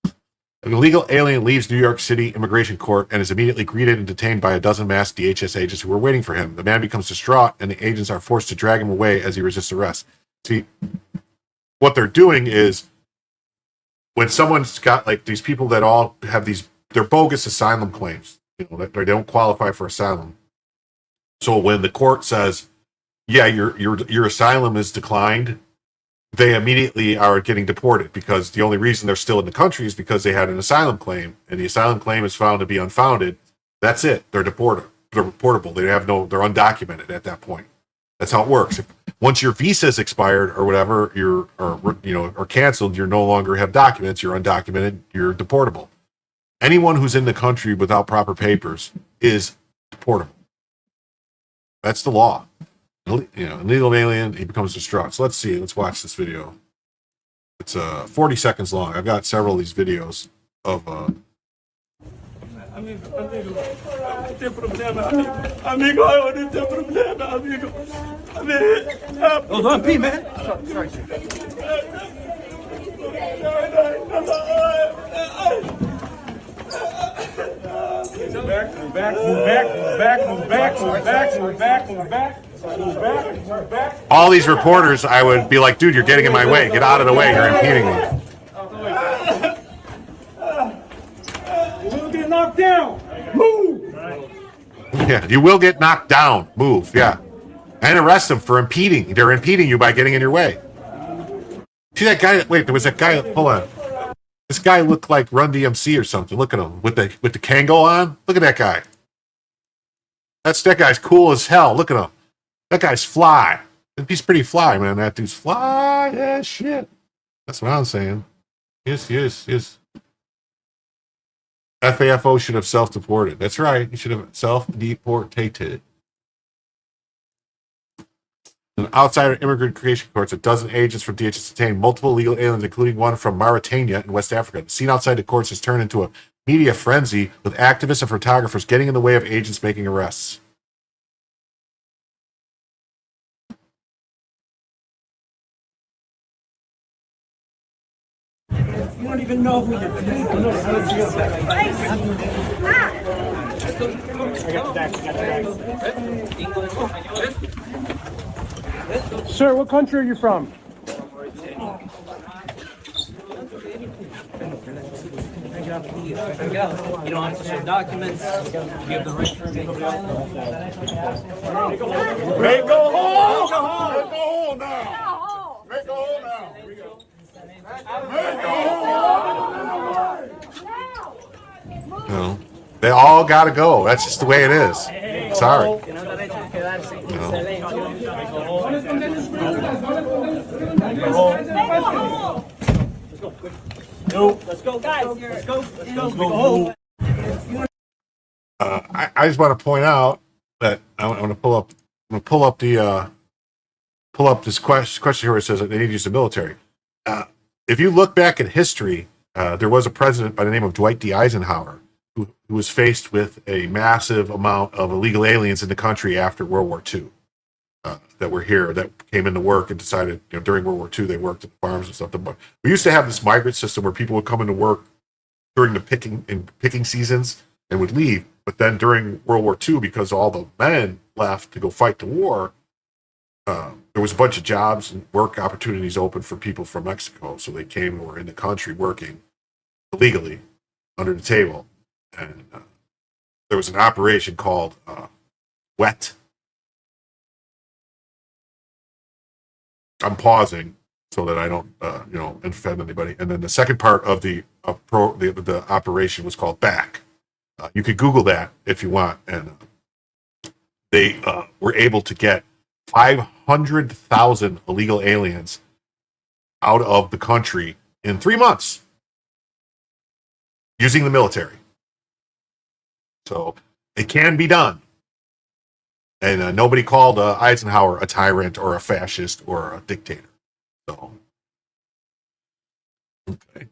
An illegal alien leaves New York City Immigration Court and is immediately greeted and detained by a dozen masked DHS agents who are waiting for him. The man becomes distraught, and the agents are forced to drag him away as he resists arrest. See, what they're doing is, when someone's got like these people that all have they're bogus asylum claims, they don't qualify for asylum. So when the court says, yeah, your asylum is declined, they immediately are getting deported, because the only reason they're still in the country is because they had an asylum claim, and the asylum claim is found to be unfounded. That's it. They're deported. They're reportable. They're undocumented at that point. That's how it works. Once your visa is expired or whatever, or canceled, you no longer have documents. You're undocumented. You're deportable. Anyone who's in the country without proper papers is deportable. That's the law. An illegal alien, he becomes distraught. So let's see. Let's watch this video. It's 40 seconds long. I've got several of these videos of. Oh, don't pee, man. Sorry. Move back. All these reporters, I would be like, dude, you're getting in my way. Get out of the way. You're impeding me. You will get knocked down. Move. Yeah, you will get knocked down. Move. Yeah. And arrest them for impeding. They're impeding you by getting in your way. See that guy? Wait, there was that guy. Hold on. This guy looked like Run DMC or something. Look at him with the Kango on. Look at that guy. That guy's cool as hell. Look at him. That guy's fly. He's pretty fly, man. That dude's fly as shit. That's what I'm saying. Yes. FAFO should have self-deported. That's right. He should have self-deportated. An outsider immigrant creation courts, a dozen agents from DHS detained multiple illegal aliens, including one from Mauritania in West Africa. The scene outside the courts has turned into a media frenzy, with activists and photographers getting in the way of agents making arrests. You don't even know who you're Sir, what country are you from? You don't have to show documents. You have the right to remain silent. Make go home! Make go home now! Make You know, they all got to go. That's just the way it is. Sorry. Let's go, guys. Let's go. Let's go. I just want to point out that I want to pull up. I'm going to pull up this question here where it says that they need to use the military. If you look back at history, there was a president by the name of Dwight D. Eisenhower who was faced with a massive amount of illegal aliens in the country after World War II that were here, that came into work and decided, during World War II, they worked at the farms and stuff. But we used to have this migrant system where people would come into work during the picking seasons and would leave. But then during World War II, because all the men left to go fight the war, there was a bunch of jobs and work opportunities open for people from Mexico. So they came and were in the country working illegally under the table. And there was an operation called WET. I'm pausing so that I don't, offend anybody. And then the second part of the operation was called BACK. You could Google that if you want. And they were able to get 500,000 illegal aliens out of the country in 3 months using the military. So it can be done. And nobody called Eisenhower a tyrant or a fascist or a dictator. So, okay.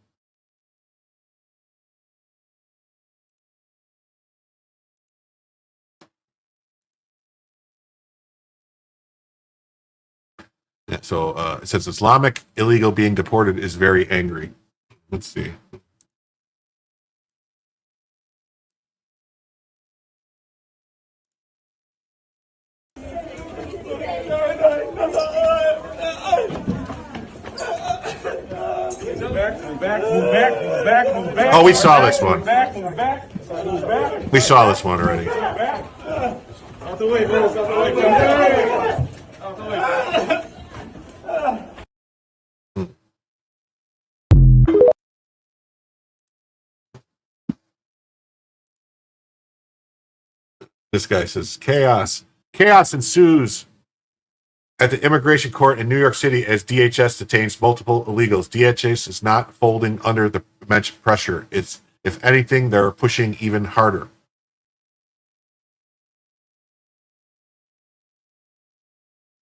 Yeah, so it says Islamic illegal being deported is very angry. Let's see. Oh, we saw this one. We saw this one already. Out the way, bro. Out the way. Out the way. This guy says, chaos ensues at the immigration court in New York City as DHS detains multiple illegals. DHS is not folding under the immense pressure. It's, if anything, they're pushing even harder.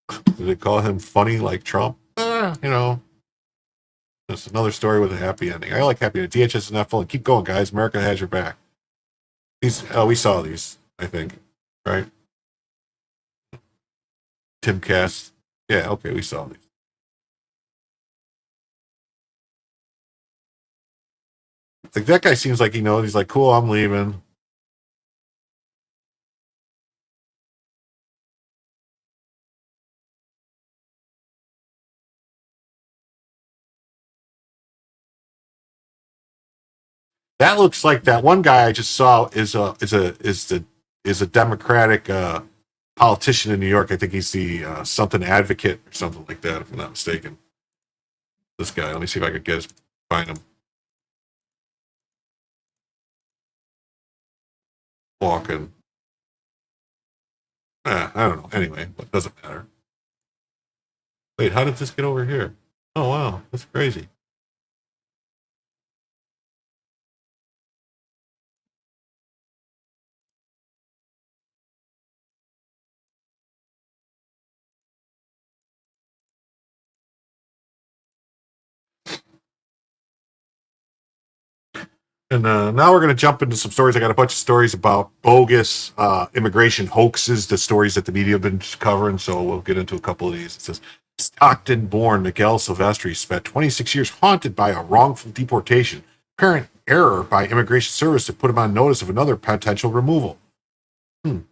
Did they call him funny like Trump? It's another story with a happy ending. I like happy ending. DHS is not folding. Keep going, guys. America has your back. We saw these, I think, right? Tim Cass. Yeah, okay, we saw these. Like, that guy seems like he knows. He's like, cool, I'm leaving. That looks like that one guy I just saw is a Democratic politician in New York. I think he's the something advocate or something like that, if I'm not mistaken. This guy. Let me see if I could find him. Walking. I don't know. Anyway, it doesn't matter. Wait, how did this get over here? Oh wow, that's crazy. And now we're going to jump into some stories. I got a bunch of stories about bogus immigration hoaxes, the stories that the media have been covering. So we'll get into a couple of these. It says, Stockton-born Miguel Silvestri spent 26 years haunted by a wrongful deportation. Apparent error by Immigration Service to put him on notice of another potential removal. And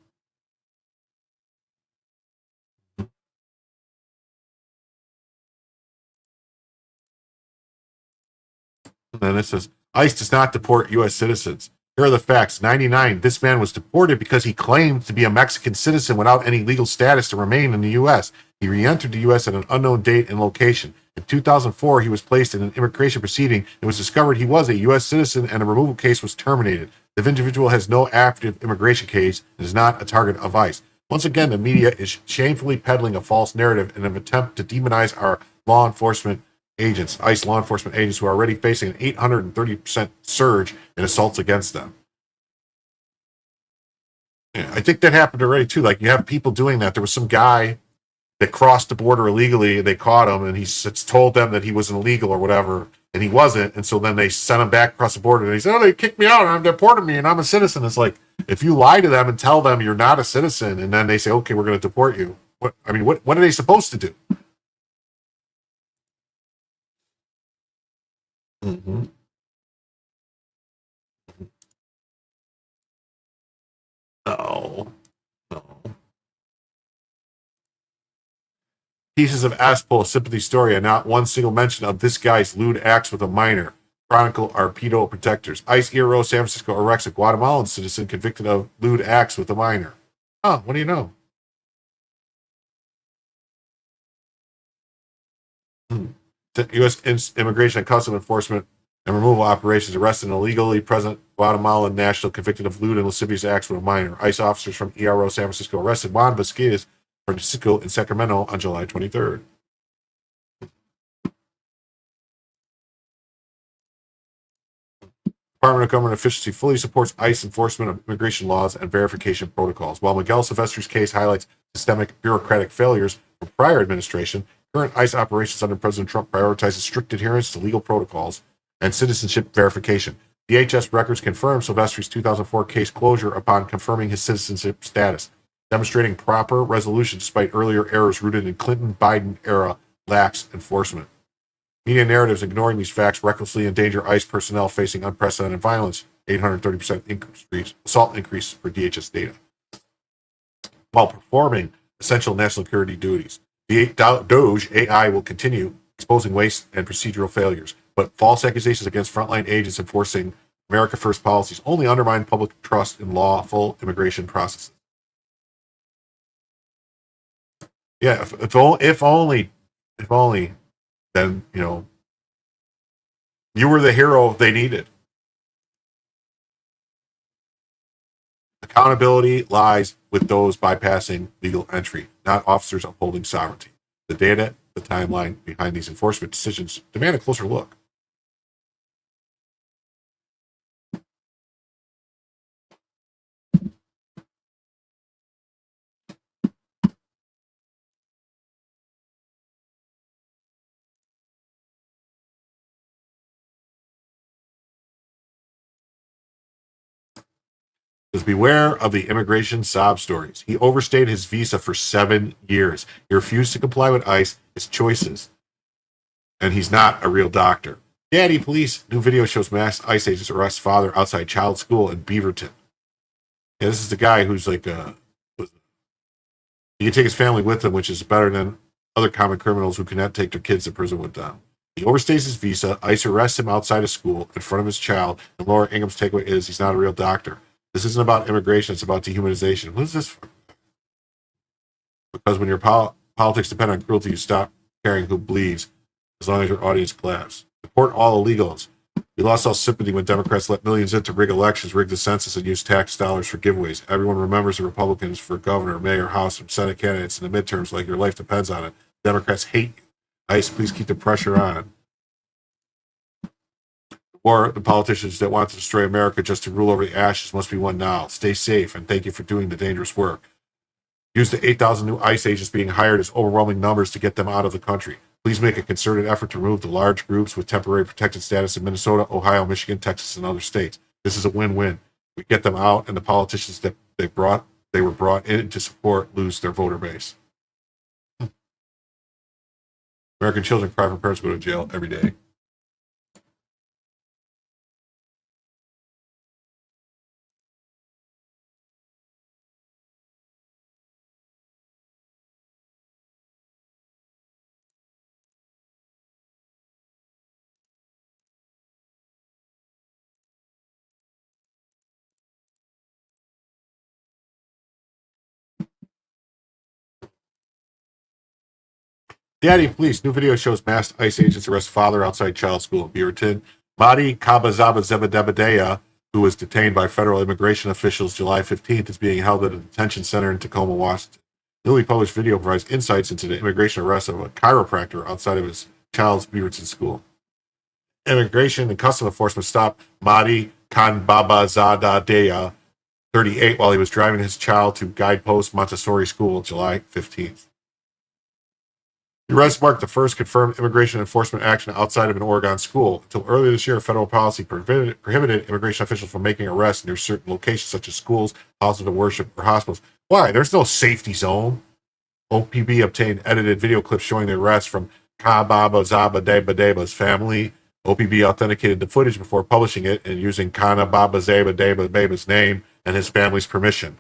then it says, ICE does not deport U.S. citizens. Here are the facts. 99, this man was deported because he claimed to be a Mexican citizen without any legal status to remain in the U.S. He re-entered the U.S. at an unknown date and location. In 2004, he was placed in an immigration proceeding. It was discovered he was a U.S. citizen and a removal case was terminated. The individual has no active immigration case and is not a target of ICE. Once again, the media is shamefully peddling a false narrative in an attempt to demonize our law enforcement agents, ICE law enforcement agents, who are already facing an 830% surge in assaults against them. Yeah, I think that happened already too. Like, you have people doing that. There was some guy that crossed the border illegally, and they caught him, and he told them that he was illegal or whatever, and he wasn't. And so then they sent him back across the border, and he said, "Oh, they kicked me out, and they deported me, and I'm a citizen." It's like, if you lie to them and tell them you're not a citizen, and then they say, "Okay, we're going to deport you," what are they supposed to do? Mm-hmm. No. Pieces of Aspo sympathy story and not one single mention of this guy's lewd acts with a minor. Chronicle our pedo protectors. ICE Eero San Francisco arrests a Guatemalan citizen convicted of lewd acts with a minor. Oh, what do you know? U.S. Immigration and Customs Enforcement and Removal Operations arrested an illegally present Guatemalan national convicted of lewd and lascivious acts with a minor. ICE officers from ERO San Francisco arrested Juan Vasquez Francisco in Sacramento on July 23rd. Department of Government Efficiency fully supports ICE enforcement of immigration laws and verification protocols. While Miguel Silvestri's case highlights systemic bureaucratic failures from prior administration, current ICE operations under President Trump prioritizes strict adherence to legal protocols and citizenship verification. DHS records confirm Silvestri's 2004 case closure upon confirming his citizenship status, demonstrating proper resolution despite earlier errors rooted in Clinton-Biden era lax enforcement. Media narratives ignoring these facts recklessly endanger ICE personnel facing unprecedented violence, 830% assault increase for DHS data, while performing essential national security duties. The Doge AI will continue exposing waste and procedural failures, but false accusations against frontline agents enforcing America First policies only undermine public trust in lawful immigration processes. Yeah, if only, then, you were the hero they needed. Accountability lies with those bypassing legal entry, not officers upholding sovereignty. The data, the timeline behind these enforcement decisions demand a closer look. Beware of the immigration sob stories. He overstayed his visa for 7 years. He refused to comply with ICE, his choices, and he's not a real doctor. Daddy police. New video shows masked ICE agents arrest father outside child school in Beaverton. Yeah, this is the guy who's like, he can take his family with him, which is better than other common criminals who cannot take their kids to prison with them. He overstays his visa. ICE arrests him outside of school in front of his child. And Laura Ingham's takeaway is he's not a real doctor. This isn't about immigration. It's about dehumanization. What is this for? Because when your politics depend on cruelty, you stop caring who bleeds as long as your audience claps. Support all illegals. We lost all sympathy when Democrats let millions in to rig elections, rig the census, and use tax dollars for giveaways. Everyone remembers the Republicans for governor, mayor, House, and Senate candidates in the midterms like your life depends on it. Democrats hate you. ICE, please keep the pressure on. Or the politicians that want to destroy America just to rule over the ashes must be won now. Stay safe, and thank you for doing the dangerous work. Use the 8,000 new ICE agents being hired as overwhelming numbers to get them out of the country. Please make a concerted effort to remove the large groups with temporary protected status in Minnesota, Ohio, Michigan, Texas, and other states. This is a win-win. We get them out, and the politicians that they were brought in to support lose their voter base. American children cry for parents who go to jail every day. Daddy police. New video shows masked ICE agents arrest father outside child school in Beaverton. Mahdi Kabazaba Zebedebedea, who was detained by federal immigration officials July 15th, is being held at a detention center in Tacoma, Washington. Newly published video provides insights into the immigration arrest of a chiropractor outside of his child's Beaverton school. Immigration and Customs Enforcement stopped Mahdi Kanbabazadeh, 38, while he was driving his child to Guidepost Montessori School July 15th. The arrest marked the first confirmed immigration enforcement action outside of an Oregon school. Until earlier this year, federal policy prohibited immigration officials from making arrests near certain locations such as schools, houses of worship, or hospitals. Why? There's no safety zone. OPB obtained edited video clips showing the arrest from Kababa Zabadebadeba's family. OPB authenticated the footage before publishing it and using Kana Baba Zabadeba's name and his family's permission.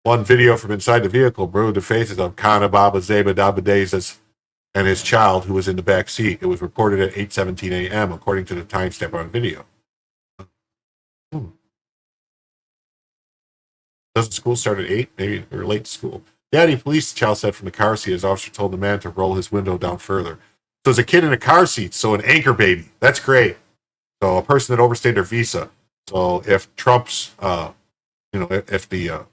One video from inside the vehicle blurred the faces of Kana Baba Zabadabadezas and his child, who was in the back seat. It was recorded at 8:17 a.m., according to the timestamp on video. Doesn't school start at 8? Maybe they're late to school. Daddy police, the child said from the car seat as officer told the man to roll his window down further. So there's a kid in a car seat, so an anchor baby. That's great. So a person that overstayed their visa. So if Trump's, if the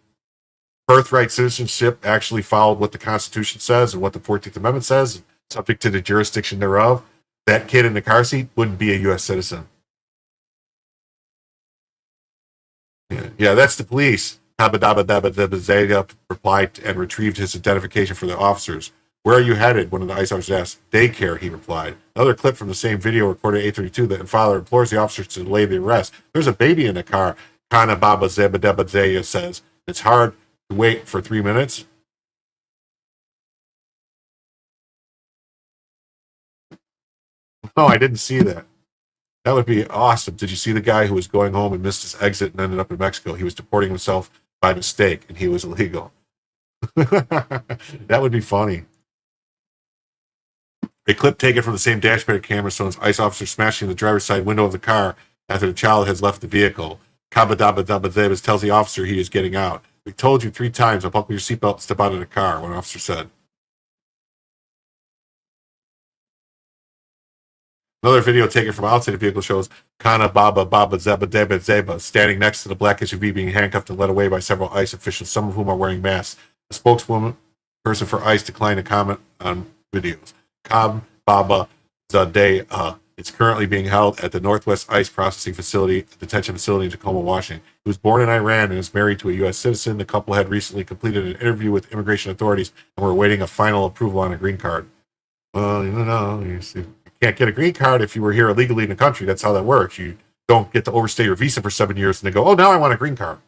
birthright citizenship actually followed what the Constitution says and what the 14th Amendment says, subject to the jurisdiction thereof, that kid in the car seat wouldn't be a U.S. citizen. Yeah, that's the police. Habadabadabadabazega replied and retrieved his identification for the officers. Where are you headed? One of the ICE officers asked. Daycare, he replied. Another clip from the same video recorded at 8:32 that father implores the officers to delay the arrest. There's a baby in the car, Kana Baba Zebedebedea says. It's hard to wait for 3 minutes. No, I didn't see that. That would be awesome. Did you see the guy who was going home and missed his exit and ended up in Mexico? He was deporting himself by mistake, and he was illegal. That would be funny. A clip taken from the same dashboard camera shows ICE officer smashing the driver's side window of the car after the child has left the vehicle. Kabadabadabadabas tells the officer he is getting out. We told you 3 times, unbuckle your seatbelt and step out of the car, one officer said. Another video taken from outside the vehicle shows Kana Baba Zeba standing next to the black SUV being handcuffed and led away by several ICE officials, some of whom are wearing masks. A spokeswoman person for ICE declined to comment on videos. Kam Baba Zadeh is currently being held at the Northwest ICE Processing Facility, detention facility in Tacoma, Washington. He was born in Iran and is married to a U.S. citizen. The couple had recently completed an interview with immigration authorities and were awaiting a final approval on a green card. Well, you can't get a green card if you were here illegally in the country. That's how that works. You don't get to overstay your visa for 7 years and they go, oh, now I want a green card.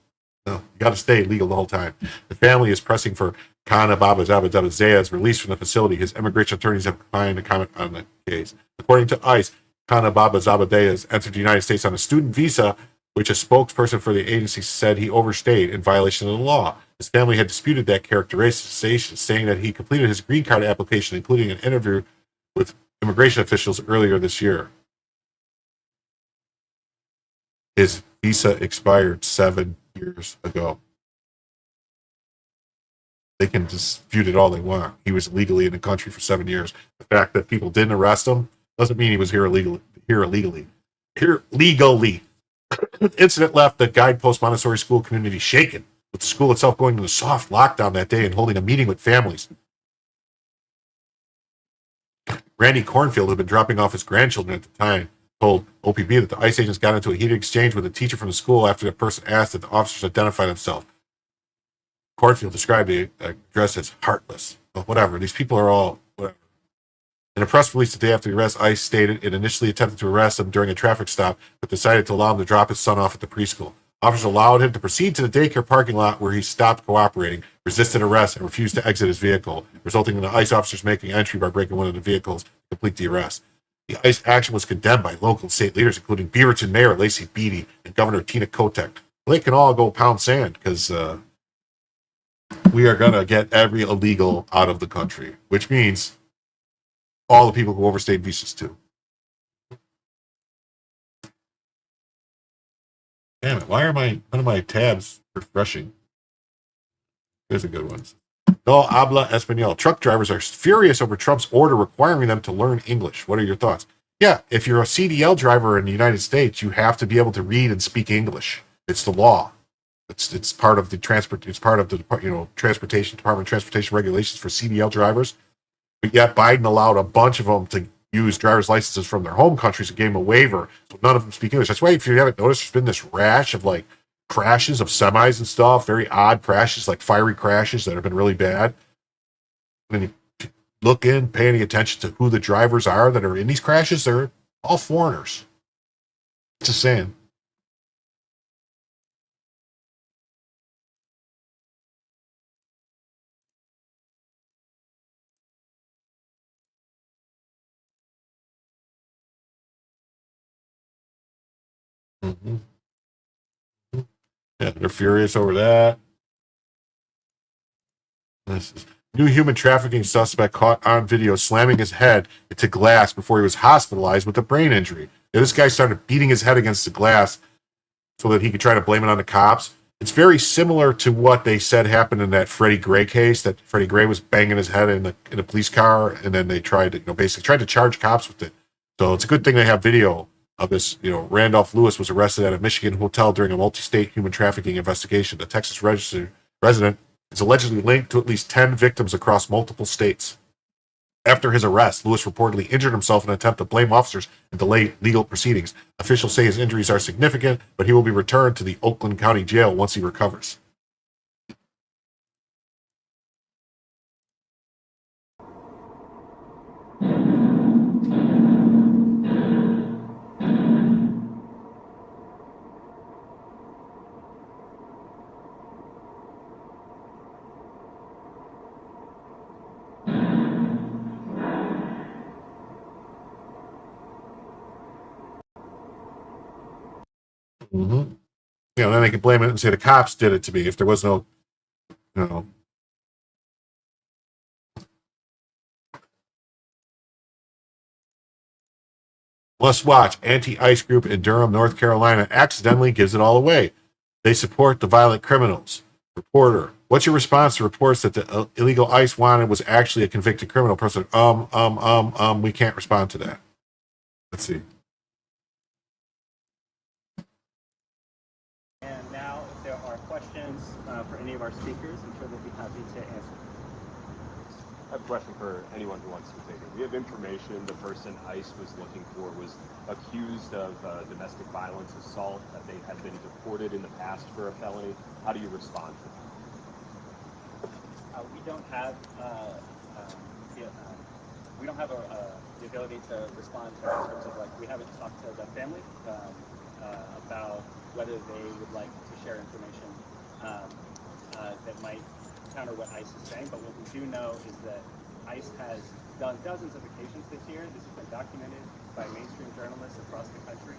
No, you got to stay legal the whole time. The family is pressing for Kana Baba Zabazea's release from the facility. His immigration attorneys have declined to comment on the case. According to ICE, Kana Baba Zabadea has entered the United States on a student visa, which a spokesperson for the agency said he overstayed in violation of the law. His family had disputed that characterization, saying that he completed his green card application, including an interview with immigration officials earlier this year. His visa expired 7 years ago. They can dispute it all they want. He was illegally in the country for 7 years. The fact that people didn't arrest him doesn't mean he was here illegally. The incident left the Guidepost Montessori School community shaken, with the school itself going into soft lockdown that day and holding a meeting with families. Randy Cornfield, who had been dropping off his grandchildren at the time, told OPB that the ICE agents got into a heated exchange with a teacher from the school after the person asked that the officers identify themselves. Cornfield described the address as heartless. Well, whatever. These people are all whatever. In a press release the day after the arrest, ICE stated it initially attempted to arrest him during a traffic stop, but decided to allow him to drop his son off at the preschool. Officers allowed him to proceed to the daycare parking lot where he stopped cooperating, resisted arrest, and refused to exit his vehicle, resulting in the ICE officers making entry by breaking one of the vehicles to complete the arrest. The ICE action was condemned by local and state leaders, including Beaverton Mayor Lacey Beatty and Governor Tina Kotek. They can all go pound sand because we are going to get every illegal out of the country, which means all the people who overstayed visas too. Damn it, why are one of my tabs refreshing? Here's a good one. No habla español. Truck drivers are furious over Trump's order requiring them to learn English. What are your thoughts? Yeah, if you're a CDL driver in the United States, you have to be able to read and speak English. It's the law. It's part of the It's part of the transportation Department of Transportation regulations for CDL drivers. But yet Biden allowed a bunch of them to use driver's licenses from their home countries and gave them a waiver, so none of them speak English. That's why, if you haven't noticed, there's been this rash of like crashes of semis and stuff, very odd crashes, like fiery crashes that have been really bad. And then you look in, pay any attention to who the drivers are that are in these crashes, they're all foreigners. Just saying. Mm-hmm. Yeah, they're furious over that. This is new human trafficking suspect caught on video slamming his head into glass before he was hospitalized with a brain injury. Yeah, this guy started beating his head against the glass so that he could try to blame it on the cops. It's very similar to what they said happened in that Freddie Gray case. That Freddie Gray was banging his head in a police car, and then they tried to, basically tried to charge cops with it. So it's a good thing they have video of this. Randolph Lewis was arrested at a Michigan hotel during a multi-state human trafficking investigation. The Texas resident is allegedly linked to at least 10 victims across multiple states. After his arrest, Lewis reportedly injured himself in an attempt to blame officers and delay legal proceedings. Officials say his injuries are significant, but he will be returned to the Oakland County Jail once he recovers. Mm-hmm. Then they can blame it and say the cops did it to me if there was no, Must watch. Anti-ICE group in Durham, North Carolina accidentally gives it all away. They support the violent criminals. Reporter, what's your response to reports that the illegal ICE wanted was actually a convicted criminal person? We can't respond to that. Let's see. And now, if there are questions for any of our speakers, I'm sure they'll be happy to answer. I have a question for anyone who wants to take it. We have information the person ICE was looking for was accused of domestic violence assault, that they had been deported in the past for a felony. How do you respond to that? We don't have the ability to respond to in terms of we haven't talked to the family about whether they would like to share information that might counter what ICE is saying. But what we do know is that ICE has done dozens of occasions this year. This has been documented by mainstream journalists across the country.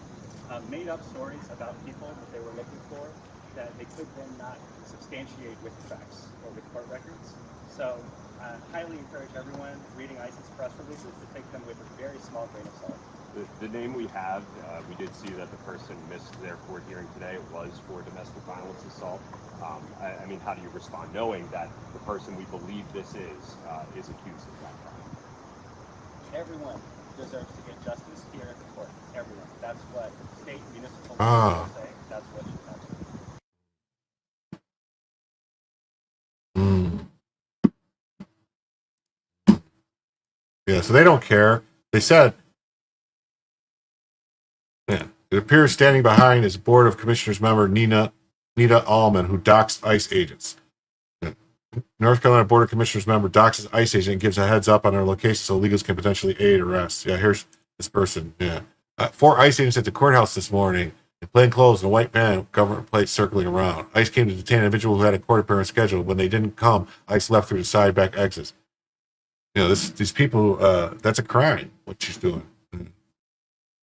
Made up stories about people that they were looking for that they could then not substantiate with facts or with court records. So I highly encourage everyone reading ICE's press releases to take them with a very small grain of salt. The name we have, we did see that the person missed their court hearing today. It was for domestic violence assault. I mean, how do you respond knowing that the person we believe this is accused of that crime? Everyone deserves to get justice here at the court. Everyone. That's what state and municipal laws say. That's what should happen. Yeah, so they don't care. They said, it appears standing behind is Board of Commissioners member Nita Allman, who docks ICE agents. North Carolina Board of Commissioners member docks his ICE agent and gives a heads up on their location so illegals can potentially aid arrests. Yeah, here's this person. Yeah. 4 ICE agents at the courthouse this morning in plain clothes and a white van with government plates circling around. ICE came to detain an individual who had a court appearance scheduled. When they didn't come, ICE left through the side back exits. These people, that's a crime, what she's doing.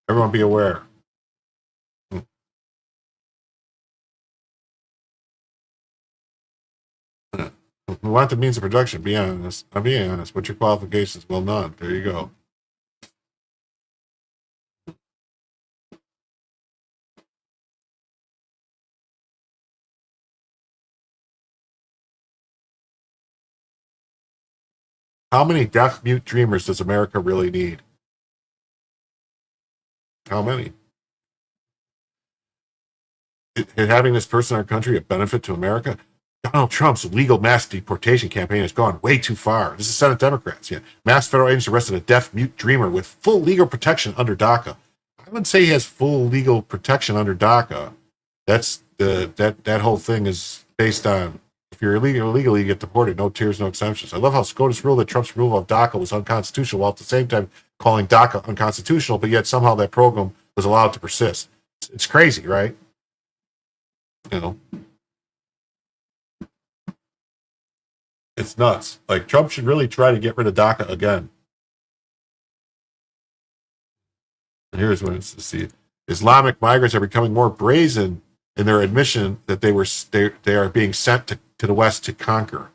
Everyone be aware. We want the means of production. Be honest. I'm being honest. What's your qualifications? Well, none. There you go. How many deaf-mute dreamers does America really need? How many? Is having this person in our country a benefit to America? Donald Trump's legal mass deportation campaign has gone way too far. This is Senate Democrats. Yeah. Mass federal agents arrested a deaf-mute dreamer with full legal protection under DACA. I wouldn't say he has full legal protection under DACA. That's that whole thing is based on if you're illegally, you get deported. No tiers, no exemptions. I love how SCOTUS ruled that Trump's removal of DACA was unconstitutional, while at the same time calling DACA unconstitutional, but yet somehow that program was allowed to persist. It's crazy, right? You know, it's nuts. Like, Trump should really try to get rid of DACA again. And here's what it's to see. Islamic migrants are becoming more brazen in their admission that they are being sent to the West to conquer.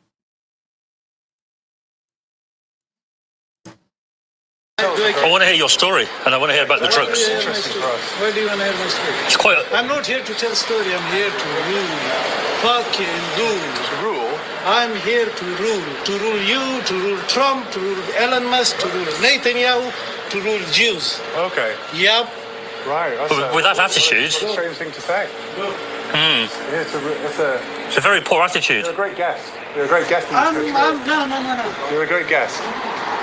I want to hear your story, and I want to hear about the drugs. Why do you want to hear my story? It's quite. I'm not here to tell story. I'm here to rule. Fucking rule. To rule? I'm here to rule. To rule you, to rule Trump, to rule Elon Musk, to rule Netanyahu, to rule Jews. Okay. Yep. Right. With that attitude. What a strange thing to say. It's a very poor attitude. You're a great guest. You're a great guest in this country. No. You're a great guest.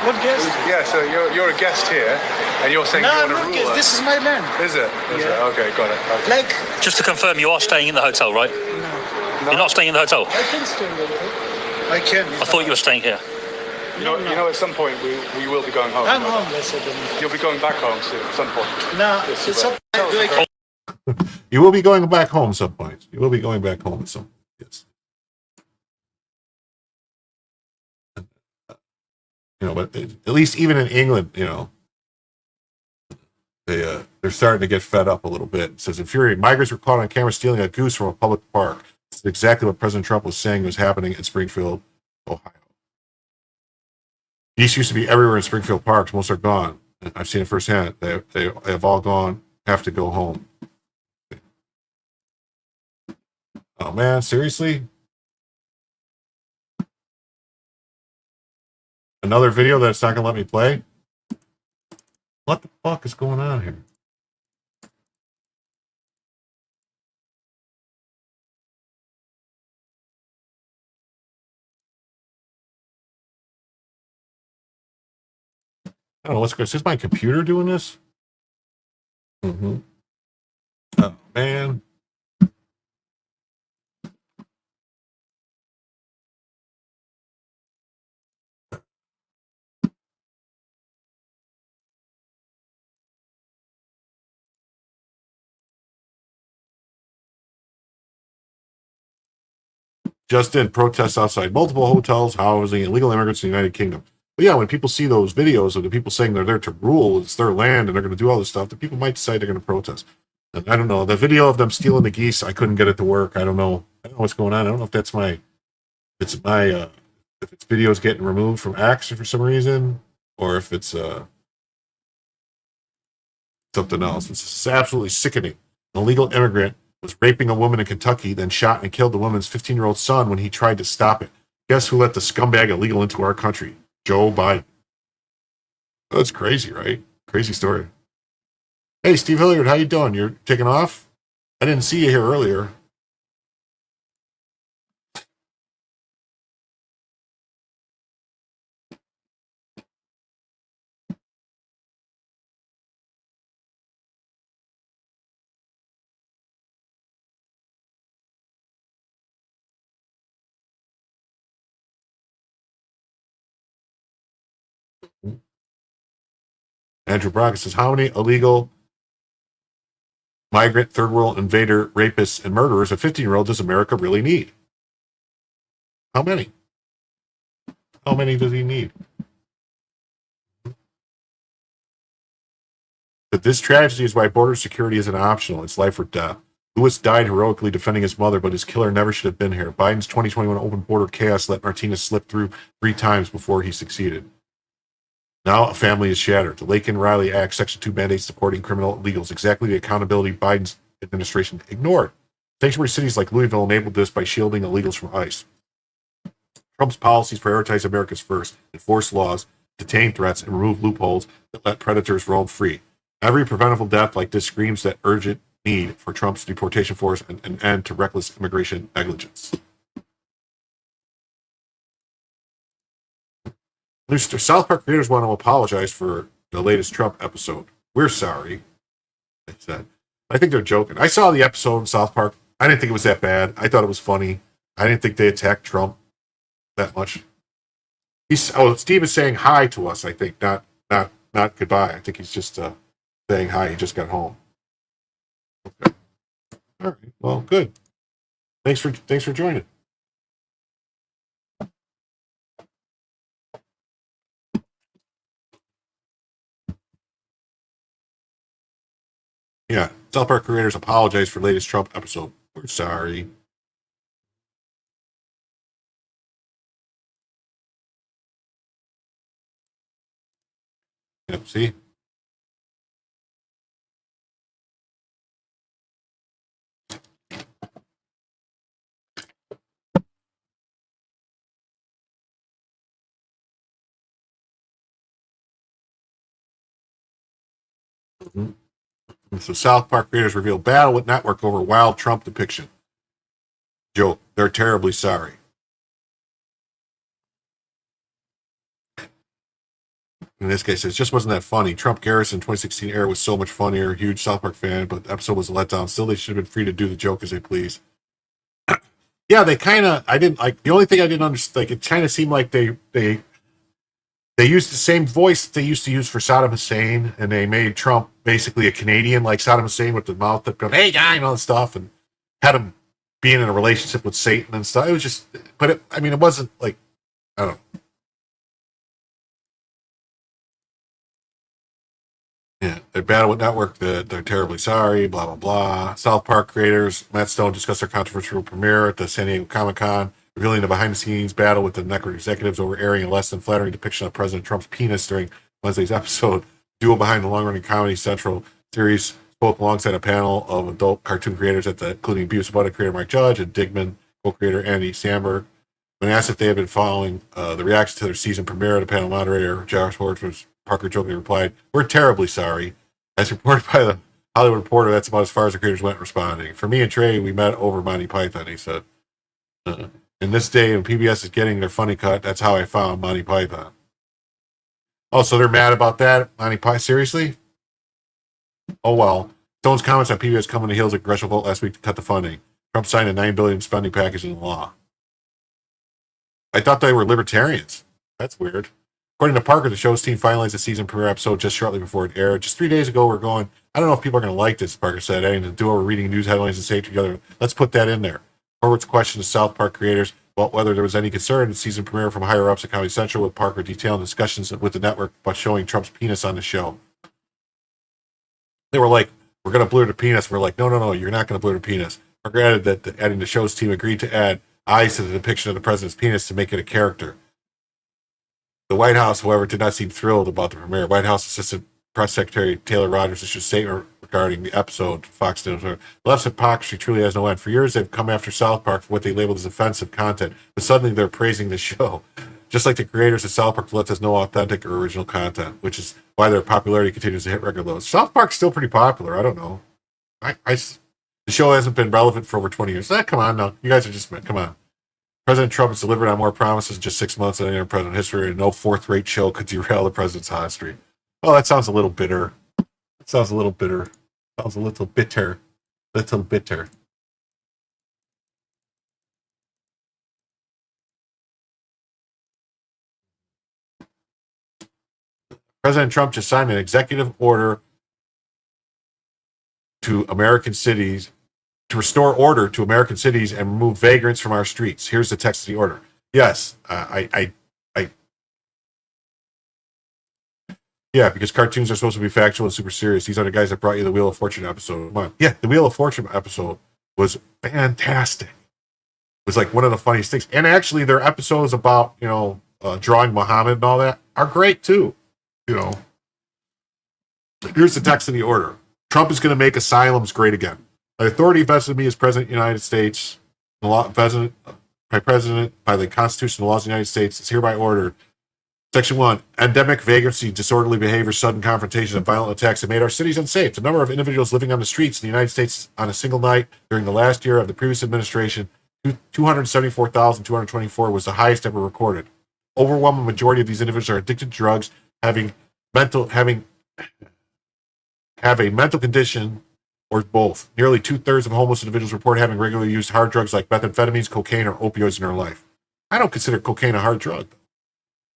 What guest? Yeah, so you're a guest here, and you're saying you want to rule. No, this is my land. Is it? Is it? Okay, got it. Okay. Like. Just to confirm, you are staying in the hotel, right? No. You're not staying in the hotel. I can stay in the hotel. I can. I thought you were staying here. You know, at some point we will be going home. I'm homeless at the moment. You'll be going back home soon, at some point. No, it's up. You will be going back home at some point. You will be going back home at some point. Yes. You know, but at least even in England, you know, they're starting to get fed up a little bit. It says, infuriated migrants were caught on camera stealing a goose from a public park. This is exactly what President Trump was saying was happening in Springfield, Ohio. Geese used to be everywhere in Springfield parks. Most are gone. I've seen it firsthand. They have all gone, have to go home. Oh, man, seriously? Another video that's not going to let me play? What the fuck is going on here? I don't know what's going on. Is my computer doing this? Mm-hmm. Oh, man. Just in protests outside multiple hotels housing illegal immigrants in the United Kingdom. But yeah, when people see those videos of the people saying they're there to rule, it's their land, and they're going to do all this stuff, the people might decide they're going to protest. And I don't know. The video of them stealing the geese, I couldn't get it to work. I don't know. I don't know what's going on. I don't know if that's if it's videos getting removed from X for some reason, or if it's something else. It's absolutely sickening. An illegal immigrant was raping a woman in Kentucky, then shot and killed the woman's 15-year-old son when he tried to stop it. Guess who let the scumbag illegal into our country? Joe Biden. That's crazy, right? Crazy story. Hey, Steve Hilliard, how you doing? You're taking off? I didn't see you here earlier. Andrew Braga says, how many illegal migrant, third world invader, rapists, and murderers of 15-year-olds does America really need? How many? How many does he need? But this tragedy is why border security isn't optional. It's life or death. Lewis died heroically defending his mother, but his killer never should have been here. Biden's 2021 open border chaos let Martinez slip through 3 times before he succeeded. Now a family is shattered. The Laken-Riley Act, Section 2 mandates deporting criminal illegals. Exactly the accountability Biden's administration ignored. Sanctuary cities like Louisville enabled this by shielding illegals from ICE. Trump's policies prioritize America's first, enforce laws, detain threats, and remove loopholes that let predators roam free. Every preventable death like this screams that urgent need for Trump's deportation force and an end to reckless immigration negligence. South Park creators want to apologize for the latest Trump episode. We're sorry, they said. I think they're joking. I saw the episode in South Park. I didn't think it was that bad. I thought it was funny. I didn't think they attacked Trump that much. Steve is saying hi to us, I think, not goodbye. I think he's just saying hi. He just got home. Okay. All right. Well, good. Thanks for joining. Yeah, South Park creators apologize for latest Trump episode. We're sorry. Yep, see? Mm-hmm. So South Park creators reveal battle with network over wild Trump depiction. Joke. They're terribly sorry. And this guy says, just wasn't that funny. Trump Garrison 2016 era was so much funnier. Huge South Park fan, but the episode was a letdown. Still, they should have been free to do the joke as they please. Yeah, they kind of, I didn't like, the only thing I didn't understand, like, it kind of seemed like they used the same voice they used to use for Saddam Hussein, and they made Trump basically a Canadian like Saddam Hussein with the mouth that goes, hey, guy, and all that stuff, and had him being in a relationship with Satan and stuff. It was just, but it wasn't like, I don't know. Yeah, their battle with network, they're terribly sorry, blah, blah, blah. South Park creators, Matt Stone discussed their controversial premiere at the San Diego Comic-Con, revealing the behind-the-scenes battle with the network executives over airing a less than flattering depiction of President Trump's penis during Wednesday's episode. Duo behind the long-running Comedy Central series spoke alongside a panel of adult cartoon creators including Beavis and Butthead creator Mike Judge and Digman co-creator Andy Samberg. When asked if they had been following the reaction to their season premiere, the panel moderator Josh Horowitz Parker jokingly replied, "We're terribly sorry." As reported by the Hollywood Reporter, that's about as far as the creators went responding. For me and Trey, we met over Monty Python, he said. In this day, when PBS is getting their funny cut, that's how I found Monty Python. Oh, so they're mad about that? Monty Python? Seriously? Oh, well. Stone's comments on PBS come on the heels of congressional vote last week to cut the funding. Trump signed a $9 billion spending package into law. I thought they were libertarians. That's weird. According to Parker, the show's team finalized the season premiere episode just shortly before it aired. Just 3 days ago, we're going, I don't know if people are going to like this, Parker said, adding the duo were reading news headlines and say together, let's put that in there. Horowitz questioned the South Park creators about whether there was any concern in the season premiere from higher-ups at Comedy Central, with Parker detailing discussions with the network about showing Trump's penis on the show. They were like, we're going to blur the penis. We're like, no, you're not going to blur the penis. Parker added that adding the show's team agreed to add eyes to the depiction of the president's penis to make it a character. The White House, however, did not seem thrilled about the premiere. White House Assistant Press Secretary Taylor Rogers issued a statement regarding the episode. Fox News. The left's hypocrisy truly has no end. For years, they've come after South Park for what they labeled as offensive content, but suddenly they're praising the show. Just like the creators of South Park left us no authentic or original content, which is why their popularity continues to hit record lows. South Park's still pretty popular. I don't know. The show hasn't been relevant for over 20 years. Come on, no. You guys are just, come on. President Trump has delivered on more promises in just 6 months than any other president in history, and no fourth-rate show could derail the president's hot streak. Oh, that sounds a little bitter. Sounds a little bitter. Little bitter. President Trump just signed an executive order to American cities to restore order to American cities and remove vagrants from our streets. Here's the text of the order. Yes, yeah, because cartoons are supposed to be factual and super serious. These are the guys that brought you the Wheel of Fortune episode. Come on. Yeah, the Wheel of Fortune episode was fantastic. It was like one of the funniest things. And actually, their episodes about, drawing Muhammad and all that are great too. Here's the text of the order. Trump is going to make asylums great again. The authority vested in me as President of the United States, the law vested by the Constitution and laws of the United States, is hereby ordered. Section 1. Endemic vagrancy, disorderly behavior, sudden confrontation, and violent attacks have made our cities unsafe. The number of individuals living on the streets in the United States on a single night during the last year of the previous administration, 274,224, was the highest ever recorded. Overwhelming majority of these individuals are addicted to drugs, have a mental condition, or both. Nearly 2/3 of homeless individuals report having regularly used hard drugs like methamphetamines, cocaine, or opioids in their life. I don't consider cocaine a hard drug.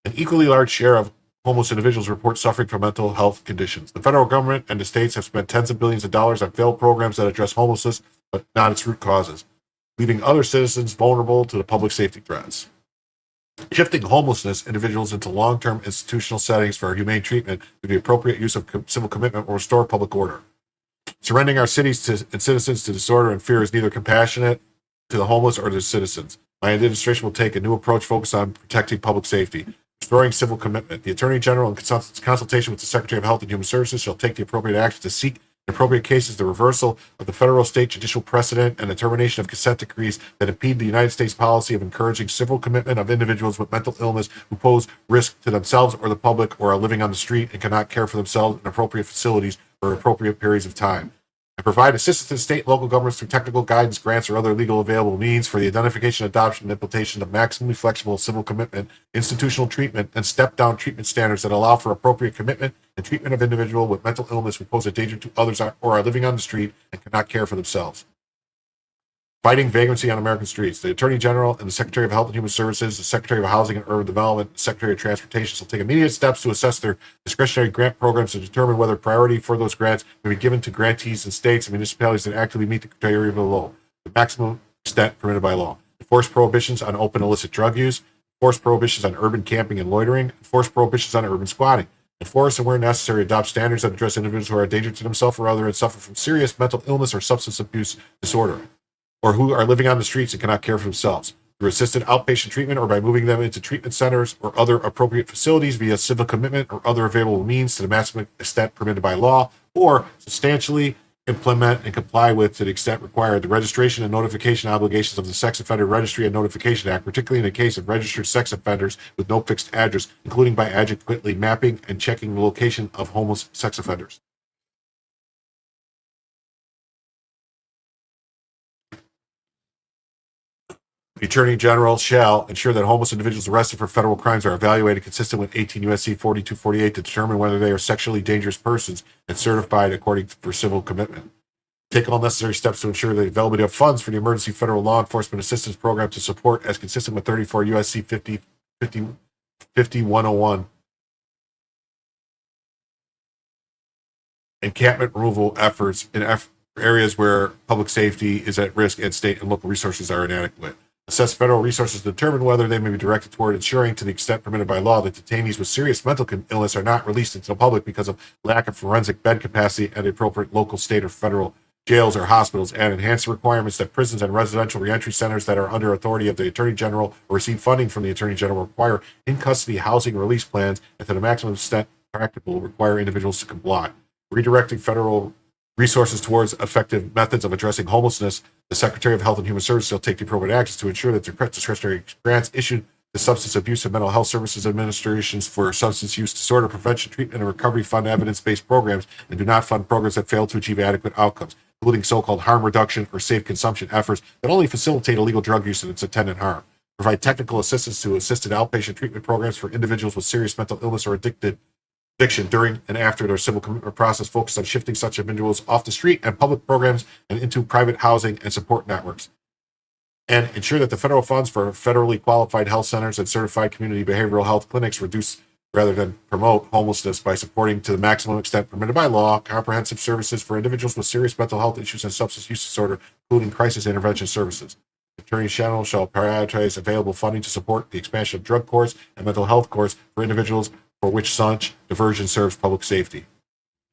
An equally large share of homeless individuals report suffering from mental health conditions. The federal government and the states have spent tens of billions of dollars on failed programs that address homelessness, but not its root causes, leaving other citizens vulnerable to the public safety threats. Shifting homelessness individuals into long-term institutional settings for humane treatment through the appropriate use of civil commitment will restore public order. Surrendering our cities and citizens to disorder and fear is neither compassionate to the homeless or to the citizens. My administration will take a new approach focused on protecting public safety. Restoring civil commitment. The Attorney General, in consultation with the Secretary of Health and Human Services, shall take the appropriate action to seek, in appropriate cases, the reversal of the federal state judicial precedent and the termination of consent decrees that impede the United States policy of encouraging civil commitment of individuals with mental illness who pose risk to themselves or the public or are living on the street and cannot care for themselves in appropriate facilities for appropriate periods of time. And provide assistance to state and local governments through technical guidance, grants, or other legal available means for the identification, adoption, and implementation of maximally flexible civil commitment, institutional treatment, and step-down treatment standards that allow for appropriate commitment and treatment of individuals with mental illness who pose a danger to others or are living on the street and cannot care for themselves. Fighting vagrancy on American streets. The Attorney General and the Secretary of Health and Human Services, the Secretary of Housing and Urban Development, the Secretary of Transportation shall take immediate steps to assess their discretionary grant programs to determine whether priority for those grants may be given to grantees in states and municipalities that actively meet the criteria below, the maximum extent permitted by law. Enforce prohibitions on open illicit drug use, enforce prohibitions on urban camping and loitering, enforce prohibitions on urban squatting. Enforce and where necessary adopt standards that address individuals who are a danger to themselves or others and suffer from serious mental illness or substance abuse disorder, or who are living on the streets and cannot care for themselves, through assisted outpatient treatment or by moving them into treatment centers or other appropriate facilities via civil commitment or other available means to the maximum extent permitted by law, or substantially implement and comply with, to the extent required, the registration and notification obligations of the Sex Offender Registry and Notification Act, particularly in the case of registered sex offenders with no fixed address, including by adequately mapping and checking the location of homeless sex offenders. The Attorney General shall ensure that homeless individuals arrested for federal crimes are evaluated consistent with 18 U.S.C. 4248 to determine whether they are sexually dangerous persons and certified according for civil commitment. Take all necessary steps to ensure the availability of funds for the Emergency Federal Law Enforcement Assistance Program to support, as consistent with 34 U.S.C. 50-101, encampment removal efforts in areas where public safety is at risk and state and local resources are inadequate. Assess federal resources to determine whether they may be directed toward ensuring, to the extent permitted by law, that detainees with serious mental illness are not released into the public because of lack of forensic bed capacity at the appropriate local, state, or federal jails or hospitals, and enhance the requirements that prisons and residential reentry centers that are under authority of the Attorney General or receive funding from the Attorney General require in-custody housing release plans, and to the maximum extent practical, require individuals to comply. Redirecting federal resources towards effective methods of addressing homelessness, the Secretary of Health and Human Services shall take the appropriate actions to ensure that the discretionary grants issued to Substance Abuse and Mental Health Services Administrations for substance use disorder prevention, treatment, and recovery fund evidence-based programs and do not fund programs that fail to achieve adequate outcomes, including so-called harm reduction or safe consumption efforts that only facilitate illegal drug use and its attendant harm. Provide technical assistance to assisted outpatient treatment programs for individuals with serious mental illness or addiction during and after their civil commitment process, focused on shifting such individuals off the street and public programs and into private housing and support networks. And ensure that the federal funds for federally qualified health centers and certified community behavioral health clinics reduce rather than promote homelessness by supporting, to the maximum extent permitted by law, comprehensive services for individuals with serious mental health issues and substance use disorder, including crisis intervention services. The Attorney General shall prioritize available funding to support the expansion of drug courts and mental health courts for individuals for which such diversion serves public safety.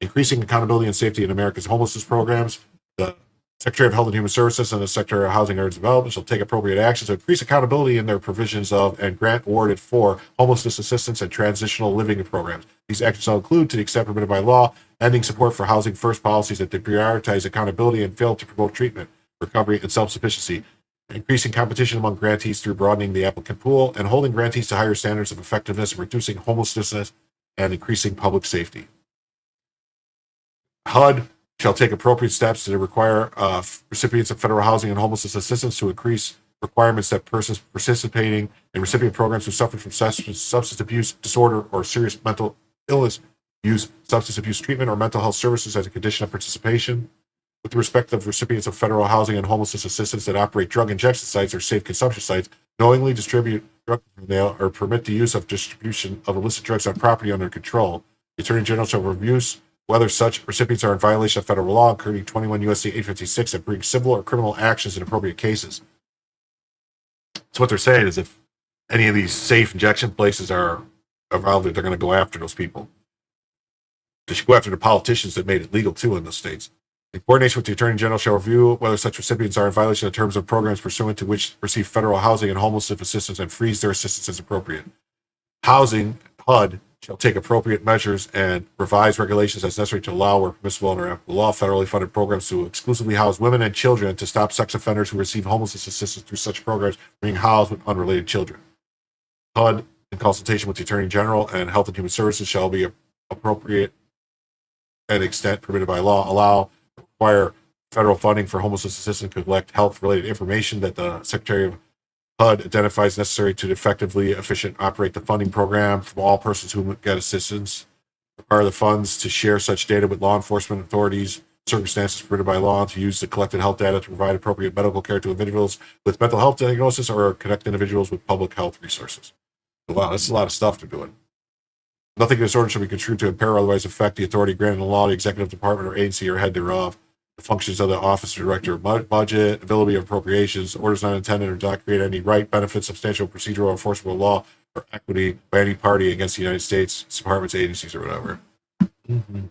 Increasing accountability and safety in America's homelessness programs. The Secretary of Health and Human Services and the Secretary of Housing and Urban Development shall take appropriate actions to increase accountability in their provisions of and grant awarded for homelessness assistance and transitional living programs. These actions shall include, to the extent permitted by law, ending support for housing first policies that prioritize accountability and fail to promote treatment, recovery, and self-sufficiency, increasing competition among grantees through broadening the applicant pool, and holding grantees to higher standards of effectiveness, reducing homelessness, and increasing public safety. HUD shall take appropriate steps to require recipients of federal housing and homelessness assistance to increase requirements that persons participating in recipient programs who suffer from substance abuse disorder or serious mental illness use substance abuse treatment or mental health services as a condition of participation. With respect of recipients of federal housing and homelessness assistance that operate drug injection sites or safe consumption sites, knowingly distribute drug paraphernalia or permit the use of distribution of illicit drugs on property under control, the Attorney General shall review whether such recipients are in violation of federal law, including 21 U.S.C. 856, and bring civil or criminal actions in appropriate cases. So what they're saying is if any of these safe injection places are involved, they're going to go after those people. They should go after the politicians that made it legal too in those states. In coordination with the Attorney General shall review whether such recipients are in violation of terms of programs pursuant to which receive federal housing and homelessness assistance and freeze their assistance as appropriate. Housing, HUD, shall take appropriate measures and revise regulations as necessary to allow where permissible under applicable law federally funded programs to exclusively house women and children, to stop sex offenders who receive homelessness assistance through such programs being housed with unrelated children. HUD, in consultation with the Attorney General and Health and Human Services, shall be appropriate and extent permitted by law allow require federal funding for homelessness assistance to collect health-related information that the Secretary of HUD identifies necessary to effectively, efficient operate the funding program from all persons who get assistance. Require the funds to share such data with law enforcement authorities, circumstances permitted by law, to use the collected health data to provide appropriate medical care to individuals with mental health diagnosis or connect individuals with public health resources. Wow, that's a lot of stuff they're doing. Nothing in this order shall be construed to impair or otherwise affect the authority granted in the law, the executive department or agency or head thereof, the functions of the office or director of budget, ability of appropriations, orders not intended or do not create any right, benefit, substantial, procedural, or enforceable law or equity by any party against the United States, departments, agencies, or whatever. Mm-hmm.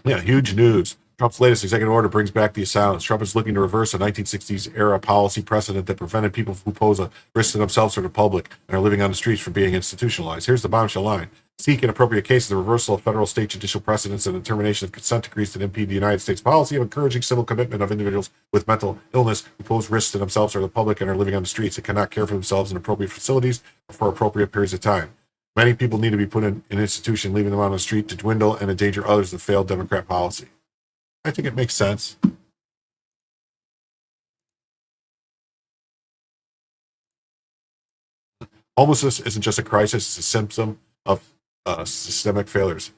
Yeah, huge news. Trump's latest executive order brings back the asylums. Trump is looking to reverse a 1960s era policy precedent that prevented people who pose a risk to themselves or the public and are living on the streets from being institutionalized. Here's the bombshell line. Seek in appropriate cases the reversal of federal state judicial precedents and the termination of consent decrees that impede the United States policy of encouraging civil commitment of individuals with mental illness who pose risks to themselves or the public and are living on the streets and cannot care for themselves in appropriate facilities or for appropriate periods of time. Many people need to be put in an institution, leaving them on the street to dwindle and endanger others with failed Democrat policy. I think it makes sense. Homelessness isn't just a crisis, it's a symptom of systemic failures.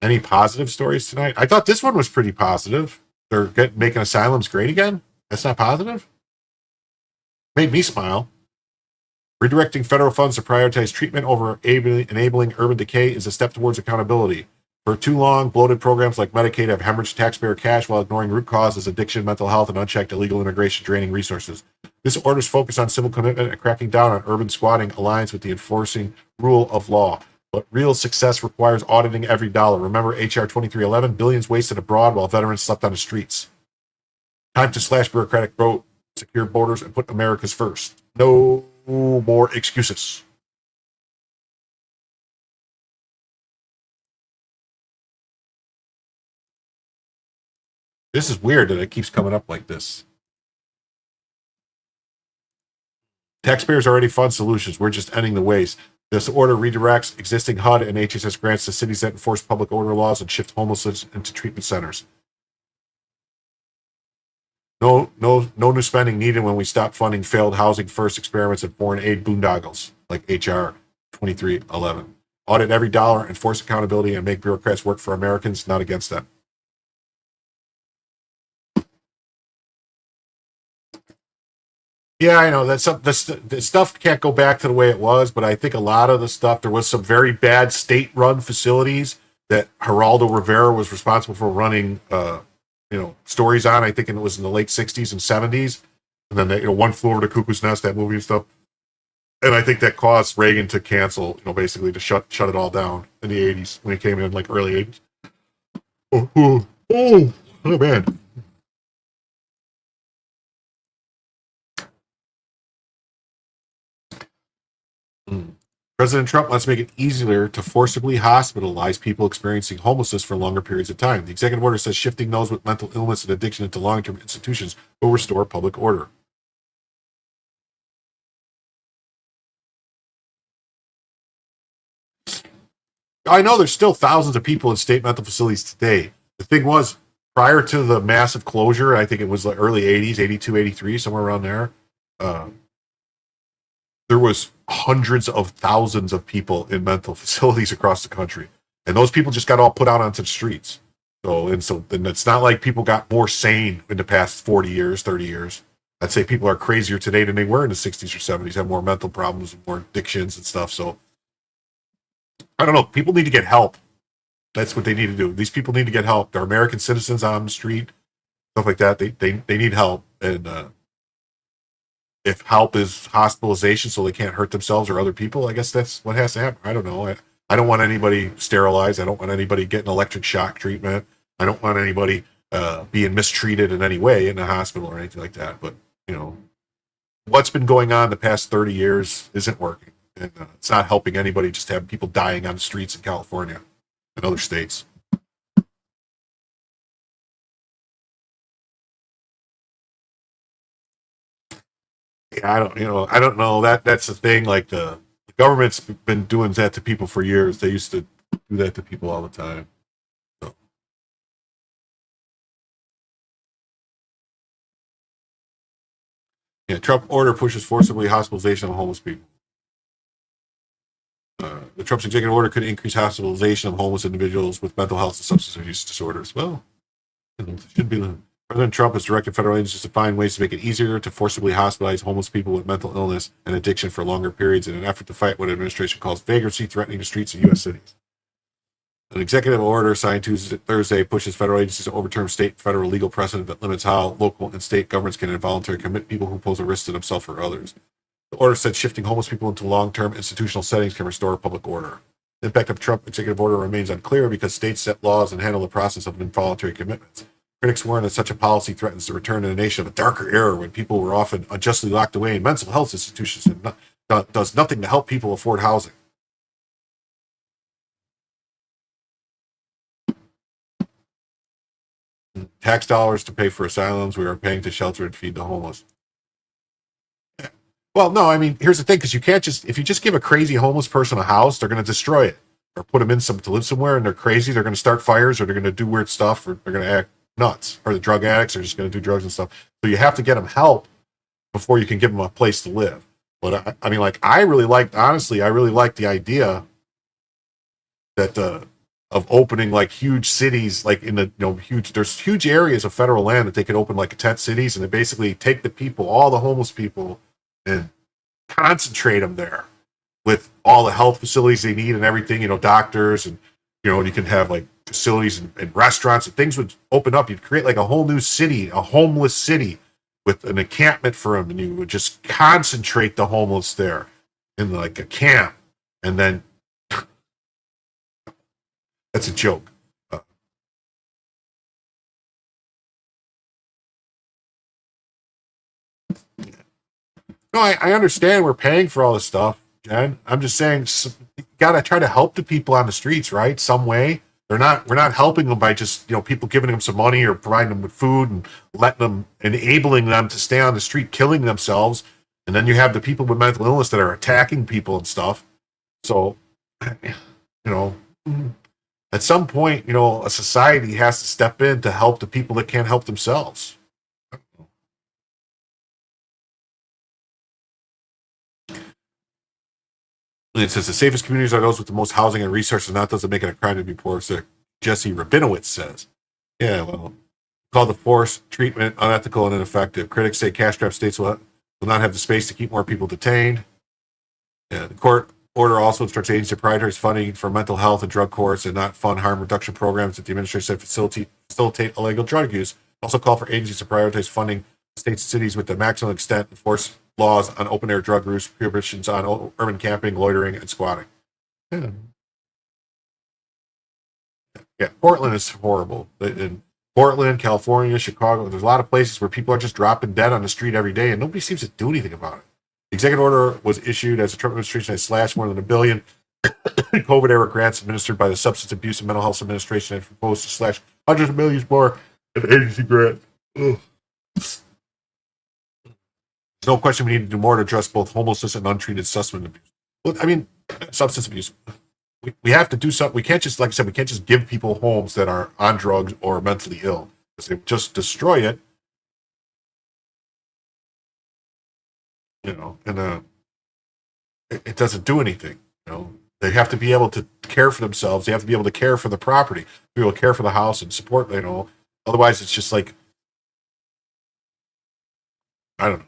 Any positive stories tonight? I thought this one was pretty positive. They're making asylums great again? That's not positive? Made me smile. Redirecting federal funds to prioritize treatment over enabling urban decay is a step towards accountability. For too long, bloated programs like Medicaid have hemorrhaged taxpayer cash while ignoring root causes, addiction, mental health, and unchecked illegal immigration, draining resources. This order's focus on civil commitment and cracking down on urban squatting aligns with the enforcing rule of law. But real success requires auditing every dollar. Remember HR 2311, billions wasted abroad while veterans slept on the streets. Time to slash bureaucratic growth, secure borders, and put America's first. No more excuses. This is weird that it keeps coming up like this. Taxpayers already fund solutions. We're just ending the waste. This order redirects existing HUD and HHS grants to cities that enforce public order laws and shift homelessness into treatment centers. No new spending needed when we stop funding failed housing first experiments and foreign aid boondoggles like HR 2311. Audit every dollar, enforce accountability, and make bureaucrats work for Americans, not against them. Yeah, I know that the stuff can't go back to the way it was, but I think a lot of the stuff, there was some very bad state-run facilities that Geraldo Rivera was responsible for running, stories on. I think it was in the late '60s and '70s, and then One Flew Over the Cuckoo's Nest, that movie and stuff. And I think that caused Reagan to cancel, basically to shut it all down in the '80s when he came in, like early '80s. Oh man. President Trump wants to make it easier to forcibly hospitalize people experiencing homelessness for longer periods of time. The executive order says shifting those with mental illness and addiction into long-term institutions will restore public order. I know there's still thousands of people in state mental facilities today. The thing was, prior to the massive closure, I think it was the early 80s, 82, 83, somewhere around there, there was hundreds of thousands of people in mental facilities across the country. And those people just got all put out onto the streets. And it's not like people got more sane in the past 40 years, 30 years. I'd say people are crazier today than they were in the 60s or 70s, have more mental problems, more addictions and stuff. So I don't know. People need to get help. That's what they need to do. These people need to get help. They're American citizens on the street, stuff like that. They need help. And if help is hospitalization so they can't hurt themselves or other people, I guess that's what has to happen. I don't know. I don't want anybody sterilized. I don't want anybody getting electric shock treatment. I don't want anybody being mistreated in any way in the hospital or anything like that. But, what's been going on the past 30 years isn't working. And it's not helping anybody, just have people dying on the streets in California and other states. Yeah, I don't know. That's the thing. Like the government's been doing that to people for years. They used to do that to people all the time. So. Yeah, Trump order pushes forcibly hospitalization of homeless people. The Trump's executive order could increase hospitalization of homeless individuals with mental health and substance use disorders. Well, it should be. President Trump has directed federal agencies to find ways to make it easier to forcibly hospitalize homeless people with mental illness and addiction for longer periods in an effort to fight what administration calls vagrancy threatening the streets of U.S. cities. An executive order signed Thursday pushes federal agencies to overturn state and federal legal precedent that limits how local and state governments can involuntarily commit people who pose a risk to themselves or others. The order said shifting homeless people into long-term institutional settings can restore public order. The impact of Trump executive order remains unclear because states set laws and handle the process of involuntary commitments. Critics warn that such a policy threatens to return to the nation of a darker era when people were often unjustly locked away in mental health institutions and does nothing to help people afford housing. Tax dollars to pay for asylums, we are paying to shelter and feed the homeless. Well, no, I mean, here's the thing, because you can't if you just give a crazy homeless person a house, they're going to destroy it or put them in to live somewhere, and they're crazy. They're going to start fires, or they're going to do weird stuff, or they're going to act nuts. Or the drug addicts are just going to do drugs and stuff. So you have to get them help before you can give them a place to live. But I mean, like, I really like the idea that of opening like huge cities, like in the there's huge areas of federal land that they could open like tent cities, and they basically take the people, all the homeless people, and concentrate them there with all the health facilities they need and everything, doctors, and you can have like facilities and restaurants, and things would open up. You'd create like a whole new city, a homeless city with an encampment for them, and you would just concentrate the homeless there in like a camp. And then that's a joke. No, I understand we're paying for all this stuff, Jen. I'm just saying, you gotta try to help the people on the streets, right? Some way. We're not helping them by just people giving them some money or providing them with food and enabling them to stay on the street, killing themselves. And then you have the people with mental illness that are attacking people and stuff. So, at some point, a society has to step in to help the people that can't help themselves. It says the safest communities are those with the most housing and resources, and that doesn't make it a crime to be poor. So Jesse Rabinowitz says, yeah, well, called the forced treatment unethical and ineffective. Critics say cash-strapped states will not have the space to keep more people detained. Yeah, the court order also instructs agencies to prioritize funding for mental health and drug courts and not fund harm reduction programs that the administration said facilitate illegal drug use. Also call for agencies to prioritize funding states and cities with the maximum extent enforce laws on open-air drug use, prohibitions on urban camping, loitering, and squatting. Yeah, Portland is horrible. In Portland, California, Chicago, there's a lot of places where people are just dropping dead on the street every day, and nobody seems to do anything about it. The executive order was issued as the Trump administration has slashed more than $1 billion COVID-era grants administered by the Substance Abuse and Mental Health Administration and proposed to slash hundreds of millions more in agency grants. Ugh. There's no question we need to do more to address both homelessness and untreated substance abuse. Well, I mean, substance abuse. We have to do something. We can't just, like I said, we can't just give people homes that are on drugs or mentally ill, because they just destroy it. You know, and it doesn't do anything. You know, they have to be able to care for themselves. They have to be able to care for the property, be able to care for the house and support. You know, otherwise it's just like, I don't know.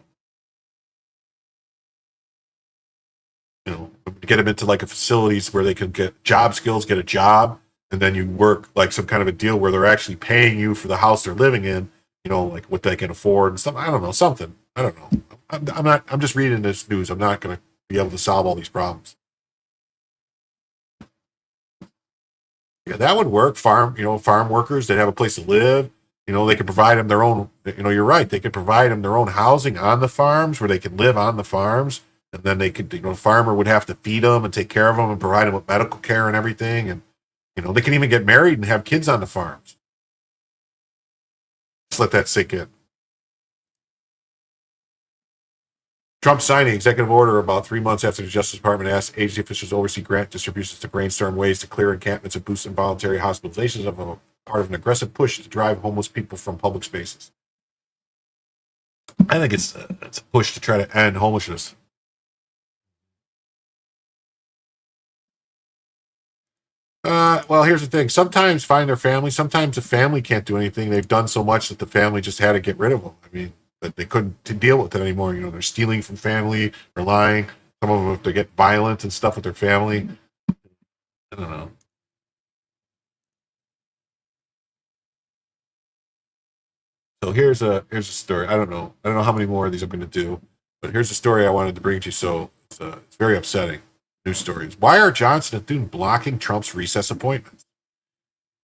You know, get them into like a facilities where they can get job skills, get a job, and then you work like some kind of a deal where they're actually paying you for the house they're living in. You know, like what they can afford and stuff. I don't know, something. I don't know. I'm just reading this news. I'm not going to be able to solve all these problems. Yeah, that would work. Farm workers that have a place to live. You know, they could provide them their own. You know, you're right. They could provide them their own housing on the farms where they can live on the farms, and then they could. You know, the farmer would have to feed them and take care of them and provide them with medical care and everything. And you know, they can even get married and have kids on the farms. Just let that sink in. Trump signed an executive order about 3 months after the Justice Department asked agency officials to oversee grant distributions to brainstorm ways to clear encampments and boost involuntary hospitalizations of a part of an aggressive push to drive homeless people from public spaces. I think it's a push to try to end homelessness. Well, here's the thing. Sometimes find their family. Sometimes the family can't do anything. They've done so much that the family just had to get rid of them. I mean, that they couldn't deal with it anymore. You know, they're stealing from family, they're lying. Some of them, if they get violent and stuff with their family, I don't know. So here's a story. I don't know how many more of these I'm going to do, but here's a story I wanted to bring to you. So it's very upsetting. News stories. Why are Johnson and Thune blocking Trump's recess appointments?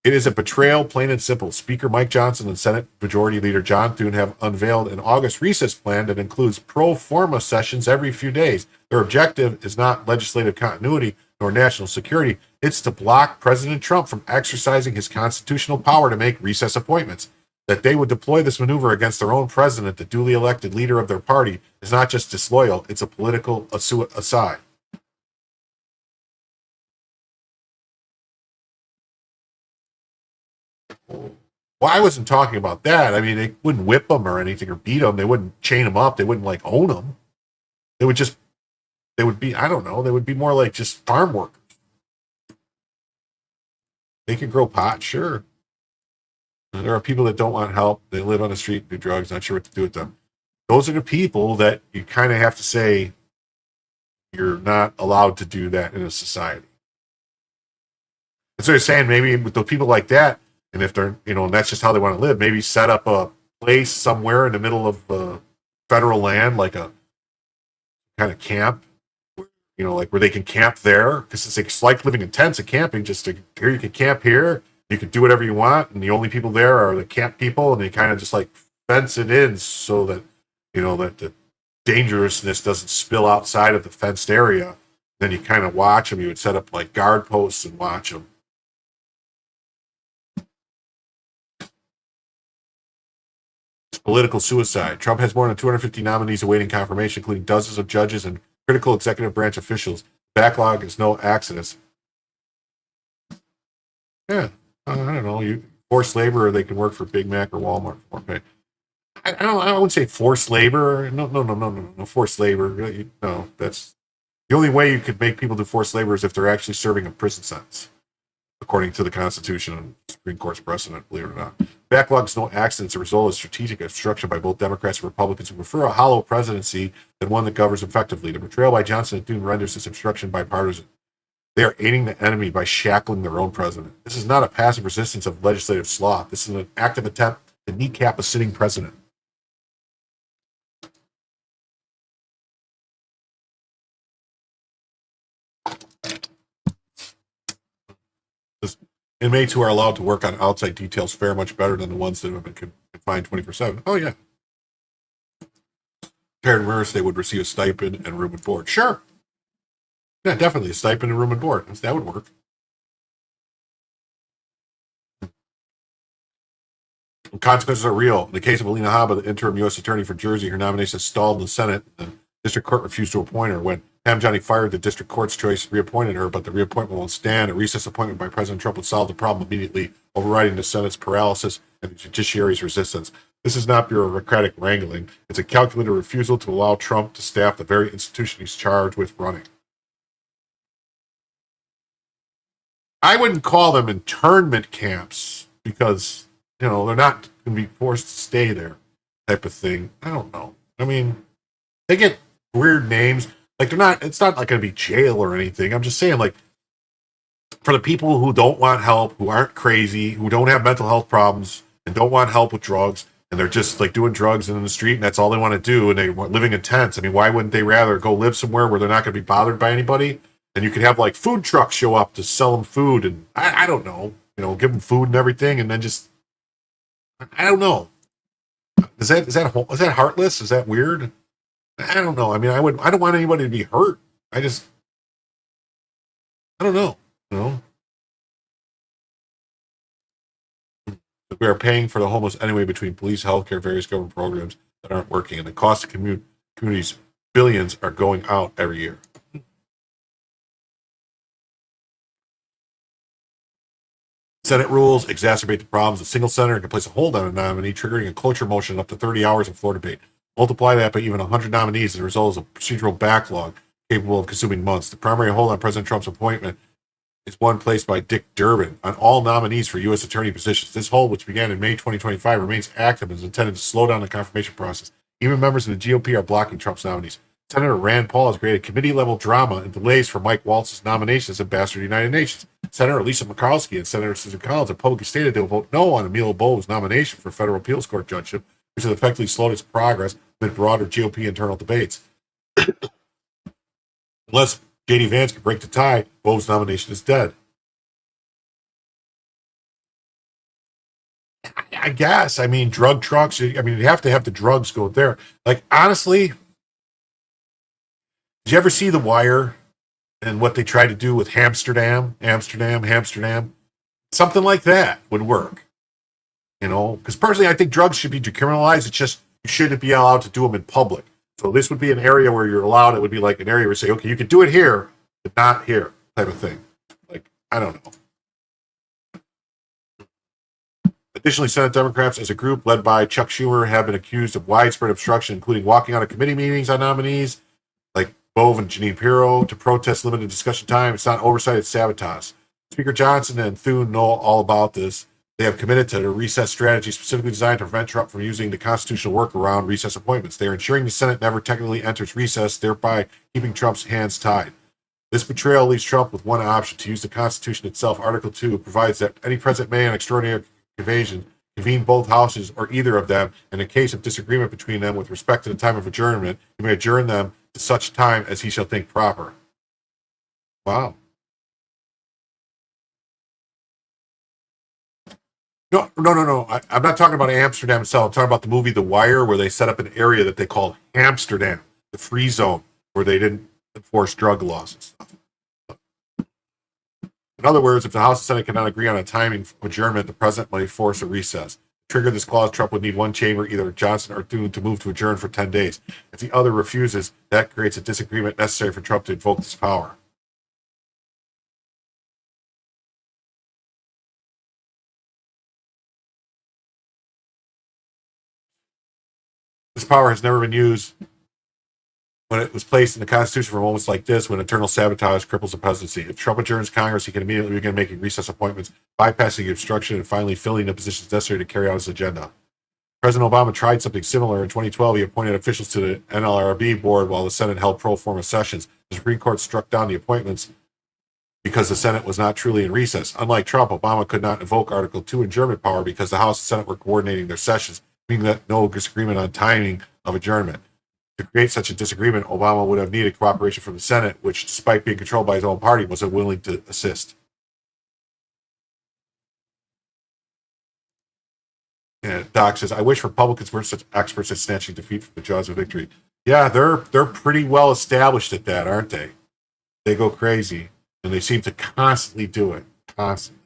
It is a betrayal, plain and simple. Speaker Mike Johnson and Senate Majority Leader John Thune have unveiled an August recess plan that includes pro forma sessions every few days. Their objective is not legislative continuity nor national security. It's to block President Trump from exercising his constitutional power to make recess appointments. That they would deploy this maneuver against their own president, the duly elected leader of their party, is not just disloyal, it's a political aside. Well, I wasn't talking about that. I mean, they wouldn't whip them or anything or beat them. They wouldn't chain them up. They wouldn't like own them. They would be, I don't know, they would be more like just farm workers. They can grow pot, sure. There are people that don't want help. They live on the street, do drugs, not sure what to do with them. Those are the people that you kind of have to say you're not allowed to do that in a society. And so you're saying maybe with those people like that, and if they're, you know, and that's just how they want to live, maybe set up a place somewhere in the middle of federal land, like a kind of camp, you know, like where they can camp there, because it's like living in tents and camping. Just to, here you can camp here, you can do whatever you want, and the only people there are the camp people, and they kind of just like fence it in so that, you know, that the dangerousness doesn't spill outside of the fenced area. Then you kind of watch them. You would set up like guard posts and watch them. Political suicide. Trump has more than 250 nominees awaiting confirmation, including dozens of judges and critical executive branch officials. Backlog is no accident. Yeah, I don't know. You forced labor, or they can work for Big Mac or Walmart for pay. I wouldn't say forced labor. No, forced labor. No, that's the only way you could make people do forced labor is if they're actually serving a prison sentence, according to the Constitution and Supreme Court's precedent, believe it or not. Backlog is no accident. It's a result of strategic obstruction by both Democrats and Republicans who prefer a hollow presidency than one that governs effectively. The betrayal by Johnson and Thune renders this obstruction bipartisan. They are aiding the enemy by shackling their own president. This is not a passive resistance of legislative sloth. This is an active attempt to kneecap a sitting president. Inmates who are allowed to work on outside details fare much better than the ones that have been confined 24/7. Oh, yeah. Karen Morris, they would receive a stipend and room and board. Sure. Yeah, definitely a stipend and room and board. That would work. Consequences are real. In the case of Alina Habba, the interim U.S. attorney for Jersey, her nomination stalled in the Senate. The district court refused to appoint her. When Pam Johnny fired, the district court's choice reappointed her, but the reappointment won't stand. A recess appointment by President Trump would solve the problem immediately, overriding the Senate's paralysis and the judiciary's resistance. This is not bureaucratic wrangling. It's a calculated refusal to allow Trump to staff the very institution he's charged with running. I wouldn't call them internment camps because, they're not going to be forced to stay there type of thing. I don't know. I mean, they get weird names. Like, it's not like going to be jail or anything. I'm just saying, like, for the people who don't want help, who aren't crazy, who don't have mental health problems and don't want help with drugs, and they're just like doing drugs in the street and that's all they want to do, and they're living in tents. I mean, why wouldn't they rather go live somewhere where they're not going to be bothered by anybody? And you could have like food trucks show up to sell them food, and I don't know, give them food and everything, and then just, I don't know. Is that heartless? Is that weird? I don't know. I mean, I don't want anybody to be hurt. I don't know. We are paying for the homeless anyway between police, healthcare, various government programs that aren't working, and the cost of communities, billions are going out every year. Senate rules exacerbate the problems. A single senator can place a hold on a nominee, triggering a cloture motion in up to 30 hours of floor debate. Multiply that by even 100 nominees, and the result is a procedural backlog capable of consuming months. The primary hold on President Trump's appointment is one placed by Dick Durbin on all nominees for U.S. attorney positions. This hold, which began in May 2025, remains active and is intended to slow down the confirmation process. Even members of the GOP are blocking Trump's nominees. Senator Rand Paul has created committee-level drama and delays for Mike Waltz's nomination as ambassador to the United Nations. Senator Lisa Murkowski and Senator Susan Collins have publicly stated they will vote no on Emil Bowe's nomination for federal appeals court judgeship, which has effectively slowed its progress amid broader GOP internal debates. Unless J.D. Vance can break the tie, Bowe's nomination is dead. I guess. I mean, drug trucks. I mean, you have to have the drugs go there. Like, honestly, did you ever see The Wire and what they tried to do with Amsterdam? Something like that would work. Because personally, I think drugs should be decriminalized. It's just you shouldn't be allowed to do them in public. So this would be an area where you're allowed. It would be like an area where you say, okay, you can do it here, but not here, type of thing. Like, I don't know. Additionally, Senate Democrats as a group led by Chuck Schumer have been accused of widespread obstruction, including walking out of committee meetings on nominees like Bove and Jeanine Pirro to protest limited discussion time. It's not oversight, it's sabotage. Speaker Johnson and Thune know all about this. They have committed to a recess strategy specifically designed to prevent Trump from using the constitutional workaround recess appointments. They are ensuring the Senate never technically enters recess, thereby keeping Trump's hands tied. This betrayal leaves Trump with one option: to use the Constitution itself. Article 2 provides that any president may, on extraordinary occasion, convene both houses or either of them. In a case of disagreement between them with respect to the time of adjournment, he may adjourn them to such time as he shall think proper. Wow. No. I'm not talking about Amsterdam itself. I'm talking about the movie The Wire, where they set up an area that they called Amsterdam, the free zone, where they didn't enforce drug laws and stuff. In other words, if the House and Senate cannot agree on a timing for adjournment, the president may force a recess. To trigger this clause, Trump would need one chamber, either Johnson or Thune, to move to adjourn for 10 days. If the other refuses, that creates a disagreement necessary for Trump to invoke this power. This power has never been used when it was placed in the Constitution for moments like this, when internal sabotage cripples the presidency. If Trump adjourns Congress, he can immediately begin making recess appointments, bypassing the obstruction, and finally filling the positions necessary to carry out his agenda. President Obama tried something similar. In 2012, he appointed officials to the NLRB board while the Senate held pro forma sessions. The Supreme Court struck down the appointments because the Senate was not truly in recess. Unlike Trump, Obama could not invoke Article 2 adjournment power because the House and Senate were coordinating their sessions, meaning that no disagreement on timing of adjournment. To create such a disagreement, Obama would have needed cooperation from the Senate, which, despite being controlled by his own party, was unwilling to assist. And Doc says, I wish Republicans were such experts at snatching defeat from the jaws of victory. Yeah, they're pretty well established at that, aren't they? They go crazy, and they seem to constantly do it. Constantly.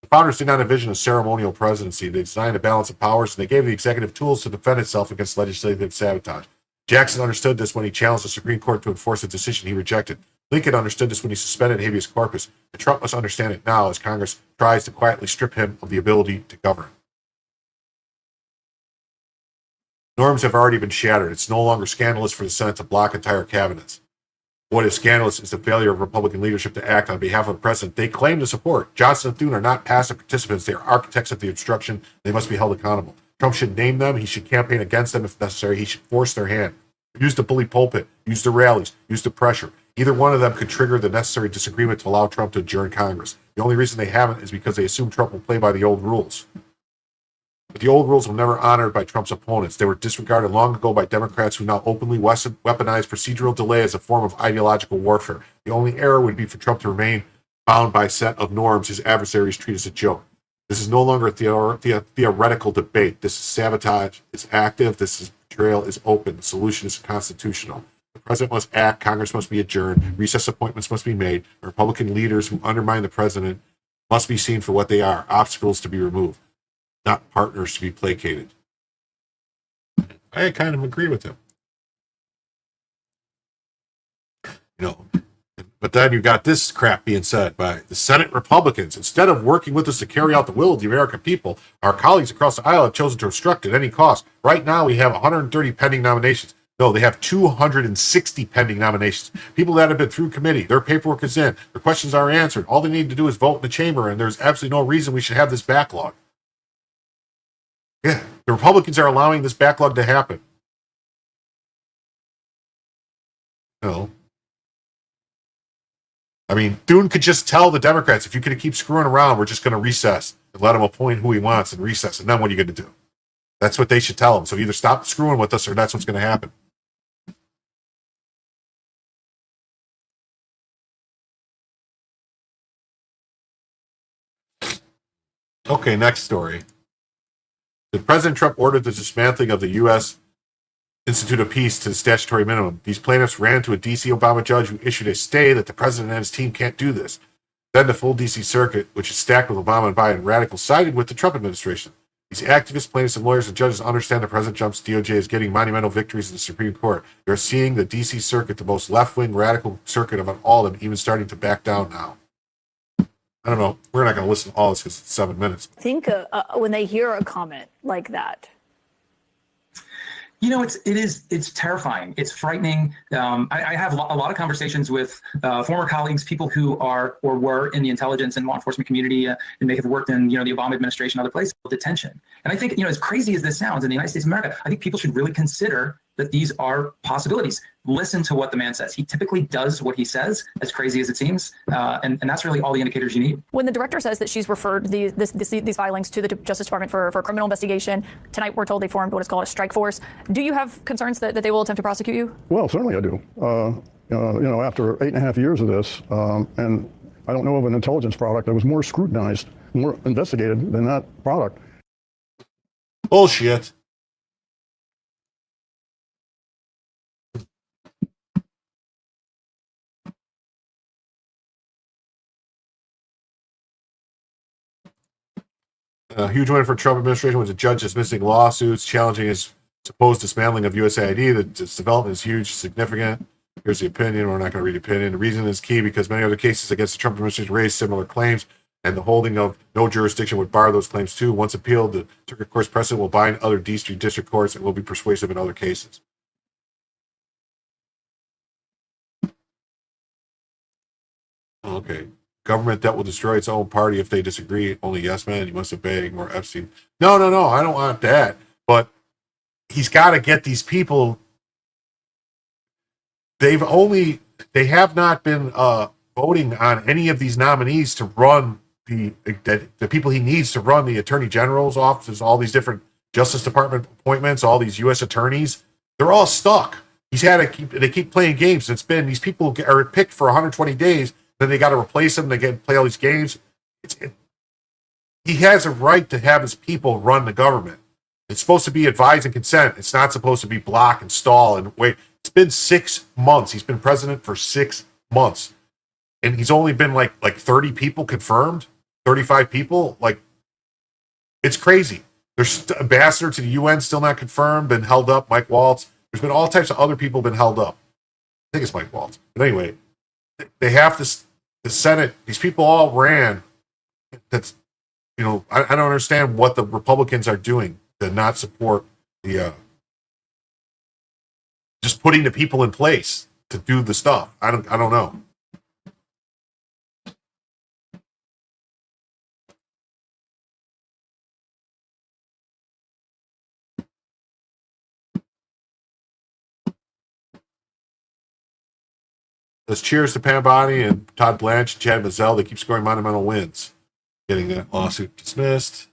The founders did not envision a ceremonial presidency. They designed a balance of powers, and they gave the executive tools to defend itself against legislative sabotage. Jackson understood this when he challenged the Supreme Court to enforce a decision he rejected. Lincoln understood this when he suspended habeas corpus, and Trump must understand it now as Congress tries to quietly strip him of the ability to govern. Norms have already been shattered. It's no longer scandalous for the Senate to block entire cabinets. What is scandalous is the failure of Republican leadership to act on behalf of the president they claim to support. Johnson and Thune are not passive participants. They are architects of the obstruction. They must be held accountable. Trump should name them. He should campaign against them if necessary. He should force their hand. Use the bully pulpit. Use the rallies. Use the pressure. Either one of them could trigger the necessary disagreement to allow Trump to adjourn Congress. The only reason they haven't is because they assume Trump will play by the old rules. But the old rules were never honored by Trump's opponents. They were disregarded long ago by Democrats who now openly weaponize procedural delay as a form of ideological warfare. The only error would be for Trump to remain bound by a set of norms his adversaries treat as a joke. This is no longer a theoretical debate. This is sabotage. It's active. This betrayal is open. The solution is constitutional. The president must act. Congress must be adjourned. Recess appointments must be made. Republican leaders who undermine the president must be seen for what they are, obstacles to be removed, not partners to be placated. I kind of agree with him. But then you got this crap being said by the Senate Republicans. Instead of working with us to carry out the will of the American people, our colleagues across the aisle have chosen to obstruct at any cost. Right now, we have 130 pending nominations. No, they have 260 pending nominations. People that have been through committee, their paperwork is in, their questions are answered. All they need to do is vote in the chamber, and there's absolutely no reason we should have this backlog. Yeah, the Republicans are allowing this backlog to happen. No. I mean, Thune could just tell the Democrats, if you could keep screwing around, we're just going to recess and let him appoint who he wants and recess. And then what are you going to do? That's what they should tell him. So either stop screwing with us or that's what's going to happen. Okay, next story. President Trump ordered the dismantling of the U.S. Institute of Peace to the statutory minimum. These plaintiffs ran to a D.C. Obama judge who issued a stay that the president and his team can't do this. Then the full D.C. circuit, which is stacked with Obama and Biden radicals, sided with the Trump administration. These activists, plaintiffs, and lawyers and judges understand that President Trump's DOJ is getting monumental victories in the Supreme Court. They're seeing the D.C. circuit, the most left-wing radical circuit of all of them, even starting to back down now. I don't know. We're not going to listen to all this because it's 7 minutes. I think when they hear a comment like that, you know, it's terrifying. It's frightening. I have a lot of conversations with former colleagues, people who are or were in the intelligence and law enforcement community, and they have worked in, the Obama administration, other places, detention. And I think, as crazy as this sounds in the United States of America, I think people should really consider that these are possibilities. Listen to what the man says. He typically does what he says, as crazy as it seems, and that's really all the indicators you need. When the director says that she's referred these filings to the Justice Department for a criminal investigation, tonight we're told they formed what is called a strike force. Do you have concerns that they will attempt to prosecute you? Well, certainly I do. After 8.5 years of this, and I don't know of an intelligence product that was more scrutinized, more investigated than that product. Bullshit. A huge win for Trump administration was a judge dismissing lawsuits challenging his supposed dismantling of USAID. This development is huge, significant. Here's the opinion. We're not going to read the opinion. The reason is key because many other cases against the Trump administration raised similar claims, and the holding of no jurisdiction would bar those claims too. Once appealed, the circuit court's precedent will bind other D.C. district courts and will be persuasive in other cases. Okay. Government debt will destroy its own party if they disagree. Only yes, man. You must obey. More Epstein. No. I don't want that. But he's got to get these people. They have not been voting on any of these nominees to run the people he needs to run the attorney general's offices, all these different Justice Department appointments, all these U.S. attorneys. They're all stuck. They keep playing games. It's been these people are picked for 120 days. Then they got to replace him. They get to play all these games. He has a right to have his people run the government. It's supposed to be advise and consent. It's not supposed to be block and stall and wait. It's been 6 months. He's been president for 6 months. And he's only been like 30 people confirmed, 35 people. Like, it's crazy. There's ambassador to the UN still not confirmed, been held up, Mike Waltz. There's been all types of other people been held up. I think it's Mike Waltz. But anyway, they have this, the Senate, these people all ran. That's, I don't understand what the Republicans are doing to not support the, just putting the people in place to do the stuff. I don't know. Let's cheers to Pam Bondi and Todd Blanche and Chad Mazzell. They keep scoring monumental wins. Getting that lawsuit dismissed.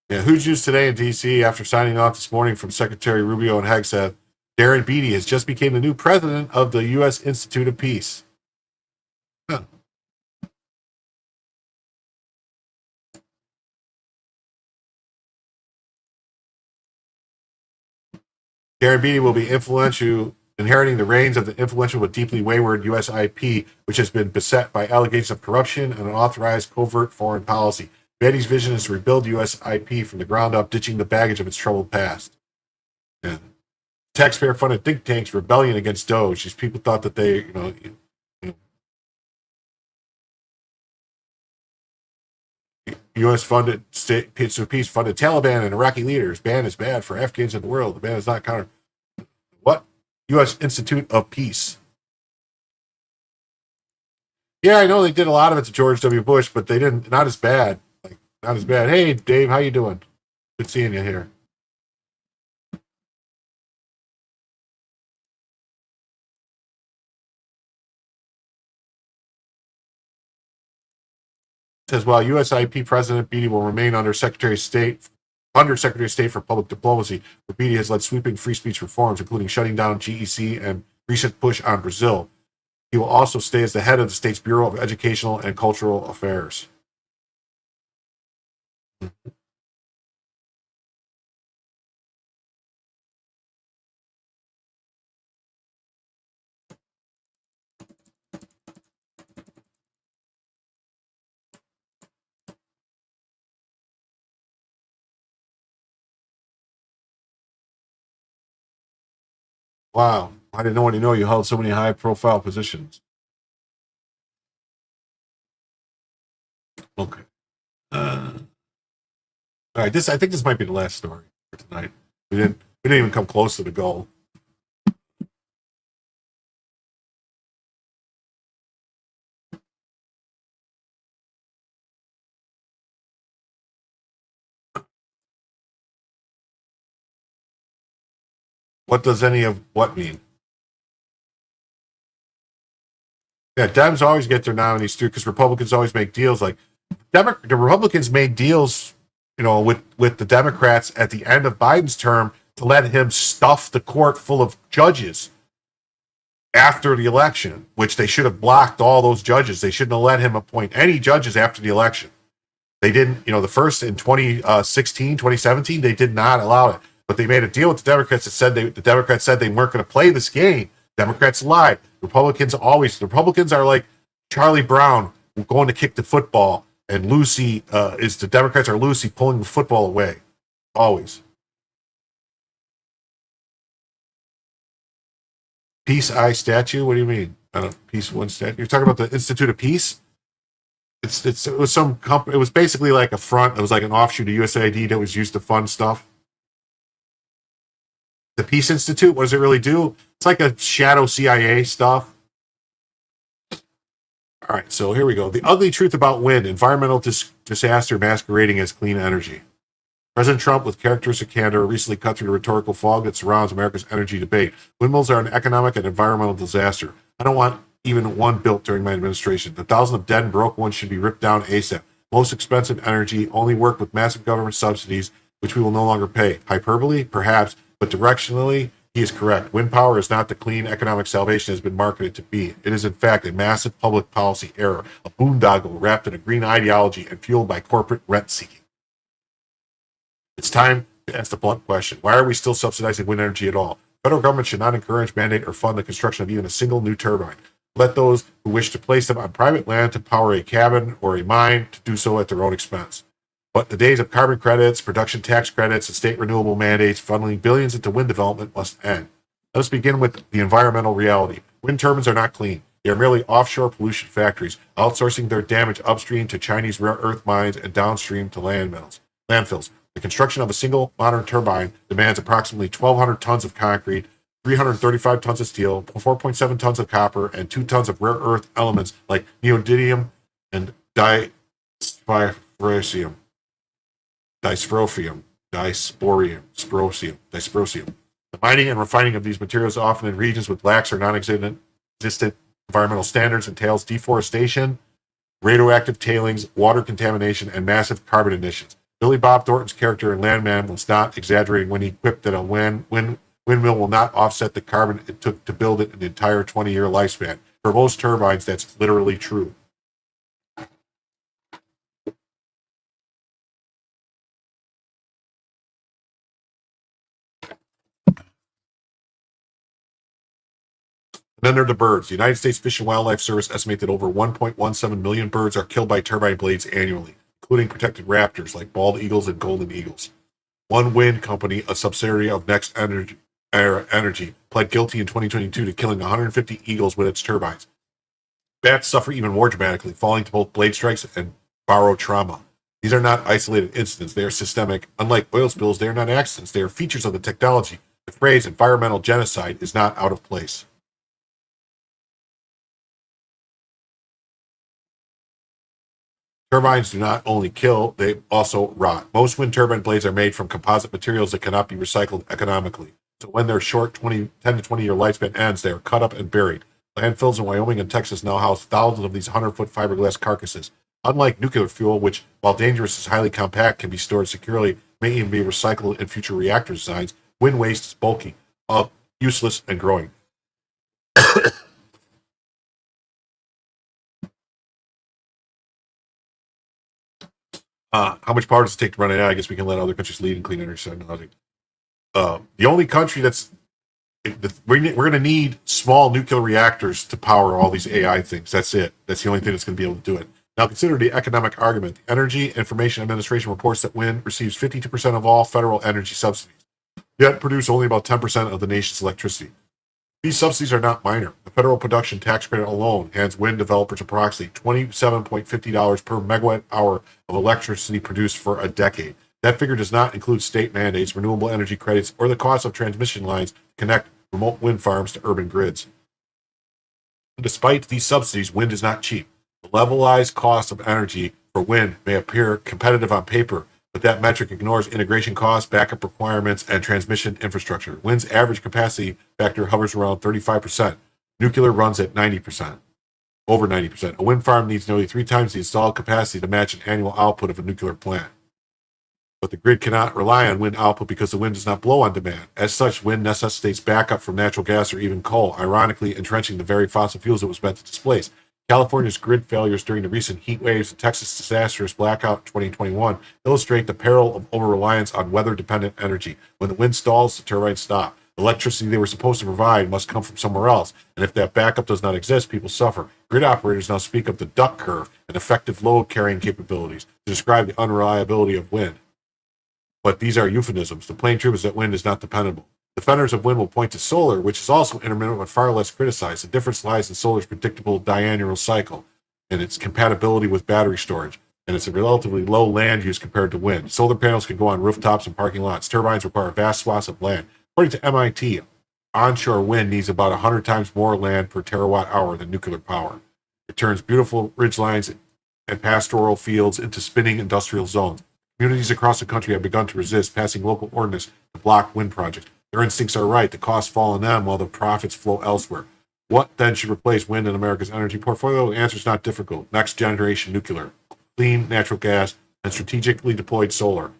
Yeah, who's news today in D.C. after signing off this morning from Secretary Rubio and Hegseth? Darren Beatty has just became the new president of the U.S. Institute of Peace. Huh. Darren Beatty will be inheriting the reins of the influential but deeply wayward USIP, which has been beset by allegations of corruption and unauthorized covert foreign policy. Beatty's vision is to rebuild USIP from the ground up, ditching the baggage of its troubled past. Yeah. Taxpayer-funded think tanks rebellion against Doge. These people thought that they, U.S.-funded state peace funded Taliban and Iraqi leaders. Ban is bad for Afghans in the world. The ban is not counter. What? U.S. Institute of Peace. Yeah, I know they did a lot of it to George W. Bush, but they didn't. Not as bad. Not as bad. Hey, Dave, how you doing? Good seeing you here. Says, while USIP President Beatty will remain under Secretary of State for Public Diplomacy, where Beatty has led sweeping free speech reforms, including shutting down GEC and recent push on Brazil. He will also stay as the head of the state's Bureau of Educational and Cultural Affairs. Wow, I didn't know you held so many high-profile positions. Okay. All right, I think this might be the last story for tonight. We didn't even come close to the goal. What does any of what mean? Yeah, Dems always get their nominees through because Republicans always make deals. Like the Republicans made deals, with the Democrats at the end of Biden's term to let him stuff the court full of judges after the election, which they should have blocked all those judges. They shouldn't have let him appoint any judges after the election. They didn't, the first in 2016, 2017, they did not allow it. But they made a deal with the Democrats that said the Democrats said they weren't going to play this game. Democrats lied. Republicans are like Charlie Brown going to kick the football, and Lucy the Democrats are Lucy pulling the football away. Always. Peace Eye statue? What do you mean? Peace One statue? You're talking about the Institute of Peace? It was some company. It was basically like a front. It was like an offshoot of USAID that was used to fund stuff. The Peace Institute, what does it really do? It's like a shadow CIA stuff. All right, so here we go. The ugly truth about wind, environmental disaster masquerading as clean energy. President Trump, with characteristic candor, recently cut through the rhetorical fog that surrounds America's energy debate. Windmills are an economic and environmental disaster. I don't want even one built during my administration. The thousands of dead and broke ones should be ripped down ASAP. Most expensive energy only work with massive government subsidies, which we will no longer pay. Hyperbole? Perhaps. But directionally, He is correct. Wind power is not the clean economic salvation it has been marketed to be. It is, in fact, a massive public policy error, a boondoggle wrapped in a green ideology and fueled by corporate rent seeking. It's time to ask the blunt question. Why are we still subsidizing wind energy at all? The federal government should not encourage, mandate, or fund the construction of even a single new turbine. Let those who wish to place them on private land to power a cabin or a mine to do so at their own expense. But the days of carbon credits, production tax credits, and state renewable mandates funneling billions into wind development must end. Let us begin with the environmental reality. Wind turbines are not clean. They are merely offshore pollution factories, outsourcing their damage upstream to Chinese rare earth mines and downstream to landfills. The construction of a single modern turbine demands approximately 1,200 tons of concrete, 335 tons of steel, 4.7 tons of copper, and 2 tons of rare earth elements like neodymium and dysprosium. The mining and refining of these materials, often in regions with lax or non-existent environmental standards, entails deforestation, radioactive tailings, water contamination, and massive carbon emissions. Billy Bob Thornton's character in Landman was not exaggerating when he quipped that a windmill will not offset the carbon it took to build it an entire 20-year lifespan. For most turbines, that's literally true. Then there are the birds. The United States Fish and Wildlife Service estimates that over 1.17 million birds are killed by turbine blades annually, including protected raptors like bald eagles and golden eagles. One wind company, a subsidiary of Next Energy, pled guilty in 2022 to killing 150 eagles with its turbines. Bats suffer even more dramatically, falling to both blade strikes and barotrauma. These are not isolated incidents. They are systemic. Unlike oil spills, they are not accidents. They are features of the technology. The phrase environmental genocide is not out of place. Turbines do not only kill, they also rot. Most wind turbine blades are made from composite materials that cannot be recycled economically. So when their short 10 to 20 year lifespan ends, they are cut up and buried. Landfills in Wyoming and Texas now house thousands of these 100-foot fiberglass carcasses. Unlike nuclear fuel, which, while dangerous, is highly compact, can be stored securely, may even be recycled in future reactor designs, wind waste is bulky, useless, and growing. How much power does it take to run AI? I guess we can let other countries lead in clean energy technology. The only country we're going to need small nuclear reactors to power all these AI things. That's it. That's the only thing that's going to be able to do it. Now, consider the economic argument. The Energy Information Administration reports that wind receives 52% of all federal energy subsidies, yet produce only about 10% of the nation's electricity. These subsidies are not minor. The federal production tax credit alone hands wind developers approximately $27.50 per megawatt hour of electricity produced for a decade. That figure does not include state mandates, renewable energy credits, or the cost of transmission lines to connect remote wind farms to urban grids. Despite these subsidies, wind is not cheap. The levelized cost of energy for wind may appear competitive on paper, but that metric ignores integration costs, backup requirements, and transmission infrastructure. Wind's average capacity factor hovers around 35%. Nuclear runs at 90%, over 90%. A wind farm needs nearly 3 times the installed capacity to match an annual output of a nuclear plant. But the grid cannot rely on wind output because the wind does not blow on demand. As such, wind necessitates backup from natural gas or even coal, ironically entrenching the very fossil fuels it was meant to displace. California's grid failures during the recent heat waves and Texas' disastrous blackout in 2021 illustrate the peril of over-reliance on weather-dependent energy. When the wind stalls, the turbines stop. The electricity they were supposed to provide must come from somewhere else, and if that backup does not exist, people suffer. Grid operators now speak of the duck curve and effective load-carrying capabilities to describe the unreliability of wind. But these are euphemisms. The plain truth is that wind is not dependable. Defenders of wind will point to solar, which is also intermittent but far less criticized. The difference lies in solar's predictable diurnal cycle and its compatibility with battery storage, and it's a relatively low land use compared to wind. Solar panels can go on rooftops and parking lots. Turbines require vast swaths of land. According to MIT, onshore wind needs about 100 times more land per terawatt hour than nuclear power. It turns beautiful ridgelines and pastoral fields into spinning industrial zones. Communities across the country have begun to resist passing local ordinance to block wind projects. Their instincts are right. The costs fall on them while the profits flow elsewhere. What then should replace wind in America's energy portfolio? The answer is not difficult. Next generation nuclear, clean natural gas, and strategically deployed solar.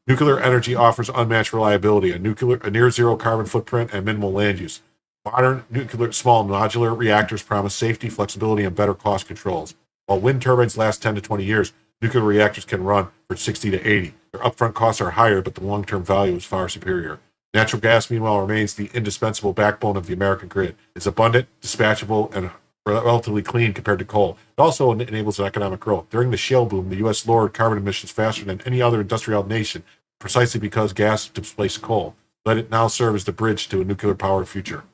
Nuclear energy offers unmatched reliability, a near zero carbon footprint, and minimal land use. Modern nuclear small modular reactors promise safety, flexibility, and better cost controls. While wind turbines last 10 to 20 years, nuclear reactors can run for 60 to 80. Their upfront costs are higher, but the long-term value is far superior. Natural gas, meanwhile, remains the indispensable backbone of the American grid. It's abundant, dispatchable, and relatively clean compared to coal. It also enables economic growth. During the shale boom, the U.S. lowered carbon emissions faster than any other industrial nation, precisely because gas displaced coal. Let it now serve as the bridge to a nuclear-powered future.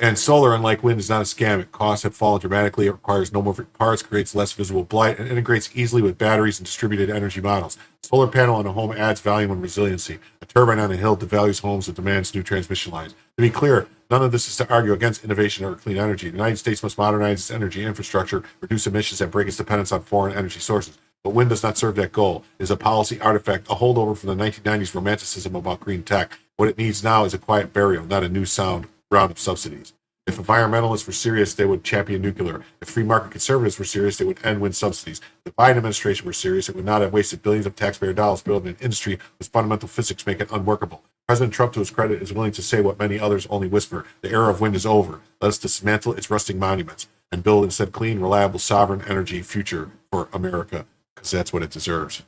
And solar, unlike wind, is not a scam. Costs have fallen dramatically. It requires no more parts, creates less visible blight, and integrates easily with batteries and distributed energy models. A solar panel on a home adds volume and resiliency. A turbine on a hill devalues homes and demands new transmission lines. To be clear, none of this is to argue against innovation or clean energy. The United States must modernize its energy infrastructure, reduce emissions, and break its dependence on foreign energy sources. But wind does not serve that goal. It is a policy artifact, a holdover from the 1990s romanticism about green tech. What it needs now is a quiet burial, not a new round of subsidies. If environmentalists were serious, they would champion nuclear. If free market conservatives were serious, they would end wind subsidies. If the Biden administration were serious, it would not have wasted billions of taxpayer dollars building an industry whose fundamental physics make it unworkable. President Trump, to his credit, is willing to say what many others only whisper. The era of wind is over. Let us dismantle its rusting monuments and build instead clean, reliable, sovereign energy future for America, because that's what it deserves.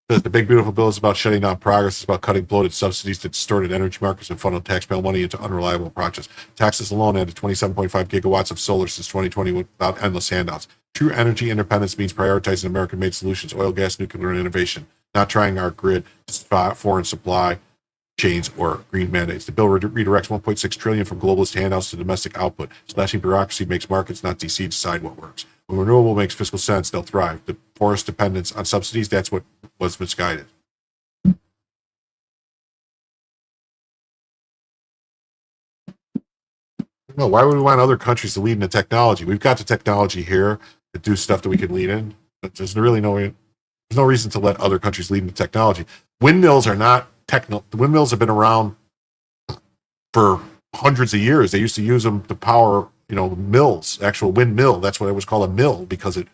The big beautiful bill is about shutting down progress. It's about cutting bloated subsidies that distorted energy markets and funneled taxpayer money into unreliable projects. Texas alone added 27.5 gigawatts of solar since 2020 without endless handouts. True energy independence means prioritizing American-made solutions, oil, gas, nuclear, and innovation, not trying our grid to foreign supply chains or green mandates. The bill redirects $1.6 trillion from globalist handouts to domestic output. Slashing bureaucracy makes markets, not DC, decide what works. When renewable makes fiscal sense, they'll thrive. The forced dependence on subsidies, that's what was misguided. No, why would we want other countries to lead in the technology? We've got the technology here to do stuff that we can lead in. But there's really there's no reason to let other countries lead in the technology. Windmills are not the windmills have been around for hundreds of years. They used to use them to power, mills, actual windmill. That's what it was called, a mill, because it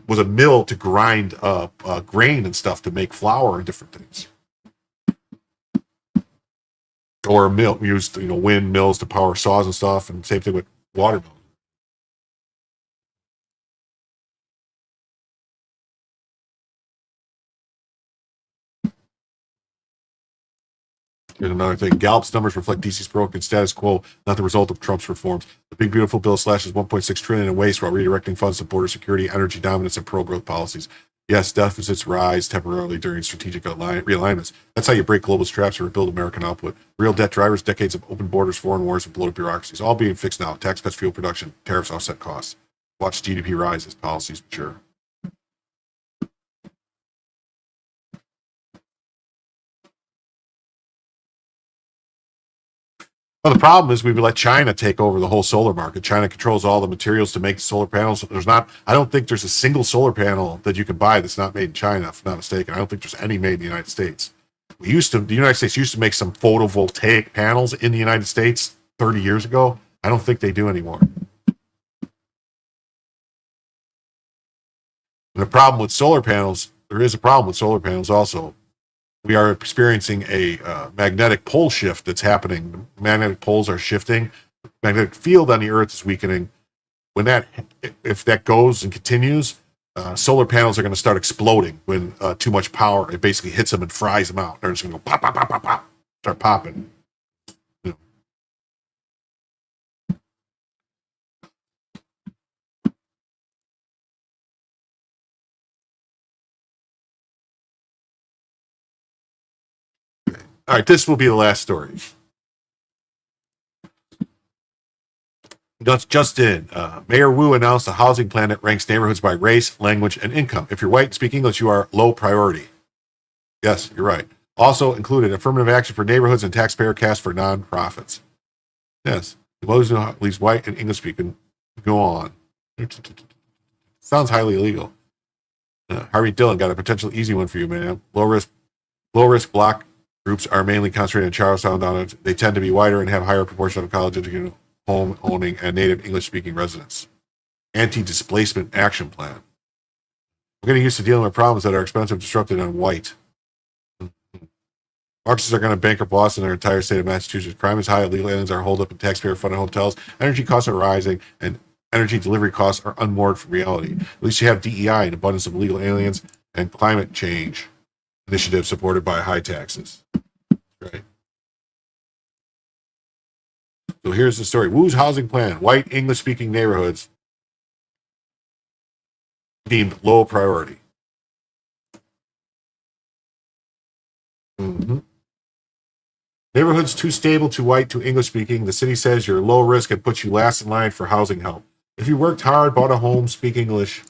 was a mill to grind grain and stuff to make flour and different things. Or a mill used, windmills to power saws and stuff, and same thing with water mills. Here's another thing. Gallup's numbers reflect DC's broken status quo, not the result of Trump's reforms. The big beautiful bill slashes $1.6 trillion in waste while redirecting funds to border security, energy dominance, and pro-growth policies. Yes, deficits rise temporarily during strategic realignments. That's how you break globalist traps and rebuild American output. Real debt drivers, decades of open borders, foreign wars, and bloated bureaucracies, all being fixed now. Tax cuts, fuel production, tariffs offset costs. Watch GDP rise as policies mature. Well, the problem is we let China take over the whole solar market. China controls all the materials to make the solar panels. I don't think there's a single solar panel that you can buy that's not made in China, if I'm not mistaken. I don't think there's any made in the United States. The United States used to make some photovoltaic panels in the United States 30 years ago. I don't think they do anymore. And the problem with solar panels, there is a problem with solar panels also. We are experiencing a magnetic pole shift that's happening. The magnetic poles are shifting. The magnetic field on the Earth is weakening. If that goes and continues, solar panels are going to start exploding when too much power, it basically hits them and fries them out. They're just going to go pop, pop, pop, pop, pop, start popping. All right, this will be the last story. Just in, Mayor Wu announced a housing plan that ranks neighborhoods by race, language, and income. If you're white and speak English, you are low priority. Yes, you're right. Also included affirmative action for neighborhoods and taxpayer cash for nonprofits. Yes, those at least white and English speaking go on. Sounds highly illegal. Harvey Dillon got a potential easy one for you, man. Low risk block groups are mainly concentrated in Charlestown. They tend to be wider and have higher proportion of college educated, home owning, and native English speaking residents. Anti-displacement action plan. We're getting used to dealing with problems that are expensive, disrupted, and white. Marxists are going to bankrupt Boston and their entire state of Massachusetts. Crime is high, illegal aliens are holed up in taxpayer-funded hotels, energy costs are rising, and energy delivery costs are unmoored from reality. At least you have DEI, an abundance of illegal aliens, and climate change initiative supported by high taxes. Right. So here's the story. Wu's housing plan. White English-speaking neighborhoods deemed low priority. Mm-hmm. Neighborhoods too stable, too white, too English-speaking. The city says you're low risk and puts you last in line for housing help. If you worked hard, bought a home, speak English,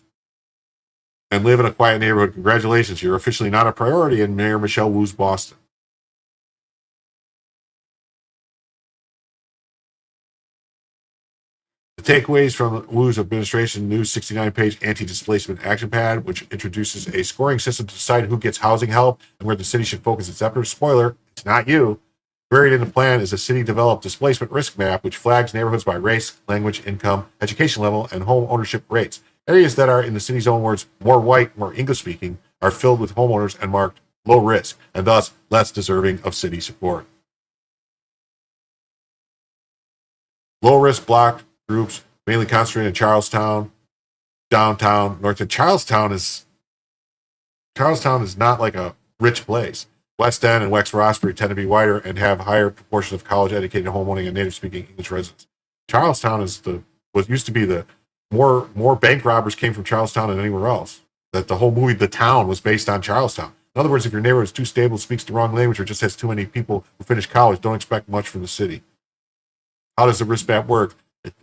and live in a quiet neighborhood, congratulations, you're officially not a priority in Mayor Michelle Wu's Boston. The takeaways from Wu's administration new 69-page anti-displacement action pad, which introduces a scoring system to decide who gets housing help and where the city should focus its efforts. Spoiler, it's not you. Buried in the plan is a city-developed displacement risk map, which flags neighborhoods by race, language, income, education level, and home ownership rates. Areas that are, in the city's own words, more white, more English-speaking, are filled with homeowners and marked low risk, and thus less deserving of city support. Low-risk block groups, mainly concentrated in Charlestown, downtown, north of Charlestown is not like a rich place. West End and West Roxbury tend to be whiter and have higher proportion of college-educated homeowning and native-speaking English residents. Charlestown is what used to be the more bank robbers came from Charlestown than anywhere else. That the whole movie, The Town, was based on Charlestown. In other words, if your neighborhood is too stable, speaks the wrong language, or just has too many people who finish college, don't expect much from the city. How does the risk map work?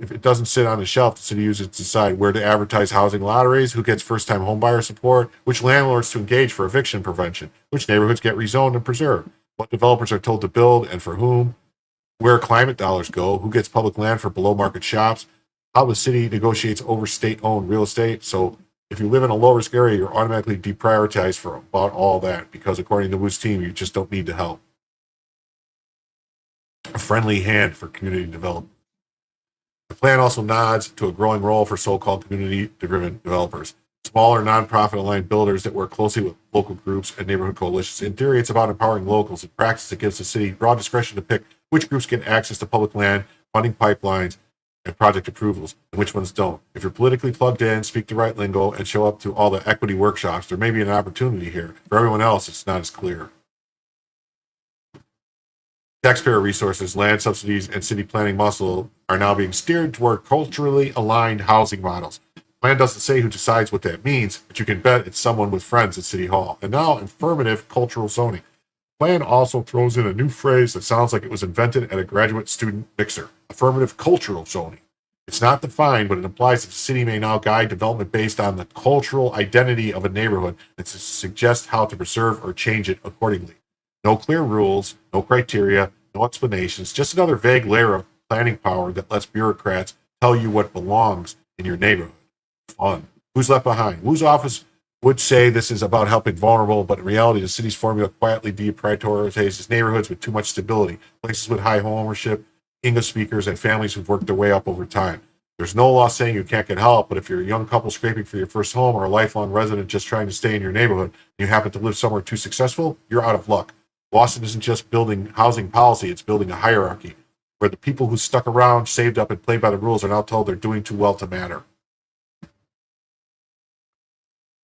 If it doesn't sit on the shelf, the city uses it to decide where to advertise housing lotteries, who gets first-time homebuyer support, which landlords to engage for eviction prevention, which neighborhoods get rezoned and preserved, what developers are told to build and for whom, where climate dollars go, who gets public land for below-market shops, how the city negotiates over state-owned real estate. So if you live in a low-risk area, you're automatically deprioritized for about all that because according to Wu's team, you just don't need the help. A friendly hand for community development. The plan also nods to a growing role for so-called community-driven developers, smaller nonprofit-aligned builders that work closely with local groups and neighborhood coalitions. In theory, it's about empowering locals. In practice, it gives the city broad discretion to pick which groups get access to public land, funding pipelines, and project approvals, and which ones don't. If you're politically plugged in, speak the right lingo, and show up to all the equity workshops, there may be an opportunity here. For everyone else, it's not as clear. Taxpayer resources, land subsidies, and city planning muscle are now being steered toward culturally aligned housing models. The plan doesn't say who decides what that means, but you can bet it's someone with friends at City Hall. And now, affirmative cultural zoning. The plan also throws in a new phrase that sounds like it was invented at a graduate student mixer. Affirmative cultural zoning. It's not defined, but it implies that the city may now guide development based on the cultural identity of a neighborhood and to suggest how to preserve or change it accordingly. No clear rules, no criteria, no explanations, just another vague layer of planning power that lets bureaucrats tell you what belongs in your neighborhood. Fun. Who's left behind? Wu's office would say this is about helping vulnerable, but in reality, the city's formula quietly deprioritizes neighborhoods with too much stability, places with high home ownership, English speakers, and families who've worked their way up over time. There's no law saying you can't get help, but if you're a young couple scraping for your first home or a lifelong resident just trying to stay in your neighborhood, and you happen to live somewhere too successful, you're out of luck. Boston isn't just building housing policy, it's building a hierarchy where the people who stuck around, saved up, and played by the rules are now told they're doing too well to matter.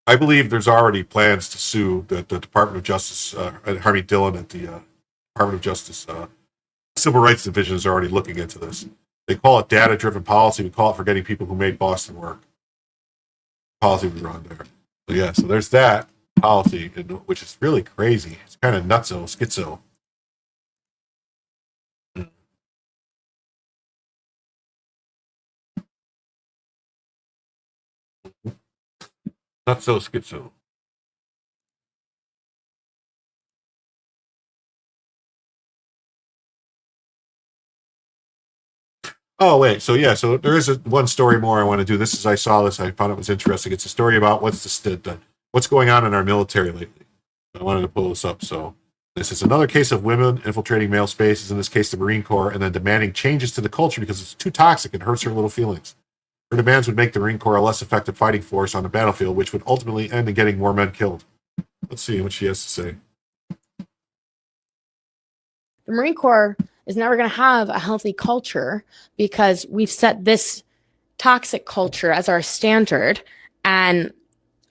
I believe there's already plans to sue the Department of Justice, Harvey Dillon at the Department of Justice Civil Rights Division is already looking into this. They call it data-driven policy. We call it forgetting people who made Boston work. Policy we run there. So yeah, so there's that policy, which is really crazy. It's kind of nutso, schizo. Nutso, schizo. Oh, wait. So, yeah. So there is one story more I want to do. I saw this. I found it was interesting. It's a story about what's the what's going on in our military lately. I wanted to pull this up. So this is another case of women infiltrating male spaces, in this case the Marine Corps, and then demanding changes to the culture because it's too toxic and hurts her little feelings. Her demands would make the Marine Corps a less effective fighting force on the battlefield, which would ultimately end in getting more men killed. Let's see what she has to say. The Marine Corps is never going to have a healthy culture because we've set this toxic culture as our standard and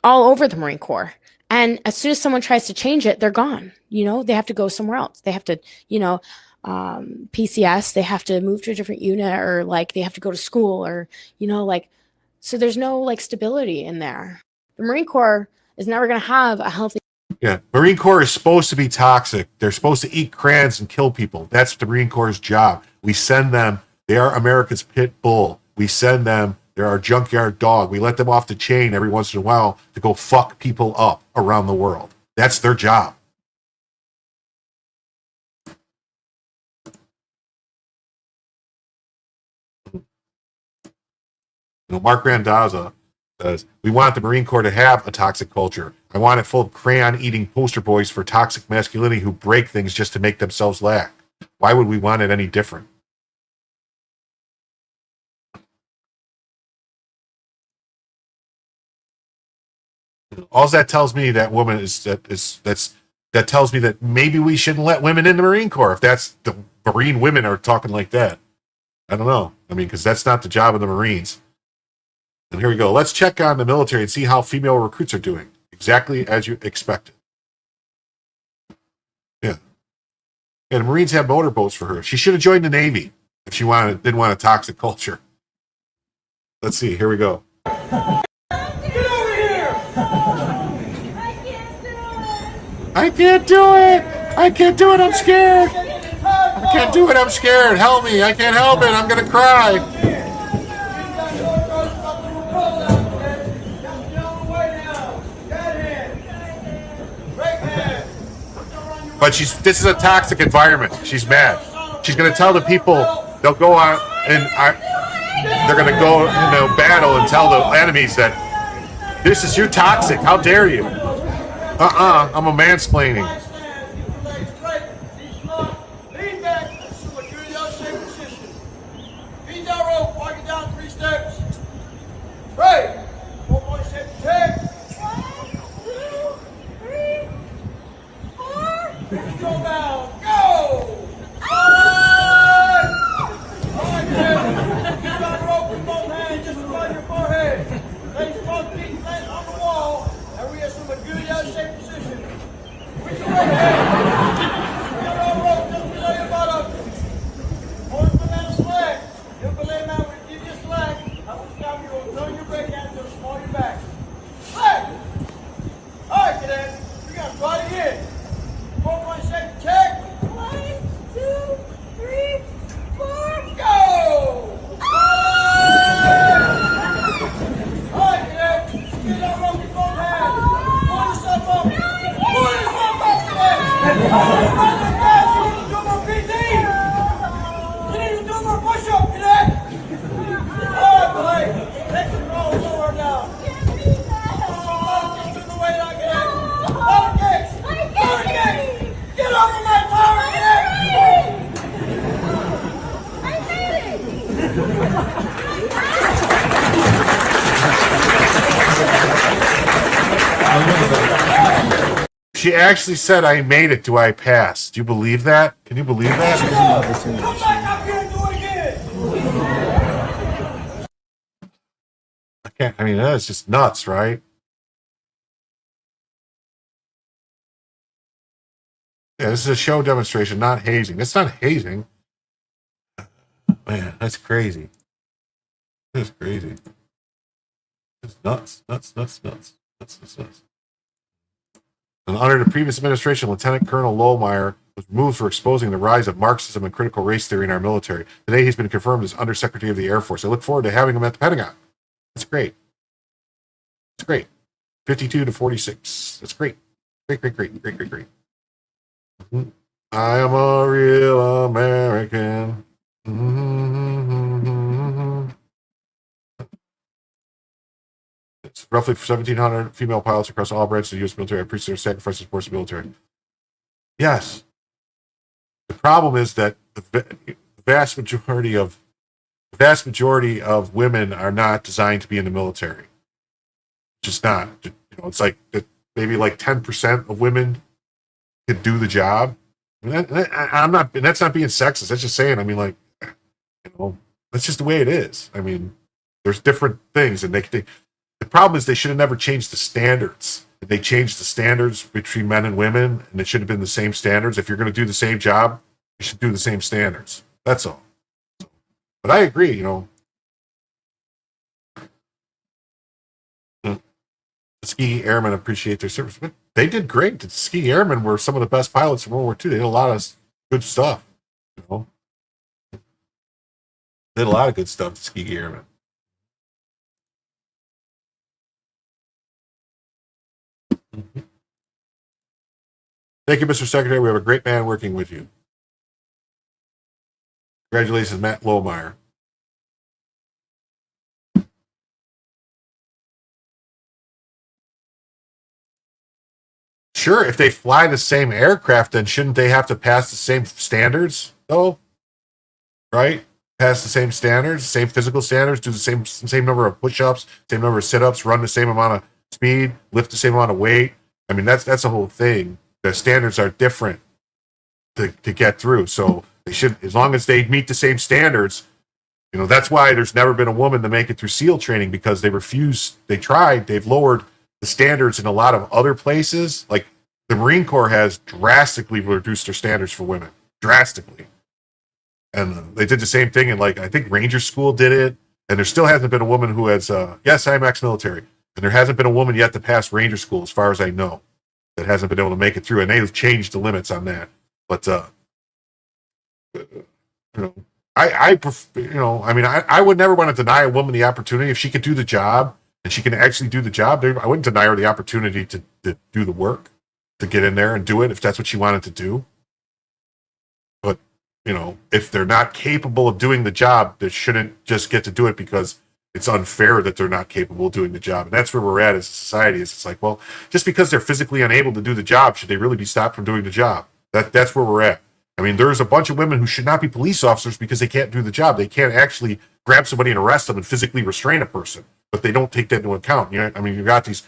all over the Marine Corps. And as soon as someone tries to change it, they're gone. You know, they have to go somewhere else. They have to, you know, PCS, they have to move to a different unit, or like they have to go to school, or, you know, like, so there's no like stability in there. The Marine Corps is never going to have a healthy. Yeah, Marine Corps is supposed to be toxic. They're supposed to eat crayons and kill people. That's the Marine Corps' job. We send them. They are America's pit bull. We send them. They're our junkyard dog. We let them off the chain every once in a while to go fuck people up around the world. That's their job. You know, Mark Randazza says, we want the Marine Corps to have a toxic culture. I want it full of crayon-eating poster boys for toxic masculinity who break things just to make themselves laugh. Why would we want it any different? All that tells me, that woman that tells me that maybe we shouldn't let women in the Marine Corps if that's the Marine women are talking like that. I don't know. I mean, because that's not the job of the Marines. And here we go. Let's check on the military and see how female recruits are doing. Exactly as you expected. Yeah. And the Marines have motorboats for her. She should have joined the Navy if she didn't want a toxic culture. Let's see. Here we go. I can't do it. I can't do it. I'm scared. I can't do it. I'm scared. Help me. I can't help it. I'm going to cry. But this is a toxic environment. She's mad. She's going to tell the people, they'll go on and they're going to go into battle and tell the enemies that this is, you're toxic. How dare you? I'm a mansplaining. Lean back, assume a good L-shaped position. Feet down rope, walk it down 3 steps. Right. 4-point shape check. 1, 2, 3, 4. Go down. Go. Alright, get on the rope with both hands just above your forehead. Legs both feet flat on the wall. And we assume a good L-shaped position. With your right hand. Get on the rope just below your bottom. Hold the man's slack. Your belay man will give you slack. I will stop you. Will turn your brake hand to small your back. Slack. Alright, cadet. We got to try it again. 4-point shape check. 1, 2, 3, 4. Go! Alright, cadet. Get on rope with both hands. Pull yourself up. Pull yourself up, cadet. Run the fast. You need to do more PT. You need to do more push-up, cadet. Alright, belay. Take the control lower now. Get the weight on, cadet. Lower kicks. Lower kicks. Get off of my tower, cadet. I made it. She actually said, I made it. Do I pass? Do you believe that? Can you believe that? Come back up here and do it again. I can't. I mean, that's just nuts, right? Yeah, this is a show demonstration, not hazing. It's not hazing. Man, that's crazy. That's crazy. It's nuts. And under the previous administration, Lieutenant Colonel Lohmeyer was removed for exposing the rise of Marxism and critical race theory in our military. Today, he's been confirmed as Undersecretary of the Air Force. I look forward to having him at the Pentagon. That's great. It's great. 52 to 46. That's great. Great. Mm-hmm. I am a real American. Mm-hmm. roughly 1,700 female pilots across all branches of the U.S. military. I appreciate their sacrifices and support the military. Yes. The problem is that the vast majority of women are not designed to be in the military. Just not. It's like maybe like 10% of women could do the job. I'm not, and that's not being sexist. That's just saying. I mean, like, that's just the way it is. I mean, there's different things, and the problem is they should have never changed the standards. They changed the standards between men and women, and it should have been the same standards. If you're going to do the same job, you should do the same standards. That's all. But I agree, The Tuskegee Airmen appreciate their service. But they did great. The Tuskegee Airmen were some of the best pilots in World War II. They did a lot of good stuff. They did a lot of good stuff, the Tuskegee Airmen. Thank you, Mr. Secretary. We have a great man working with you. Congratulations, Matt Lohmeyer. Sure, if they fly the same aircraft, then shouldn't they have to pass the same standards, though? Right? Pass the same standards, same physical standards, do the same number of push-ups, same number of sit-ups, run the same amount of speed, lift the same amount of weight. I mean, that's the whole thing. The standards are different to get through. So they should, as long as they meet the same standards, that's why there's never been a woman to make it through SEAL training, because they refuse. They tried. They've lowered the standards in a lot of other places. Like the Marine Corps has drastically reduced their standards for women, drastically. And they did the same thing in, like, I think Ranger School did it. And there still hasn't been a woman who has, yes, I'm ex-military. And there hasn't been a woman yet to pass Ranger School, as far as I know, that hasn't been able to make it through. And they've changed the limits on that. But, I would never want to deny a woman the opportunity. If she could do the job and she can actually do the job, I wouldn't deny her the opportunity to do the work, to get in there and do it if that's what she wanted to do. But, if they're not capable of doing the job, they shouldn't just get to do it because it's unfair that they're not capable of doing the job. And that's where we're at as a society. It's like, well, just because they're physically unable to do the job, should they really be stopped from doing the job? That's where we're at. I mean, there's a bunch of women who should not be police officers because they can't do the job. They can't actually grab somebody and arrest them and physically restrain a person, but they don't take that into account. I mean, you got these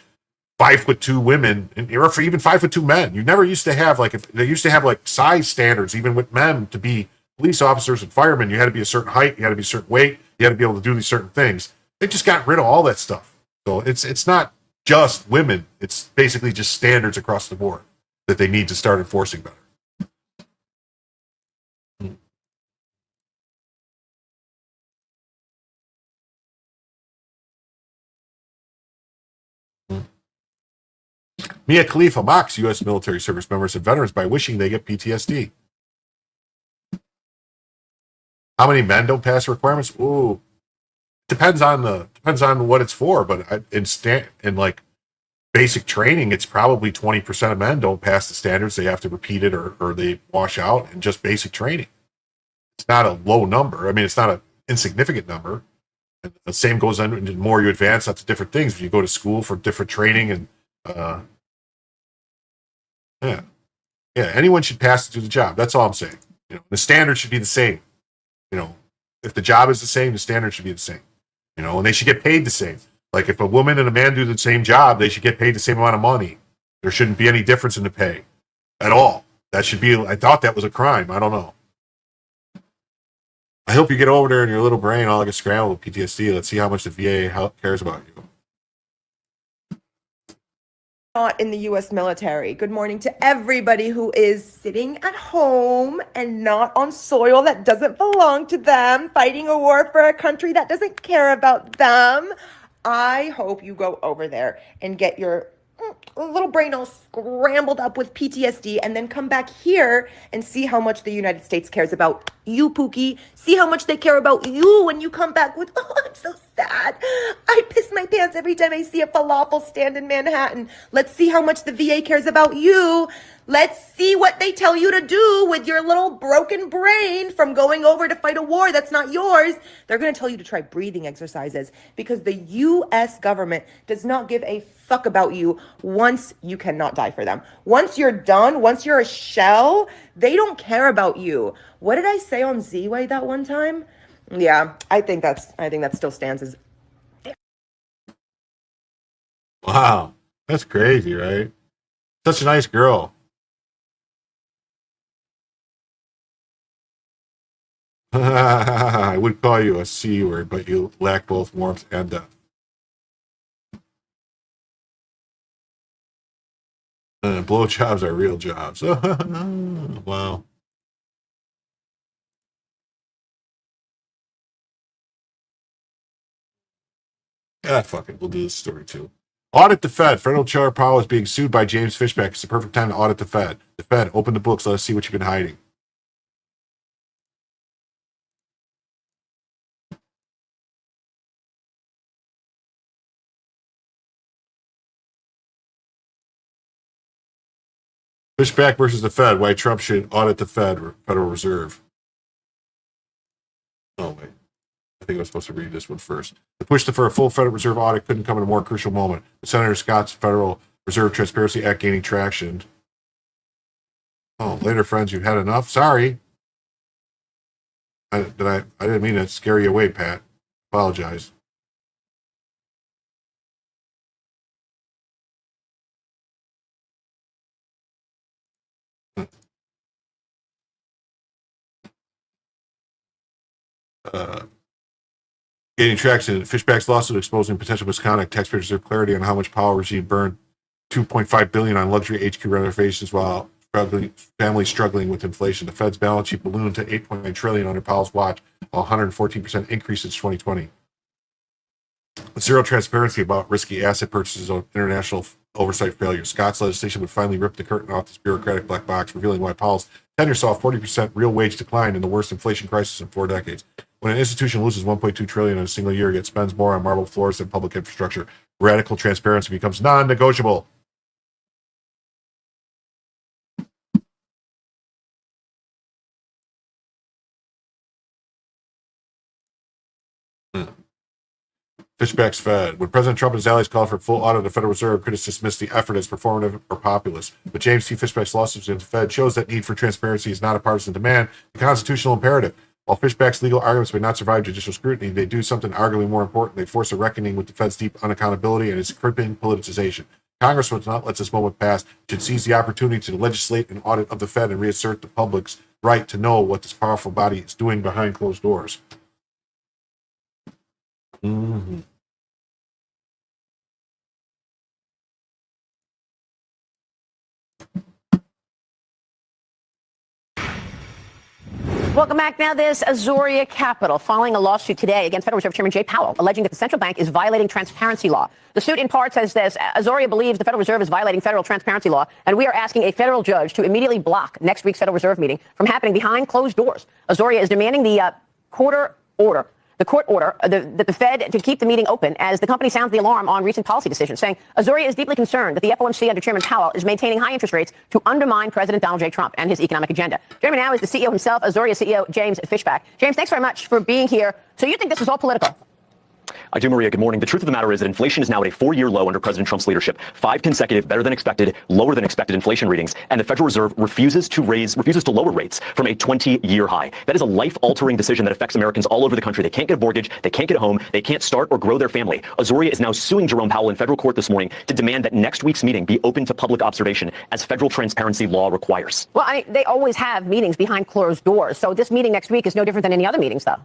5'2" women, or for even 5'2" men. You never used to have they used to have size standards, even with men, to be police officers and firemen. You had to be a certain height, you had to be a certain weight, you had to be able to do these certain things. They just got rid of all that stuff. So it's not just women. It's basically just standards across the board that they need to start enforcing better. Mia Khalifa mocks U.S. military service members and veterans by wishing they get PTSD. How many men don't pass requirements? Ooh, depends on what it's for. But in basic training, it's probably 20% of men don't pass the standards. They have to repeat it or they wash out in just basic training. It's not a low number. I mean, it's not an insignificant number. And the same goes on. The more you advance, that's different things. If you go to school for different training and anyone should pass to do the job. That's all I'm saying. The standard should be the same. If the job is the same, the standard should be the same. And they should get paid the same. Like if a woman and a man do the same job, they should get paid the same amount of money. There shouldn't be any difference in the pay at all. That should be. I thought that was a crime. I don't know. I hope you get over there in your little brain all like a scramble with PTSD. Let's see how much the VA cares about you. Not in the U.S. military. Good morning to everybody who is sitting at home and not on soil that doesn't belong to them, fighting a war for a country that doesn't care about them. I hope you go over there and get your little brain all scrambled up with PTSD and then come back here and see how much the United States cares about you, Pookie. See how much they care about you when you come back with, oh, I'm so sad. I pissed my pants nuts every time I see a falafel stand in Manhattan. Let's see how much the VA cares about you. Let's see what they tell you to do with your little broken brain from going over to fight a war that's not yours. They're going to tell you to try breathing exercises because the U.S. government does not give a fuck about you once you cannot die for them. Once you're done, once you're a shell, they don't care about you. What did I say on Z-Way that one time? Yeah, I think that still stands as. Wow, that's crazy, right? Such a nice girl. I would call you a C word, but you lack both warmth and depth. Blowjobs are real jobs. Wow. Yeah, fuck it. We'll do this story too. Audit the Fed. Federal Chair Powell is being sued by James Fishback. It's the perfect time to audit the Fed. The Fed, open the books. Let us see what you've been hiding. Fishback versus the Fed. Why Trump should audit the Federal Reserve. Oh, wait. I think I was supposed to read this one first. The push for a full Federal Reserve audit couldn't come at a more crucial moment. With Senator Scott's Federal Reserve Transparency Act gaining traction. Oh, later, friends, you've had enough? Sorry. I didn't mean to scare you away, Pat. Apologize. Gaining traction. Fishback's lawsuit exposing potential misconduct. Taxpayers deserve clarity on how much Powell regime burned $2.5 billion on luxury HQ renovations while families struggling with inflation. The Fed's balance sheet ballooned to $8.9 trillion under Powell's watch, a 114% increase since 2020. With zero transparency about risky asset purchases on international oversight failures, Scott's legislation would finally rip the curtain off this bureaucratic black box, revealing why Powell's tenure saw a 40% real wage decline in the worst inflation crisis in 4 decades. When an institution loses $1.2 trillion in a single year, yet spends more on marble floors than public infrastructure, radical transparency becomes non-negotiable. Fishback's Fed. When President Trump and his allies called for a full audit of the Federal Reserve, critics dismissed the effort as performative or populist. But James T. Fishback's lawsuits against the Fed shows that need for transparency is not a partisan demand, a constitutional imperative. While Fishback's legal arguments may not survive judicial scrutiny, they do something arguably more important. They force a reckoning with the Fed's deep unaccountability and its crippling politicization. Congress would not let this moment pass. It should seize the opportunity to legislate an audit of the Fed and reassert the public's right to know what this powerful body is doing behind closed doors. Mm-hmm. Welcome back. Now, this Assorted Capital filing a lawsuit today against Federal Reserve Chairman Jay Powell, alleging that the central bank is violating transparency law. The suit in part says this: Assorted believes the Federal Reserve is violating federal transparency law, and we are asking a federal judge to immediately block next week's Federal Reserve meeting from happening behind closed doors. Assorted is demanding the court order that the Fed to keep the meeting open as the company sounds the alarm on recent policy decisions, saying Assorted is deeply concerned that the FOMC under Chairman Powell is maintaining high interest rates to undermine President Donald J. Trump and his economic agenda. Joining me now is the CEO himself, Assorted CEO James Fishback. James, thanks very much for being here. So you think this is all political? I do, Maria. Good morning. The truth of the matter is that inflation is now at a 4-year low under President Trump's leadership. 5 consecutive, better than expected, lower than expected inflation readings, and the Federal Reserve refuses to lower rates from a 20-year high. That is a life-altering decision that affects Americans all over the country. They can't get a mortgage, they can't get a home, they can't start or grow their family. Assorted is now suing Jerome Powell in federal court this morning to demand that next week's meeting be open to public observation, as federal transparency law requires. Well, I mean, they always have meetings behind closed doors, so this meeting next week is no different than any other meetings, though.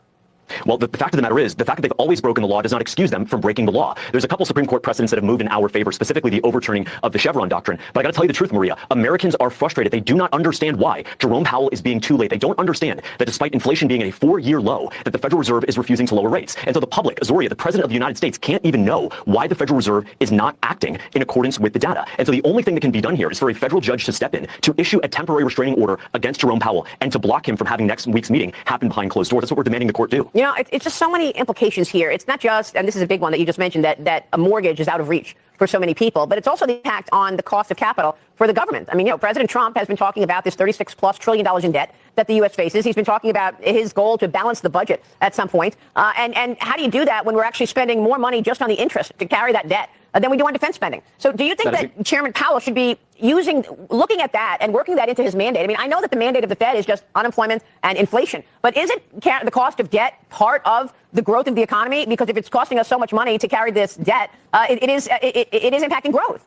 Well, the fact of the matter is, the fact that they've always broken the law does not excuse them from breaking the law. There's a couple Supreme Court precedents that have moved in our favor, specifically the overturning of the Chevron doctrine. But I got to tell you the truth, Maria. Americans are frustrated. They do not understand why Jerome Powell is being too late. They don't understand that despite inflation being at a 4-year low, that the Federal Reserve is refusing to lower rates. And so the public, Assorted, the President of the United States, can't even know why the Federal Reserve is not acting in accordance with the data. And so the only thing that can be done here is for a federal judge to step in, to issue a temporary restraining order against Jerome Powell, and to block him from having next week's meeting happen behind closed doors. That's what we're demanding the court do. You know, it's just so many implications here. It's not just, and this is a big one that you just mentioned, that a mortgage is out of reach for so many people, but it's also the impact on the cost of capital for the government. I mean, you know, President Trump has been talking about this $36+ trillion in debt that the U.S. faces. He's been talking about his goal to balance the budget at some point. And how do you do that when we're actually spending more money just on the interest to carry that debt than we do on defense spending? So do you think that Chairman Powell should be looking at that and working that into his mandate? I mean, I know that the mandate of the Fed is just unemployment and inflation, but isn't the cost of debt part of the growth of the economy? Because if it's costing us so much money to carry this debt, it is impacting growth.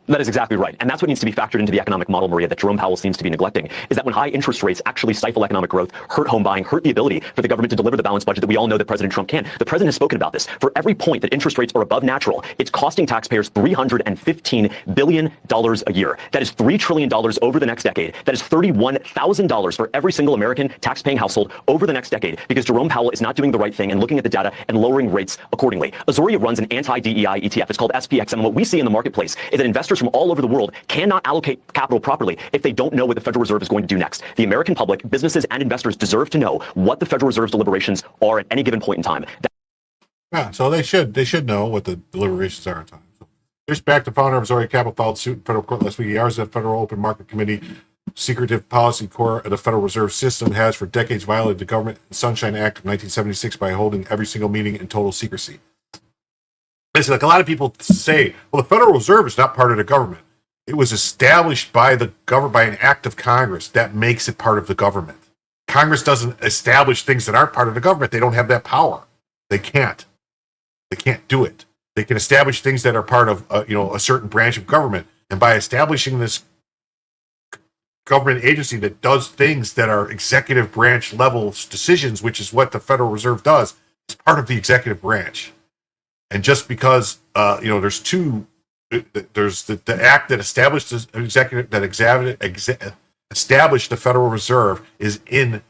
That is exactly right. And that's what needs to be factored into the economic model, Maria, that Jerome Powell seems to be neglecting, is that when high interest rates actually stifle economic growth, hurt home buying, hurt the ability for the government to deliver the balanced budget that we all know that President Trump can. The president has spoken about this. For every point that interest rates are above natural, it's costing taxpayers $315 billion a year. That is $3 trillion over the next decade. That is $31,000 for every single American tax-paying household over the next decade, because Jerome Powell is not doing the right thing and looking at the data and lowering rates accordingly. Azoria runs an anti-DEI ETF. It's called SPX. And what we see in the marketplace is that investors from all over the world cannot allocate capital properly if they don't know what the Federal Reserve is going to do next. The American public, businesses, and investors deserve to know what the Federal Reserve's deliberations are at any given point in time. Yeah, so they should know what the deliberations are in time. So here's back to founder of Azoria Capital filed suit in federal court last week. He argues that Federal Open Market Committee secretive policy core of the Federal Reserve System has for decades violated the Government and Sunshine Act of 1976 by holding every single meeting in total secrecy. Listen, like a lot of people say, well, the Federal Reserve is not part of the government. It was established by the government by an act of Congress that makes it part of the government. Congress doesn't establish things that aren't part of the government. They don't have that power. They can't. They can't do it. They can establish things that are part of a certain branch of government, and by establishing this government agency that does things that are executive branch level decisions, which is what the Federal Reserve does, it's part of the executive branch. And just because there's the act that established the executive established the Federal Reserve is in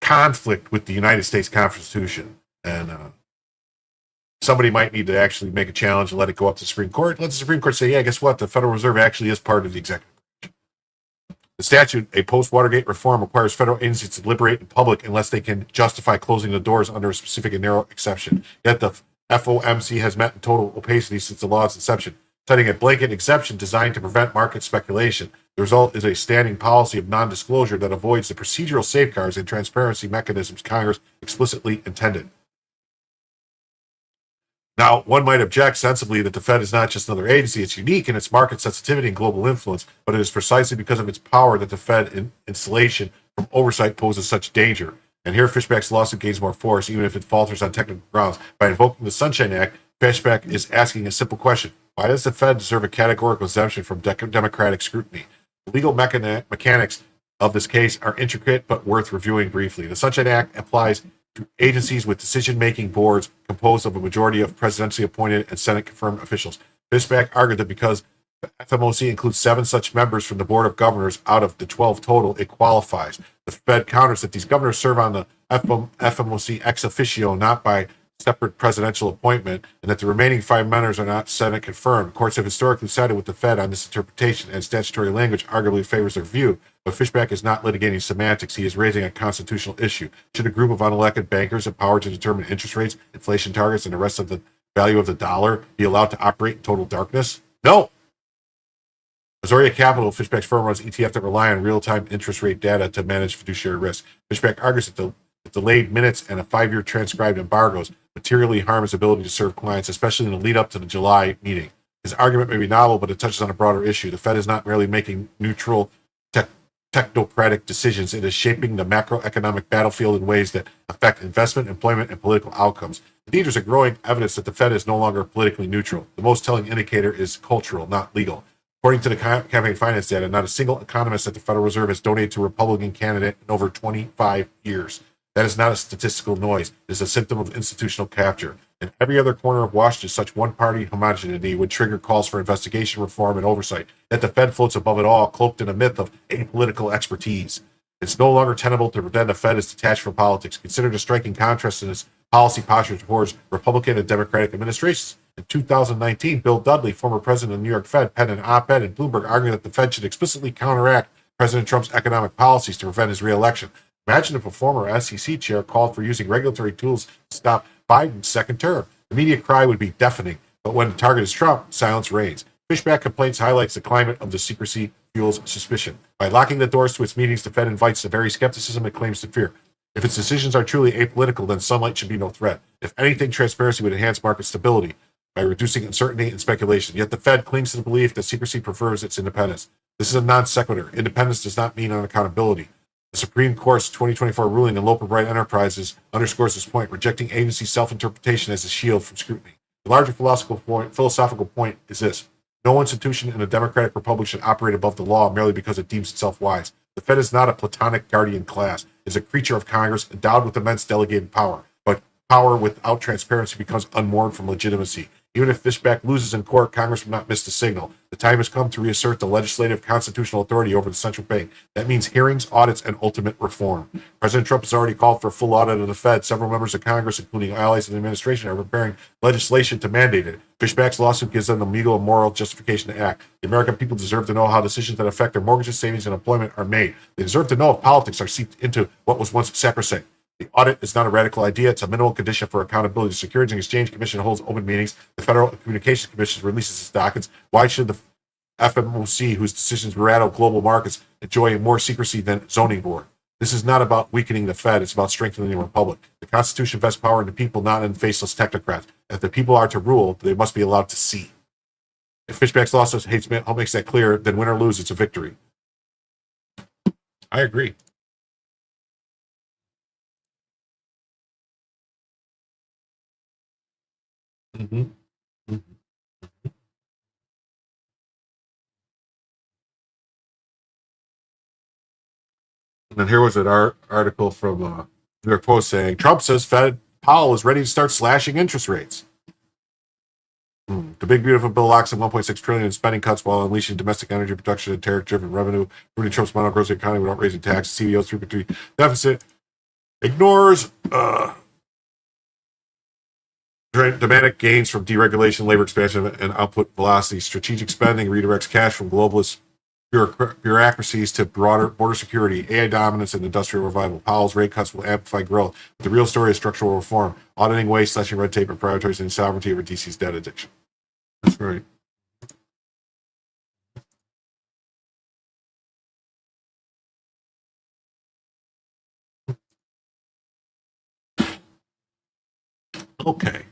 conflict with the United States Constitution, and somebody might need to actually make a challenge and let it go up to the Supreme Court. Let the Supreme Court say, yeah, guess what? The Federal Reserve actually is part of the executive branch. The statute, a post-Watergate reform, requires federal agencies to deliberate in public unless they can justify closing the doors under a specific and narrow exception. Yet the FOMC has met in total opacity since the law's inception, citing a blanket exception designed to prevent market speculation. The result is a standing policy of non-disclosure that avoids the procedural safeguards and transparency mechanisms Congress explicitly intended. Now, one might object sensibly that the Fed is not just another agency. It's unique in its market sensitivity and global influence, but it is precisely because of its power that the Fed insulation from oversight poses such danger. And here Fishback's lawsuit gains more force, even if it falters on technical grounds. By invoking the Sunshine Act, Fishback is asking a simple question. Why does the Fed deserve a categorical exemption from democratic scrutiny? The legal mechanics of this case are intricate but worth reviewing briefly. The Sunshine Act applies to agencies with decision-making boards composed of a majority of presidentially appointed and Senate-confirmed officials. Fishback argued that because the FMOC includes 7 such members from the Board of Governors out of the 12 total, it qualifies. The Fed counters that these governors serve on the FMOC ex officio, not by separate presidential appointment, and that the remaining 5 members are not Senate confirmed. Courts have historically sided with the Fed on this interpretation, and statutory language arguably favors their view. But Fishback is not litigating semantics. He is raising a constitutional issue. Should a group of unelected bankers empowered to determine interest rates, inflation targets, and the rest of the value of the dollar be allowed to operate in total darkness? No. Azoria Capital, Fishback's firm, runs ETF that rely on real-time interest rate data to manage fiduciary risk. Fishback argues that the delayed minutes and a 5-year transcribed embargoes materially harm his ability to serve clients, especially in the lead up to the July meeting. His argument may be novel, but it touches on a broader issue. The Fed is not merely making neutral technocratic decisions. It is shaping the macroeconomic battlefield in ways that affect investment, employment, and political outcomes. Indeed, there's a growing evidence that the Fed is no longer politically neutral. The most telling indicator is cultural, not legal. According to the campaign finance data, not a single economist at the Federal Reserve has donated to a Republican candidate in over 25 years. That is not a statistical noise. It is a symptom of institutional capture. In every other corner of Washington, such one-party homogeneity would trigger calls for investigation, reform, and oversight. Yet the Fed floats above it all, cloaked in a myth of apolitical expertise. It's no longer tenable to pretend the Fed is detached from politics. Considered a striking contrast in its policy posture towards Republican and Democratic administrations. In 2019, Bill Dudley, former president of the New York Fed, penned an op-ed in Bloomberg arguing that the Fed should explicitly counteract President Trump's economic policies to prevent his reelection. Imagine if a former SEC chair called for using regulatory tools to stop Biden's second term. The media cry would be deafening, but when the target is Trump, silence reigns. Fishback complaints highlights the climate of the secrecy fuels suspicion. By locking the doors to its meetings, the Fed invites the very skepticism it claims to fear. If its decisions are truly apolitical, then sunlight should be no threat. If anything, transparency would enhance market stability by reducing uncertainty and speculation. Yet the Fed clings to the belief that secrecy prefers its independence. This is a non sequitur. Independence does not mean unaccountability. The Supreme Court's 2024 ruling on Loper Bright Enterprises underscores this point, rejecting agency self-interpretation as a shield from scrutiny. The larger philosophical point is this. No institution in a democratic republic should operate above the law merely because it deems itself wise. The Fed is not a platonic guardian class. It is a creature of Congress endowed with immense delegated power. But power without transparency becomes unmoored from legitimacy. Even if Fishback loses in court, Congress will not miss the signal. The time has come to reassert the legislative constitutional authority over the central bank. That means hearings, audits, and ultimate reform. President Trump has already called for a full audit of the Fed. Several members of Congress, including allies of the administration, are preparing legislation to mandate it. Fishback's lawsuit gives them the legal and moral justification to act. The American people deserve to know how decisions that affect their mortgages, savings, and employment are made. They deserve to know if politics are seeped into what was once sacrosanct. The audit is not a radical idea. It's a minimal condition for accountability. The Securities and Exchange Commission holds open meetings. The Federal Communications Commission releases its dockets. Why should the FMOC, whose decisions rattle global markets, enjoy more secrecy than zoning board? This is not about weakening the Fed. It's about strengthening the republic. The Constitution vests power in the people, not in faceless technocrats. If the people are to rule, they must be allowed to see. If Fishback's lawsuit makes that clear, then win or lose, it's a victory. I agree. Mm-hmm. Mm-hmm. And then here was an article from New York Post saying, Trump says Fed Powell is ready to start slashing interest rates. The big beautiful bill locks in $1.6 trillion in spending cuts while unleashing domestic energy production and tariff-driven revenue, ruining Trump's model grows the economy without raising taxes. CBO's 3.3 deficit ignores dramatic gains from deregulation, labor expansion, and output velocity. Strategic spending redirects cash from globalist bureaucracies to broader border security, AI dominance, and industrial revival. Powell's rate cuts will amplify growth. But the real story is structural reform, auditing waste, slashing red tape, and prioritizing sovereignty over DC's debt addiction. That's right. Okay.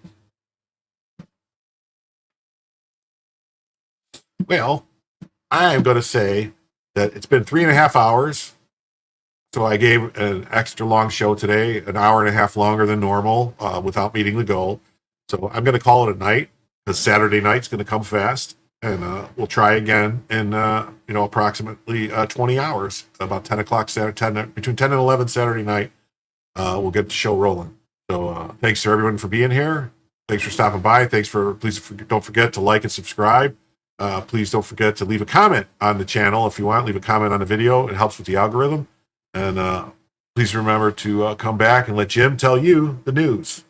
Well, I'm going to say that it's been 3.5 hours. So I gave an extra long show today, an hour and a half longer than normal, without meeting the goal. So I'm going to call it a night because Saturday night's going to come fast, and we'll try again in approximately 20 hours, about 10 o'clock between 10 and 11 Saturday night. We'll get the show rolling. So thanks to everyone for being here. Thanks for stopping by. Please don't forget to like and subscribe. Please don't forget to leave a comment on the channel if you want. Leave a comment on the video. It helps with the algorithm. And please remember to come back and let Jim tell you the news.